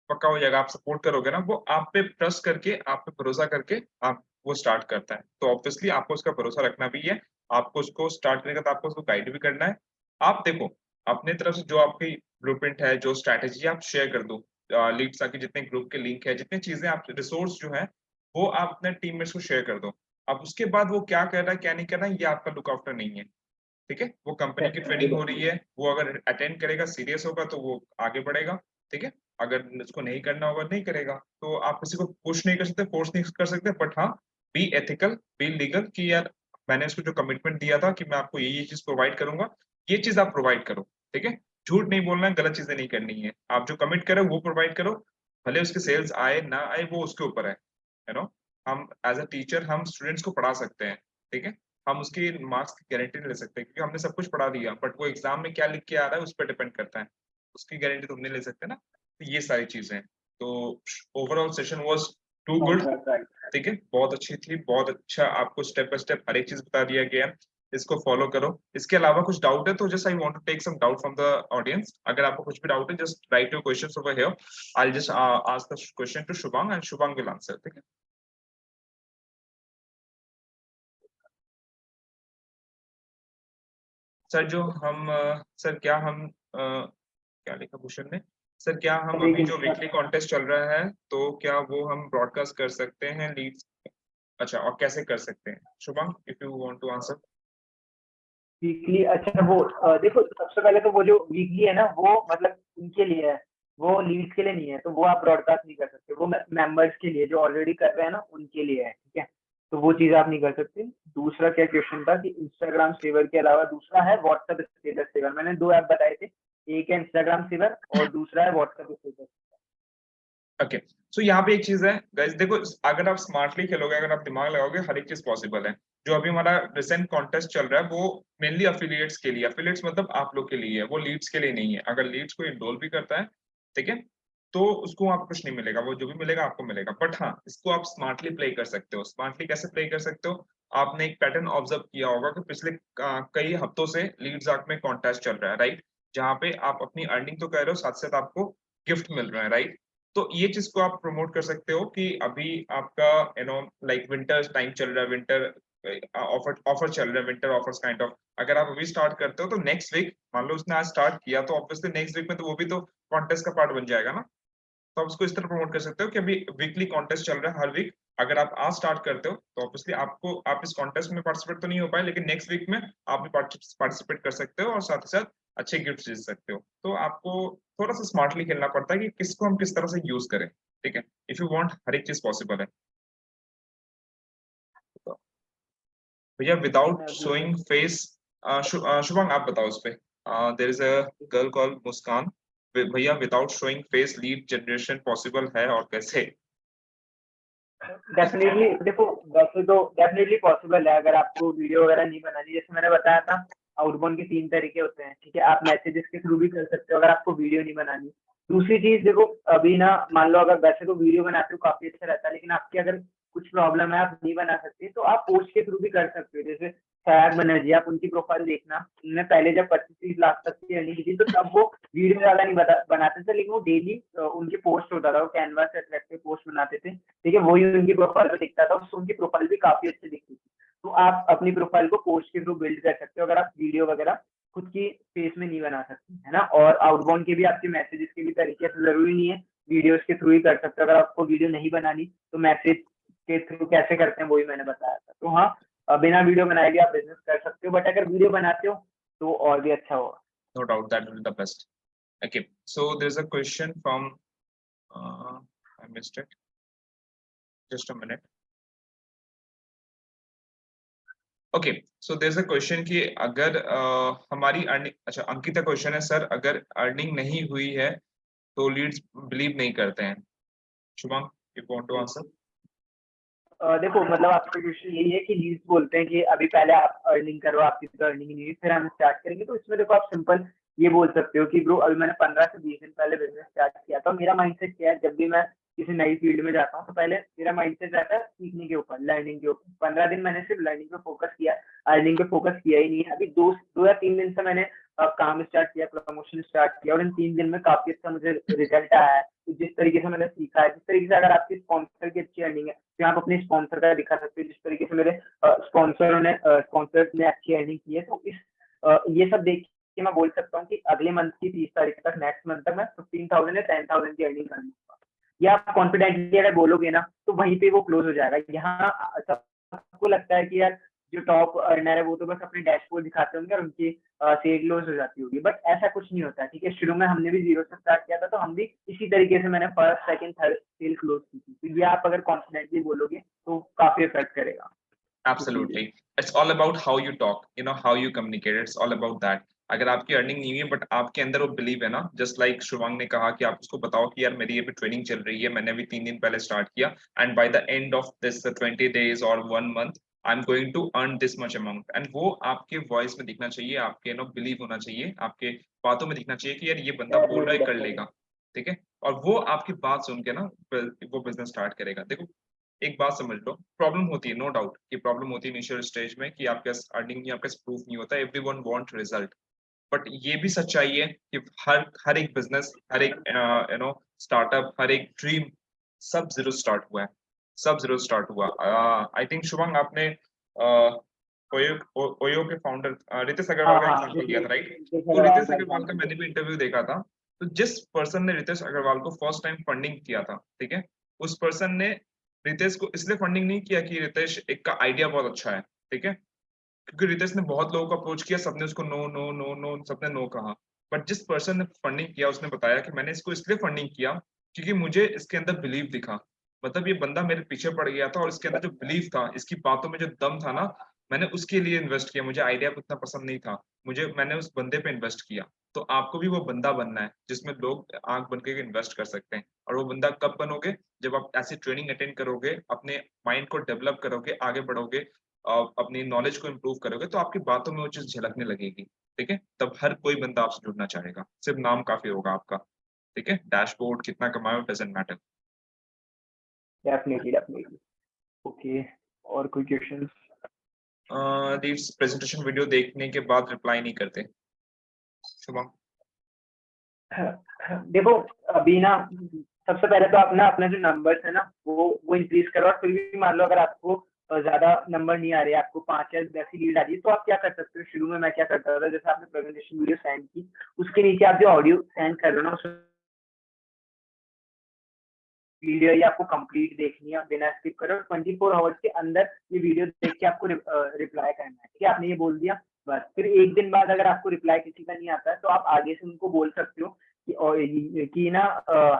A: पक्का हो जाएगा, आप सपोर्ट करोगे ना, वो आप पे ट्रस्ट करके आप पे भरोसा करके आप वो स्टार्ट करता है। तो ऑब्वियसली आपको उसका भरोसा रखना भी है। आपको उसको स्टार्ट करेगा तो आपको उसको गाइड भी करना है। आप देखो अपने तरफ से जो आपकी ब्लूप्रिंट है, जो स्ट्रैटेजी आप शेयर कर दो, लीड्स आके जितने ग्रुप के लिंक है, जितनी चीजें आप रिसोर्स जो है वो आप अपने टीममेट्स को शेयर कर दो। अब उसके बाद वो क्या कर रहा है क्या नहीं कर रहा है ये आपका लुक आफ्टर नहीं है, ठीक है। वो कंपनी की ट्रेनिंग हो रही है, वो अगर अटेंड करेगा सीरियस होगा तो वो आगे बढ़ेगा, ठीक है। अगर उसको नहीं करना होगा नहीं करेगा। तो आप किसी को पुश नहीं कर सकते, फोर्स नहीं कर सकते, बट हाँ, बी एथिकल बी लीगल कि यार मैंने उसको जो कमिटमेंट दिया था कि मैं आपको ये चीज प्रोवाइड करूंगा, ये चीज आप प्रोवाइड करो, ठीक है। झूठ नहीं बोलना है, गलत चीजें नहीं करनी है, आप जो कमिट करो वो प्रोवाइड करो। भले उसके सेल्स आए ना आए वो उसके ऊपर है, हम एज अ टीचर हम स्टूडेंट्स को पढ़ा सकते हैं, ठीक है। हम उसकी मार्क्स की गारंटी नहीं ले सकते क्योंकि हमने सब कुछ पढ़ा दिया, बट वो एग्जाम में क्या लिख के आ रहा है उस पर डिपेंड करता है, उसकी गारंटी तो हम नहीं ले सकते ना। तो ये सारी चीजें। तो overall session was too good, ठीक है, बहुत अच्छी थी, बहुत अच्छा आपको स्टेप बाय स्टेप हर एक चीज बता दिया गया। इसको फॉलो करो। इसके अलावा कुछ डाउट है तो just I want to take some doubt from the audience. अगर आपको कुछ भी डाउट है just write your questions over here, I just ask the question to Shubhang and Shubhang will answer, ठीक है। सर जो हम सर क्या हम क्या लिखा क्वेश्चन में, सर क्या हम अभी जो वीकली कॉन्टेस्ट चल रहा है तो क्या वो हम ब्रॉडकास्ट कर सकते हैं लीड्स, अच्छा और कैसे कर सकते हैं, Shubham if you want to answer.
B: Weekly, अच्छा वो देखो सबसे पहले तो वो जो वीकली है ना वो मतलब उनके लिए है, वो लीड्स के लिए नहीं है, तो वो आप ब्रॉडकास्ट नहीं कर सकते, वो मेंबर्स के लिए जो ऑलरेडी कर रहे हैं ना उनके लिए है, ठीक है। तो वो चीज आप नहीं कर सकते। दूसरा क्या क्वेश्चन था कि इंस्टाग्राम सेवर के अलावा दूसरा है व्हाट्सएप स्टेटस सेवर, मैंने दो ऐप बताए थे, एक है इंस्टाग्राम सेवर और दूसरा है व्हाट्सएप स्टेटस।
A: ओके, सो यहाँ पे एक चीज है गाइस, देखो अगर आप स्मार्टली खेलोगे, अगर आप दिमाग लगाओगे, हर एक चीज पॉसिबल है। जो अभी हमारा रिसेंट कॉन्टेस्ट चल रहा है वो मेनली अफिलिएट्स के लिए, अफिलिएट्स मतलब आप लोग के लिए है, वो लीड्स के लिए नहीं है। अगर लीड्स को इनरोल भी करता है, ठीक है, तो उसको आपको कुछ नहीं मिलेगा, वो जो भी मिलेगा आपको मिलेगा। बट हाँ, इसको आप स्मार्टली प्ले कर सकते हो। स्मार्टली कैसे प्ले कर सकते हो? आपने एक पैटर्न ऑब्जर्व किया होगा कि पिछले कई हफ्तों से लीड्स आर्क में कॉन्टेस्ट चल रहा है, राइट? जहाँ पे आप अपनी अर्निंग तो कर रहे हो, साथ साथ आपको गिफ्ट मिल रहा है, राइट? तो ये चीज को आप प्रमोट कर सकते हो कि अभी आपका लाइक विंटर टाइम चल रहा है, विंटर ऑफर ऑफर चल रहा है, विंटर ऑफर्स काइंड ऑफ। अगर आप अभी स्टार्ट करते हो तो नेक्स्ट वीक, मान लो उसने आज स्टार्ट किया, तो ऑब्वियसली नेक्स्ट वीक में तो वो भी तो कॉन्टेस्ट का पार्ट बन जाएगा ना। तो आप उसको इस तरह प्रमोट कर सकते हो कि अभी वीकली कॉन्टेस्ट चल रहा है हर वीक। अगर आप आज स्टार्ट करते हो तो ऑब्वियसली आपको, आप इस कॉन्टेस्ट में पार्टिसिपेट तो नहीं हो पाए, लेकिन नेक्स्ट वीक में आप भी पार्टिसिपेट कर सकते हो और साथ ही साथ अच्छे गिफ्ट जीत सकते हो। तो आपको थोड़ा सा स्मार्टली खेलना पड़ता है कि किसको हम किस तरह से यूज करें, ठीक है। इफ यू वांट, हर एक चीज पॉसिबल है। तो भैया विदाउट शोइंग फेस, शुभम आप बताओ उस पे। There is a girl call Muskan. भैया without showing face lead generation possible है और कैसे?
B: डेफिनेटली देखो, वैसे तो डेफिनेटली पॉसिबल है अगर आपको वीडियो वगैरह नहीं बनानी, जैसे मैंने बताया था आउटबाउंड के 3 तरीके होते हैं, ठीक है। आप मैसेजेस के थ्रू भी कर सकते हो अगर आपको वीडियो नहीं बनानी। दूसरी चीज देखो, अभी ना मान लो अगर वैसे तो वीडियो बनाते हो काफी अच्छा रहता है, लेकिन आपकी अगर कुछ प्रॉब्लम है आप नहीं बना सकते, तो आप पोस्ट के थ्रू भी कर सकते हो। जैसे फैग बनर्जी, आप उनकी प्रोफाइल देखना, उन्होंने पहले जब 25-30 लाख तक की अर्निंग की थी तो तब वो वीडियो ज्यादा नहीं बनाते थे, लेकिन वो डेली उनके पोस्ट होता था, वो कैनवा से अट्रैक्टिव पोस्ट बनाते थे, ठीक है। वही उनकी प्रोफाइल पे दिखता था, उससे उनकी प्रोफाइल भी काफी अच्छी दिखती थी। तो आप अपनी प्रोफाइल को पोस्ट के थ्रू बिल्ड कर सकते हो अगर आप वीडियो वगैरह खुद की फेस में नहीं बना सकते, है ना। और आउटबाउंड के भी आपके मैसेजेस के भी तरीके से जरूरी नहीं है, वीडियोस के थ्रू ही कर सकते हो। अगर आपको वीडियो नहीं बनानी तो मैसेज के थ्रू कैसे करते हैं वही मैंने बताया था। तो हाँ, बिना वीडियो बनाए भी आप बिजनेस कर सकते हो, बट अगर वीडियो बनाते हो तो और भी अच्छा होगा।
A: No doubt that will be the best. Okay, so there's a question from, I missed it. Just a minute. Okay, so there is a question कि अगर हमारी अर्निंग, अच्छा अंकिता क्वेश्चन है, सर अगर अर्निंग नहीं हुई है तो लीड्स बिलीव नहीं करते हैं। Shubham, you want to answer?
B: देखो मतलब आपका क्वेश्चन यही है कि लीड्स बोलते हैं कि अभी पहले आप अर्निंग करो, आपकी तो अर्निंग नहीं हुई, फिर हम स्टार्ट करेंगे। तो इसमें देखो आप सिंपल ये बोल सकते हो कि ब्रो अभी मैंने 15 से 20 दिन पहले बिजनेस स्टार्ट किया था। मेरा माइंडसेट क्या है, जब भी मैं किसी नई फील्ड में जाता हूँ तो पहले मेरा माइंडसेट रहता है सीखने के ऊपर, लर्निंग के ऊपर। 15 दिन मैंने सिर्फ लर्निंग पे फोकस किया, अर्निंग पे फोकस किया ही नहीं है। अभी 2 या 3 दिन से मैंने काम स्टार्ट किया, प्रमोशन स्टार्ट किया, और इन 3 दिन में काफी अच्छा मुझे रिजल्ट आया है। तो जिस तरीके से मैंने सीखा है, जिस तरीके से अगर आपकी स्पॉन्सर की अच्छी अर्निंग है तो आप अपने स्पॉन्सर का दिखा सकते हो, जिस तरीके से मेरे स्पॉन्सर ने अच्छी अर्निंग की है। तो ये सब देख के मैं बोल सकता हूँ कि अगले मंथ की 30 तारीख तक, नेक्स्ट मंथ तक मैं 15,000 या 10,000 की अर्निंग कर लूंगा। या आप कॉन्फिडेंटली अगर बोलोगे ना तो वहीं पे वो क्लोज हो जाएगा। यहाँ सबको लगता है कि यार जो टॉप अर्नर है वो तो बस अपने डैशबोर्ड दिखाते होंगे और उनकी सेल क्लोज हो जाती होगी, बट ऐसा कुछ नहीं होता, ठीक है। शुरू में हमने भी 0 से स्टार्ट किया था, तो हम भी इसी तरीके से मैंने first second third sale close की थी। तो ये आप अगर कॉन्फिडेंटली बोलोगे तो काफी इफेक्ट करेगा।
A: Absolutely. It's all about how you talk, how you communicate. It's all about that. अगर आपकी अर्निंग नहीं हुई है बट आपके अंदर वो बिलीव है ना, जस्ट लाइक शुभांग ने कहा कि आप उसको बताओ कि यार मेरी ये भी ट्रेनिंग चल रही है, मैंने अभी 3 दिन पहले स्टार्ट किया, and by the end of this 20 days और 1 month I am going to earn this much amount. And वो आपके वॉइस में दिखना चाहिए, आपके बिलीव होना चाहिए, आपके बातों में दिखना चाहिए कि यार ये बंदा बोल रहा है कर लेगा, ठीक है। और वो आपकी बात सुन के ना वो बिजनेस स्टार्ट करेगा। देखो एक बात समझ लो, प्रॉब्लम होती है, नो डाउट कि प्रॉब्लम होती है इनिशियल स्टेज में कि आपके पास अर्निंग नहीं, आपके पास प्रूफ नहीं होता, एवरीवन वांट रिजल्ट। बट ये भी सच्चाई है कि हर हर एक बिजनेस, हर एक स्टार्टअप, हर एक ड्रीम, सब जीरो स्टार्ट हुआ है, सब जीरो स्टार्ट हुआ। आई थिंक शुभम आपने ओयो ओयो के फाउंडर रितेश अग्रवाल
B: हाँ
A: का
B: हाँ,
A: एग्जांपल दिया था, राइट? तो
B: अग्रवाल
A: रितेश
B: का
A: अग्रवाल का
B: एग्जाम्पल।
A: मैंने भी इंटरव्यू देखा था। तो जिस पर्सन ने रितेश अग्रवाल को फर्स्ट टाइम फंडिंग किया था, ठीक है, उस पर्सन ने रितेश को इसलिए फंडिंग नहीं किया कि रितेश एक का आइडिया बहुत अच्छा है, ठीक है, क्योंकि रितेश ने बहुत लोगों को अप्रोच किया, सबने उसको नो नो नो नो सबने नो कहा। बट जिस पर्सन ने फंडिंग किया उसने बताया कि मैंने इसको इसलिए फंडिंग किया क्योंकि मुझे इसके अंदर बिलीव दिखा। मतलब ये बंदा मेरे पीछे पड़ गया था और इसके अंदर जो बिलीव था, इसकी बातों में जो दम था ना, मैंने उसके लिए इन्वेस्ट किया। मुझे आइडिया उतना पसंद नहीं था, मैंने उस बंदे पे इन्वेस्ट किया। तो आपको भी वो बंदा बनना है जिसमें लोग आंख बन के इन्वेस्ट कर सकते हैं। और वो बंदा कब बनोगे? जब आप ऐसी ट्रेनिंग अटेंड करोगे, अपने माइंड को डेवलप करोगे, आगे बढ़ोगे, अपनी नॉलेज को इम्प्रूव करोगे, तो आपकी बातों में वो चीज़ झलकने लगेगी, ठीक है? तब हर कोई बंदा आपसे जुड़ना चाहेगा, सिर्फ नाम काफ़ी होगा आपका, ठीक है? डैशबोर्ड कितना कमाए doesn't matter.
B: Definitely definitely. Okay, और कोई क्वेश्चन?
A: लीड्स प्रेजेंटेशन वीडियो देखने के बाद रिप्लाई नहीं करते। शुभम?
B: देखो, अभी ना सबसे पहले तो अपना अपना जो नंबर्स है ना वो इंक्रीज करो। और फिर भी मान लो अगर आपको ज्यादा नंबर नहीं आ रहे, आपको 5 या 10 ही लीड आ रही है, तो आप क्या कर सकते हो? शुरू में मैं क्या करता था, जैसे आपने प्रेजेंटेशन वीडियो सेंड की, उसके नीचे आप जो ऑडियो सेंड कर रहे हो ना, उस वीडियो ये आपको कंप्लीट देखनी है बिना स्किप करे, और 24 आवर्स के अंदर ये वीडियो देख के आपको रिप्लाई करना है, ठीक है? आपने ये बोल दिया, बस। फिर एक दिन बाद अगर आपको रिप्लाई किसी का नहीं आता है, तो आप आगे से उनको बोल सकते हो कि ना,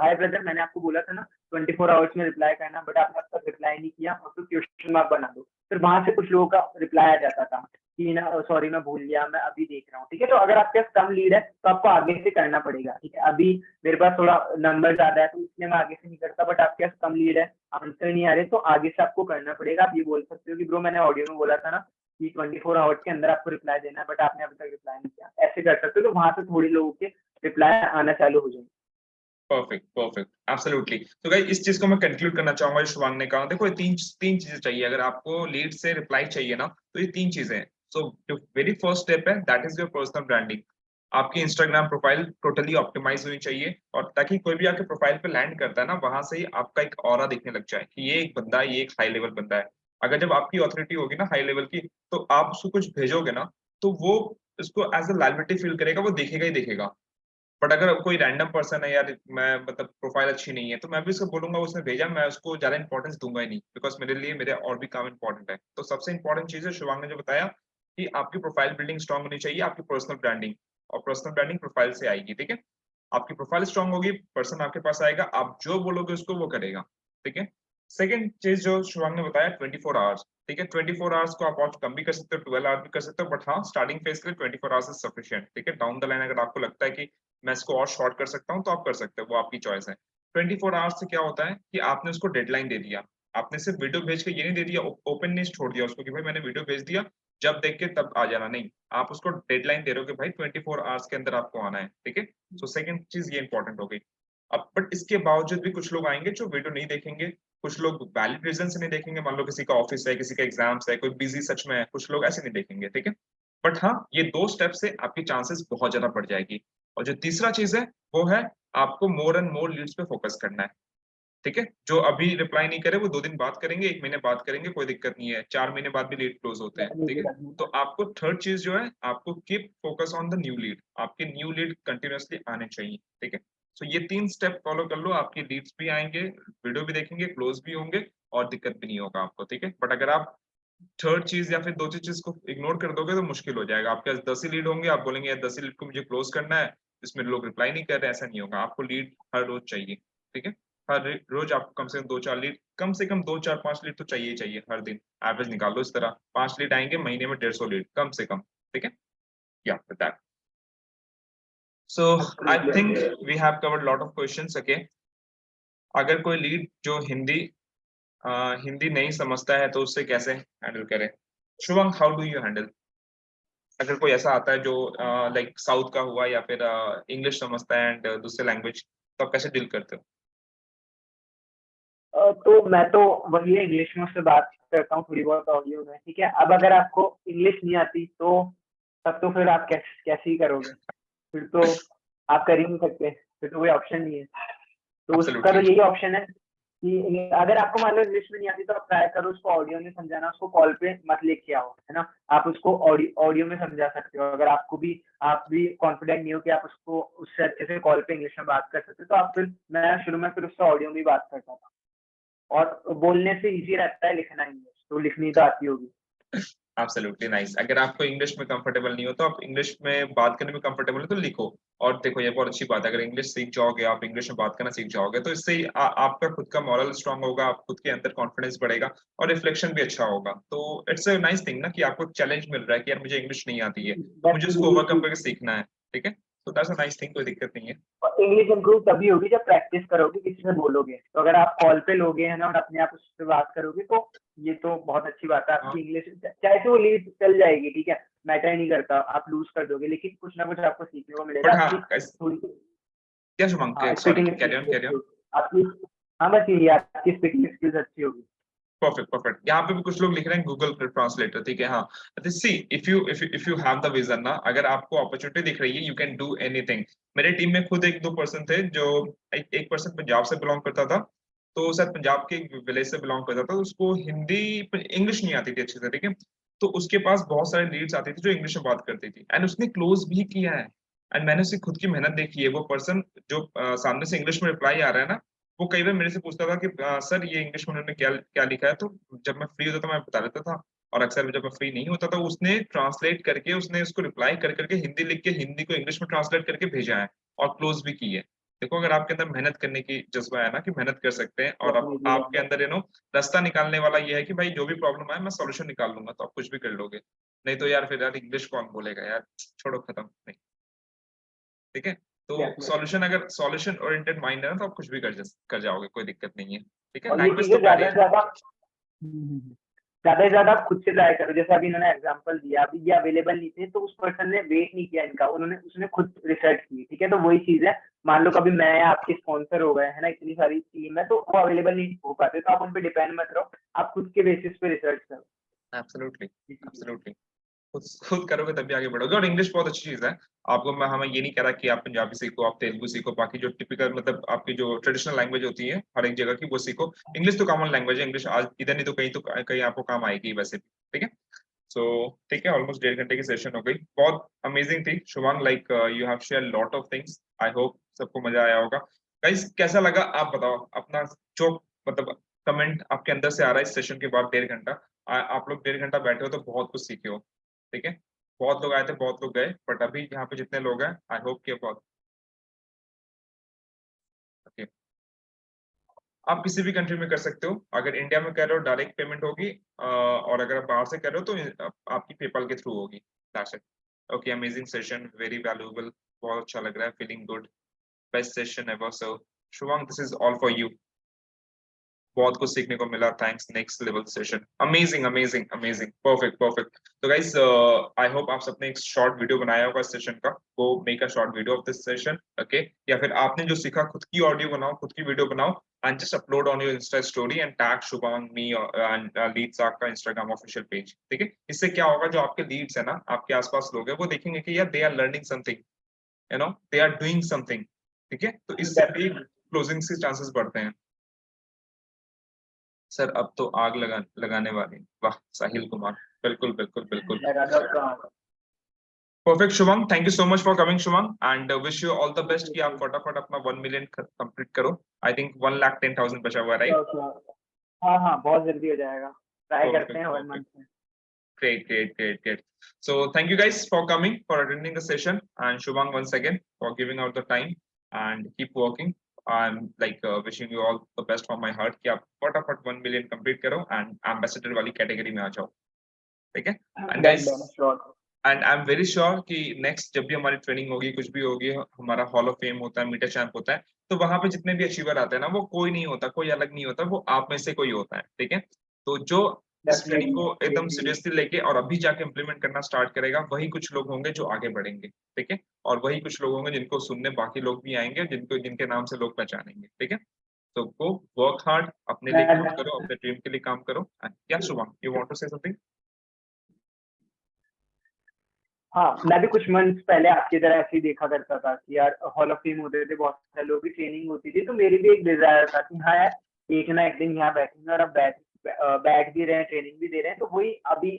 B: हाय ब्रदर, मैंने आपको बोला था ना 24 आवर्स में रिप्लाई करना, बट आपने अब तक रिप्लाई नहीं किया, और फिर क्वेश्चन मार्क बना दो। फिर वहां से कुछ लोगों का रिप्लाई आ जाता था कि ना, सॉरी मैं भूल गया, मैं अभी देख रहा हूँ, ठीक है? तो अगर आपके पास कम लीड है तो आपको आगे से करना पड़ेगा, ठीक है? अभी मेरे पास थोड़ा नंबर ज्यादा है तो इसलिए मैं आगे से नहीं करता, बट आपके पास कम लीड है, आंसर नहीं आ रहे, तो आगे से आपको करना पड़ेगा। आप ये बोल सकते हो कि ब्रो, मैंने ऑडियो में बोला था ना कि 24 आवर्स के अंदर आपको रिप्लाई देना है, बट आपने अभी तक रिप्लाई नहीं किया। ऐसे कर सकते हो, तो वहां से थोड़ी लोगों के रिप्लाई आना चालू हो जाएंगे।
A: Perfect, perfect, absolutely. तो गाइस इस चीज को मैं कंक्लूड करना चाहूंगा जो शुभांग ने कहा। देखो, ये तीन तीन चीजें चाहिए अगर आपको लीड से रिप्लाई चाहिए ना, तो ये तीन चीजें हैं। सो जो वेरी फर्स्ट स्टेप है that is your personal branding. आपकी इंस्टाग्राम प्रोफाइल टोटली ऑप्टिमाइज होनी चाहिए, और ताकि कोई भी आपके प्रोफाइल पे लैंड करता है ना, वहां से ही आपका एक ऑरा दिखने लग जाए कि ये एक बंदा है, ये एक हाई लेवल बंदा है। अगर जब आपकी ऑथोरिटी होगी ना हाई लेवल की, तो आप उसको कुछ भेजोगे ना, तो वो उसको एज अ लायबिलिटी फील करेगा, वो देखेगा ही देखेगा। बट अगर कोई रैंडम पर्सन है यार, मैं मतलब प्रोफाइल अच्छी नहीं है, तो मैं भी उसको बोलूंगा उसने भेजा, मैं उसको ज्यादा इंपॉर्टेंस दूंगा ही नहीं, बिकॉज मेरे लिए मेरे और भी काम इंपॉर्टेंट है। तो सबसे इंपॉर्टेंट चीज है शिवांग ने जो बताया कि आपकी प्रोफाइल बिल्डिंग स्ट्रांग होनी चाहिए, आपकी पर्सनल ब्रांडिंग। और पर्सनल ब्रांडिंग प्रोफाइल से आएगी, ठीक है? आपकी प्रोफाइल स्ट्रांग होगी, पर्सन आपके पास आएगा, आप जो बोलोगे उसको वो करेगा, ठीक है? सेकंड चीज जो शिवांग ने बताया, 24 आवर्स, ठीक है? 24 आवर्स को आप और कम भी कर सकते हो, 12 आवर्स भी कर सकते हो, बट हाँ, स्टार्टिंग फेज के लिए 24 आवर्स इज सफिशिएंट, ठीक है? डाउन द लाइन अगर आपको लगता है कि मैं इसको और शॉर्ट कर सकता हूँ, तो आप कर सकते हो, वो आपकी चॉइस है। 24 आवर्स से क्या होता है कि आपने उसको डेडलाइन दे दिया। आपने सिर्फ वीडियो भेज के ये नहीं दे दिया, ओपन नहीं छोड़ दिया उसको कि भाई मैंने वीडियो भेज दिया, जब देख के तब आ जाना, नहीं। आप उसको डेडलाइन दे रहे हो कि भाई 24 आवर्स के अंदर आपको आना है, ठीक है? सो सेकंड चीज ये इंपॉर्टेंट हो गई। अब बट इसके बावजूद भी कुछ लोग आएंगे जो वीडियो नहीं देखेंगे, कुछ लोग वैलिड रीजन से नहीं देखेंगे, मान लो किसी का ऑफिस है, किसी का एग्जाम्स है, कोई बिजी सच में है, कुछ लोग ऐसे नहीं देखेंगे, ठीक है? बट हाँ, ये दो स्टेप से आपकी चांसेस बहुत ज्यादा बढ़ जाएगी। और जो तीसरा चीज है वो है आपको मोर एंड मोर लीड्स पे फोकस करना है, ठीक है? जो अभी रिप्लाई नहीं करे वो 2 दिन बात करेंगे, 1 महीने बात करेंगे, कोई दिक्कत नहीं है, 4 महीने बाद भी लीड क्लोज होते हैं, ठीक
B: डेफिनेटली
A: है?
B: डेफिनेटली।
A: तो आपको थर्ड चीज जो है, आपको keep focus on the new lead. आपके न्यू लीड कंटिन्यूअसली आने चाहिए, ठीक है? सो ये 3 स्टेप फॉलो कर लो, आपकी लीड्स भी आएंगे, वीडियो भी देखेंगे, क्लोज भी होंगे, और दिक्कत भी नहीं होगा आपको, ठीक है? बट अगर आप थर्ड चीज या फिर दो चीज को इग्नोर कर दोगे तो मुश्किल हो जाएगा। आपके पास 10 ही लीड होंगे, आप बोलेंगे यार 10 ही लीड को मुझे क्लोज करना है, इसमें लोग रिप्लाई नहीं कर रहे, ऐसा नहीं होगा। आपको लीड हर रोज चाहिए, ठीक है? हर रोज आपको कम से कम 2-4 लीड, कम से कम 2-4-5 लीड तो चाहिए ही चाहिए हर दिन। एवरेज निकाल लो इस तरह, 5 लीड आएंगे महीने में, 150 लीड कम से कम, ठीक है? या that. So I think we have covered lot of questions, okay? अगर कोई लीड जो हिंदी नहीं समझता है तो उससे कैसे हैंडल करें? Shubham, how do you handle? अगर कोई ऐसा आता है जो लाइक साउथ का हुआ या फिर इंग्लिश समझता है एंड दूसरे लैंग्वेज, तो आप कैसे डील करते हो?
B: तो मैं तो वही इंग्लिश में उससे बात करता हूँ थोड़ी बहुत ऑडियो में, ठीक है? अब अगर आपको इंग्लिश नहीं आती तो तब तो फिर आप कैसे कैसे ही करोगे? फिर तो आप कर ही नहीं सकते, फिर तो कोई ऑप्शन नहीं है। तो उसका तो
A: एब्सोल्युटली।
B: यही ऑप्शन है कि अगर आपको मान लो इंग्लिश में नहीं आती, तो आप ट्राई करो उसको ऑडियो में समझाना, उसको कॉल पे मत लेके आओ, है ना? आप उसको ऑडियो ऑडियो में समझा सकते हो। अगर आप भी कॉन्फिडेंट नहीं हो कि आप उसको उससे अच्छे से कॉल पे इंग्लिश में बात कर सकते हो, तो आप फिर मैं शुरू में फिर उससे ऑडियो में बात करता था। और बोलने से इजी रहता है, लिखना इंग्लिश तो लिखनी तो आती होगी।
A: Absolutely nice. अगर आपको इंग्लिश में कंफर्टेबल नहीं हो तो आप इंग्लिश में बात करने में कंफर्टेबल हो तो लिखो। और देखो ये बहुत अच्छी बात है, अगर इंग्लिश सीख जाओगे, आप इंग्लिश में बात करना सीख जाओगे तो इससे आपका खुद का मॉरल स्ट्रांग होगा, आप खुद के अंदर कॉन्फिडेंस बढ़ेगा और रिफ्लेक्शन भी अच्छा होगा। तो इट्स अ नाइस थिंग ना कि आपको चैलेंज मिल रहा है कि यार मुझे इंग्लिश नहीं आती है, मुझे उसको ओवरकम करके सीखना है। ठीक है, तो दैट्स अ नाइस थिंग, कोई दिक्कत नहीं है।
B: इंग्लिश इंप्रूव तभी होगी जब प्रैक्टिस करोगे, किसी से बोलोगे। तो अगर आप कॉल पे लोगे है ना और अपने आप उससे बात करोगे तो ये तो बहुत अच्छी बात है। आपकी इंग्लिश चाहे तो वो लीड चल जाएगी, ठीक है, मैटर नहीं करता, आप लूज कर दोगे, लेकिन कुछ ना कुछ आपको सीखने को मिलेगा।
A: बट हाँ
B: आपकी
A: guys,
B: थोड़ी
A: क्या शुभंग,
B: हाँ
A: sorry
B: speaking
A: carry on carry on.
B: आपकी, हाँ बस यही, आपकी स्पीकिंग स्किल्स अच्छी होगी।
A: Perfect perfect. यहाँ पे भी कुछ लोग लिख रहे हैं गूगल ट्रांसलेटर, ठीक है। हाँ, see if you have the vision ना, अगर आपको अपॉर्चुनिटी दिख रही है, यू कैन डू एनीथिंग। मेरे टीम में खुद एक दो पर्सन थे, जो एक पर्सन पंजाब से बिलोंग करता था, तो शायद पंजाब के एक विलेज से बिलोंग करता था, उसको हिंदी इंग्लिश नहीं आती थी अच्छे से, ठीक है। तो उसके पास बहुत सारे लीड्स आती थी जो इंग्लिश में बात करती थी, एंड उसने क्लोज भी किया है। एंड मैंने उसकी खुद की मेहनत देखी है। वो पर्सन जो सामने से इंग्लिश में रिप्लाई आ रहा है ना, वो कई बार मेरे से पूछता था कि सर ये इंग्लिश में उन्होंने क्या क्या लिखा है, तो जब मैं फ्री होता था मैं बता देता था। और अक्सर जब मैं फ्री नहीं होता था, उसने ट्रांसलेट करके, उसने उसको रिप्लाई कर करके हिंदी लिख के हिंदी को इंग्लिश में ट्रांसलेट करके भेजा है और क्लोज भी की है। देखो, अगर आपके अंदर मेहनत करने की जज्बा है ना, कि मेहनत कर सकते हैं, और अब आपके अंदर रास्ता निकालने वाला ये है कि भाई जो भी प्रॉब्लम आए मैं सॉल्यूशन निकाल लूंगा, तो आप कुछ भी कर लोगे। नहीं तो यार फिर यार इंग्लिश कौन बोलेगा यार, छोड़ो, खत्म नहीं। ठीक है, तो सॉल्यूशन, अगर सॉल्यूशन ओरिएंटेड माइंड है ना, तो आप कुछ भी कर जाओगे, कोई दिक्कत नहीं है। ठीक है,
B: और ये
A: लैंग्वेज
B: चीजें
A: तो
B: ज्यादा
A: प्यारी
B: से
A: है।
B: ज्यादा ज्यादा से ज्यादा आप खुद से ट्राई करो। जैसे अभी इन्होंने एग्जांपल दिया, अभी ये अवेलेबल नहीं थे तो उस पर्सन ने वेट नहीं किया इनका, उन्होंने उसने खुद रिसर्च की, ठीक है। तो वही चीज है, मान लो कभी मैं या आपके स्पॉन्सर हो गए है ना, इतनी सारी टीम है तो वो अवेलेबल नहीं हो पाते, तो आप उन पे डिपेंड मत रहो, आप खुद के बेसिस पे रिसर्च करो।
A: Absolutely absolutely. खुद खुद करोगे तभी आगे बढ़ोगे। और इंग्लिश बहुत अच्छी चीज है। आपको मैं हमें ये नहीं कह रहा कि आप पंजाबी सीखो, आप तेलुगु सीखो, बाकी जो टिपिकल मतलब आपकी जो ट्रेडिशनल लैंग्वेज होती है हर एक जगह की, वो सीखो। इंग्लिश तो कॉमन लैंग्वेज है, इंग्लिश आज इधर नहीं तो कहीं आपको काम आएगी वैसे भी। ठीक है, सो ठीक है, ऑलमोस्ट 1.5 घंटे की सेशन हो गई, बहुत अमेजिंग थी Shubhang. Like you have share lot of things. I hope सबको मजा आया होगा। गाइस कैसा लगा आप बताओ अपना, जो मतलब कमेंट आपके अंदर से आ रहा है इस सेशन के बाद 1.5 घंटा। आप लोग 1.5 घंटा बैठे हो तो बहुत कुछ सीखे हो। ठीक है, बहुत लोग आए थे, बहुत लोग गए, बट अभी यहाँ पे जितने लोग हैं, आई होप कि बहुत okay। आप किसी भी कंट्री में कर सकते हो। अगर इंडिया में कर रहे हो डायरेक्ट पेमेंट होगी, और अगर आप बाहर से कर रहे हो तो आपकी पेपाल के थ्रू होगी। That's it. Okay, amazing session, very valuable, बहुत अच्छा लग रहा है, feeling good, best session ever. So Shubhang, this is all for you. बहुत कुछ सीखने को मिला, thanks. Next level session, amazing amazing amazing, perfect perfect. तो गाइस आई होप आप सबने एक शॉर्ट वीडियो बनाया होगा इस सेशन का, वो make a short video of this session, okay. या फिर आपने जो सीखा खुद की ऑडियो बनाओ, खुद की वीडियो बनाओ, and just upload on your insta story and tag Shubhang, me and leads का इंस्टाग्राम ऑफिशियल पेज। ठीक है, इससे क्या होगा, जो आपके लीड्स है ना, आपके आसपास लोग हैं, वो देखेंगे कि यार they are learning something, you know, they are doing something. ठीक है, तो इससे भी क्लोजिंग के चांसेस बढ़ते हैं। सर अब तो आग लगाने वाले, वाह साहिल कुमार, बिल्कुल बिल्कुल बिल्कुल। Perfect Shubham, thank you so much for coming Shubham, and wish you all the best कि आप फटाफट अपना 1 मिलियन कंप्लीट करो। आई थिंक 1,10,000 बचा हुआ है, राइट?
B: हाँ हाँ, बहुत जल्दी हो जाएगा, ट्राई करते
A: परफेक्ट
B: हैं 1 मंथ
A: परफेक्ट,
B: में।
A: great great great great। So thank you guys for coming, for attending the session, and Shubhang once again for giving out the time, and keep working। I'm like wishing you all the best from my heart कि आप फटाफट 1 million complete करो and ambassador वाली category में आ जाओ। ठीक है, and guys, and I am very sure कि नेक्स्ट जब भी हमारी ट्रेनिंग होगी, कुछ भी होगी, हमारा हॉल ऑफ फेम होता है, मीटर चैंप होता है, तो वहां पे जितने भी अचीवर आते हैं ना, वो कोई नहीं होता, कोई अलग नहीं होता, वो आप में से कोई होता है। ठीक है, तो जो इस ट्रेनिंग को एकदम सीरियसली लेके और अभी जाके इम्प्लीमेंट करना स्टार्ट करेगा, वही कुछ लोग होंगे जो आगे बढ़ेंगे। ठीक है, और वही कुछ लोग होंगे जिनको सुनने बाकी लोग भी आएंगे, जिनके नाम से लोग पहचानेंगे। ठीक है, तो गो वर्क हार्ड, अपने लिए काम करो, अपने ड्रीम के लिए काम करो। क्या Shubham, you want to say something?
B: हाँ, मैं भी कुछ मंथ पहले आपकी तरह ऐसे ही देखा करता था कि यार हॉल ऑफ फेम होते थे, बहुत सारे लोग की ट्रेनिंग होती थी, तो मेरी भी एक डिजायर था कि हाँ यार एक ना एक दिन यहाँ बैठेंगे, और अब बैठ भी रहे हैं, ट्रेनिंग भी दे रहे हैं। तो वही अभी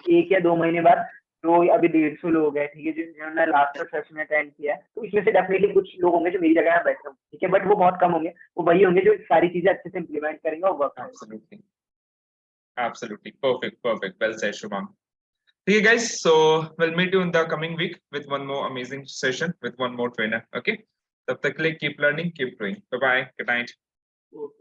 B: 1 या 2 महीने बाद, तो अभी 150 लोग हैं, ठीक है, जिन्होंने लास्ट तक सेशन अटेंड किया है, तो इसमें से डेफिनेटली कुछ लोग होंगे जो मेरी जगह में बैठे होंगे, ठीक है, बट वो बहुत कम होंगे। वो वही होंगे जो सारी चीजें अच्छे से इम्प्लीमेंट करेंगे और वर्क करेंगे।
A: Absolutely absolutely, perfect perfect, well said Shubham. Okay, guys. So we'll meet you in the coming week with one more amazing session with one more trainer. Okay. तब तक के लिए keep learning, keep growing. Bye bye. Good night.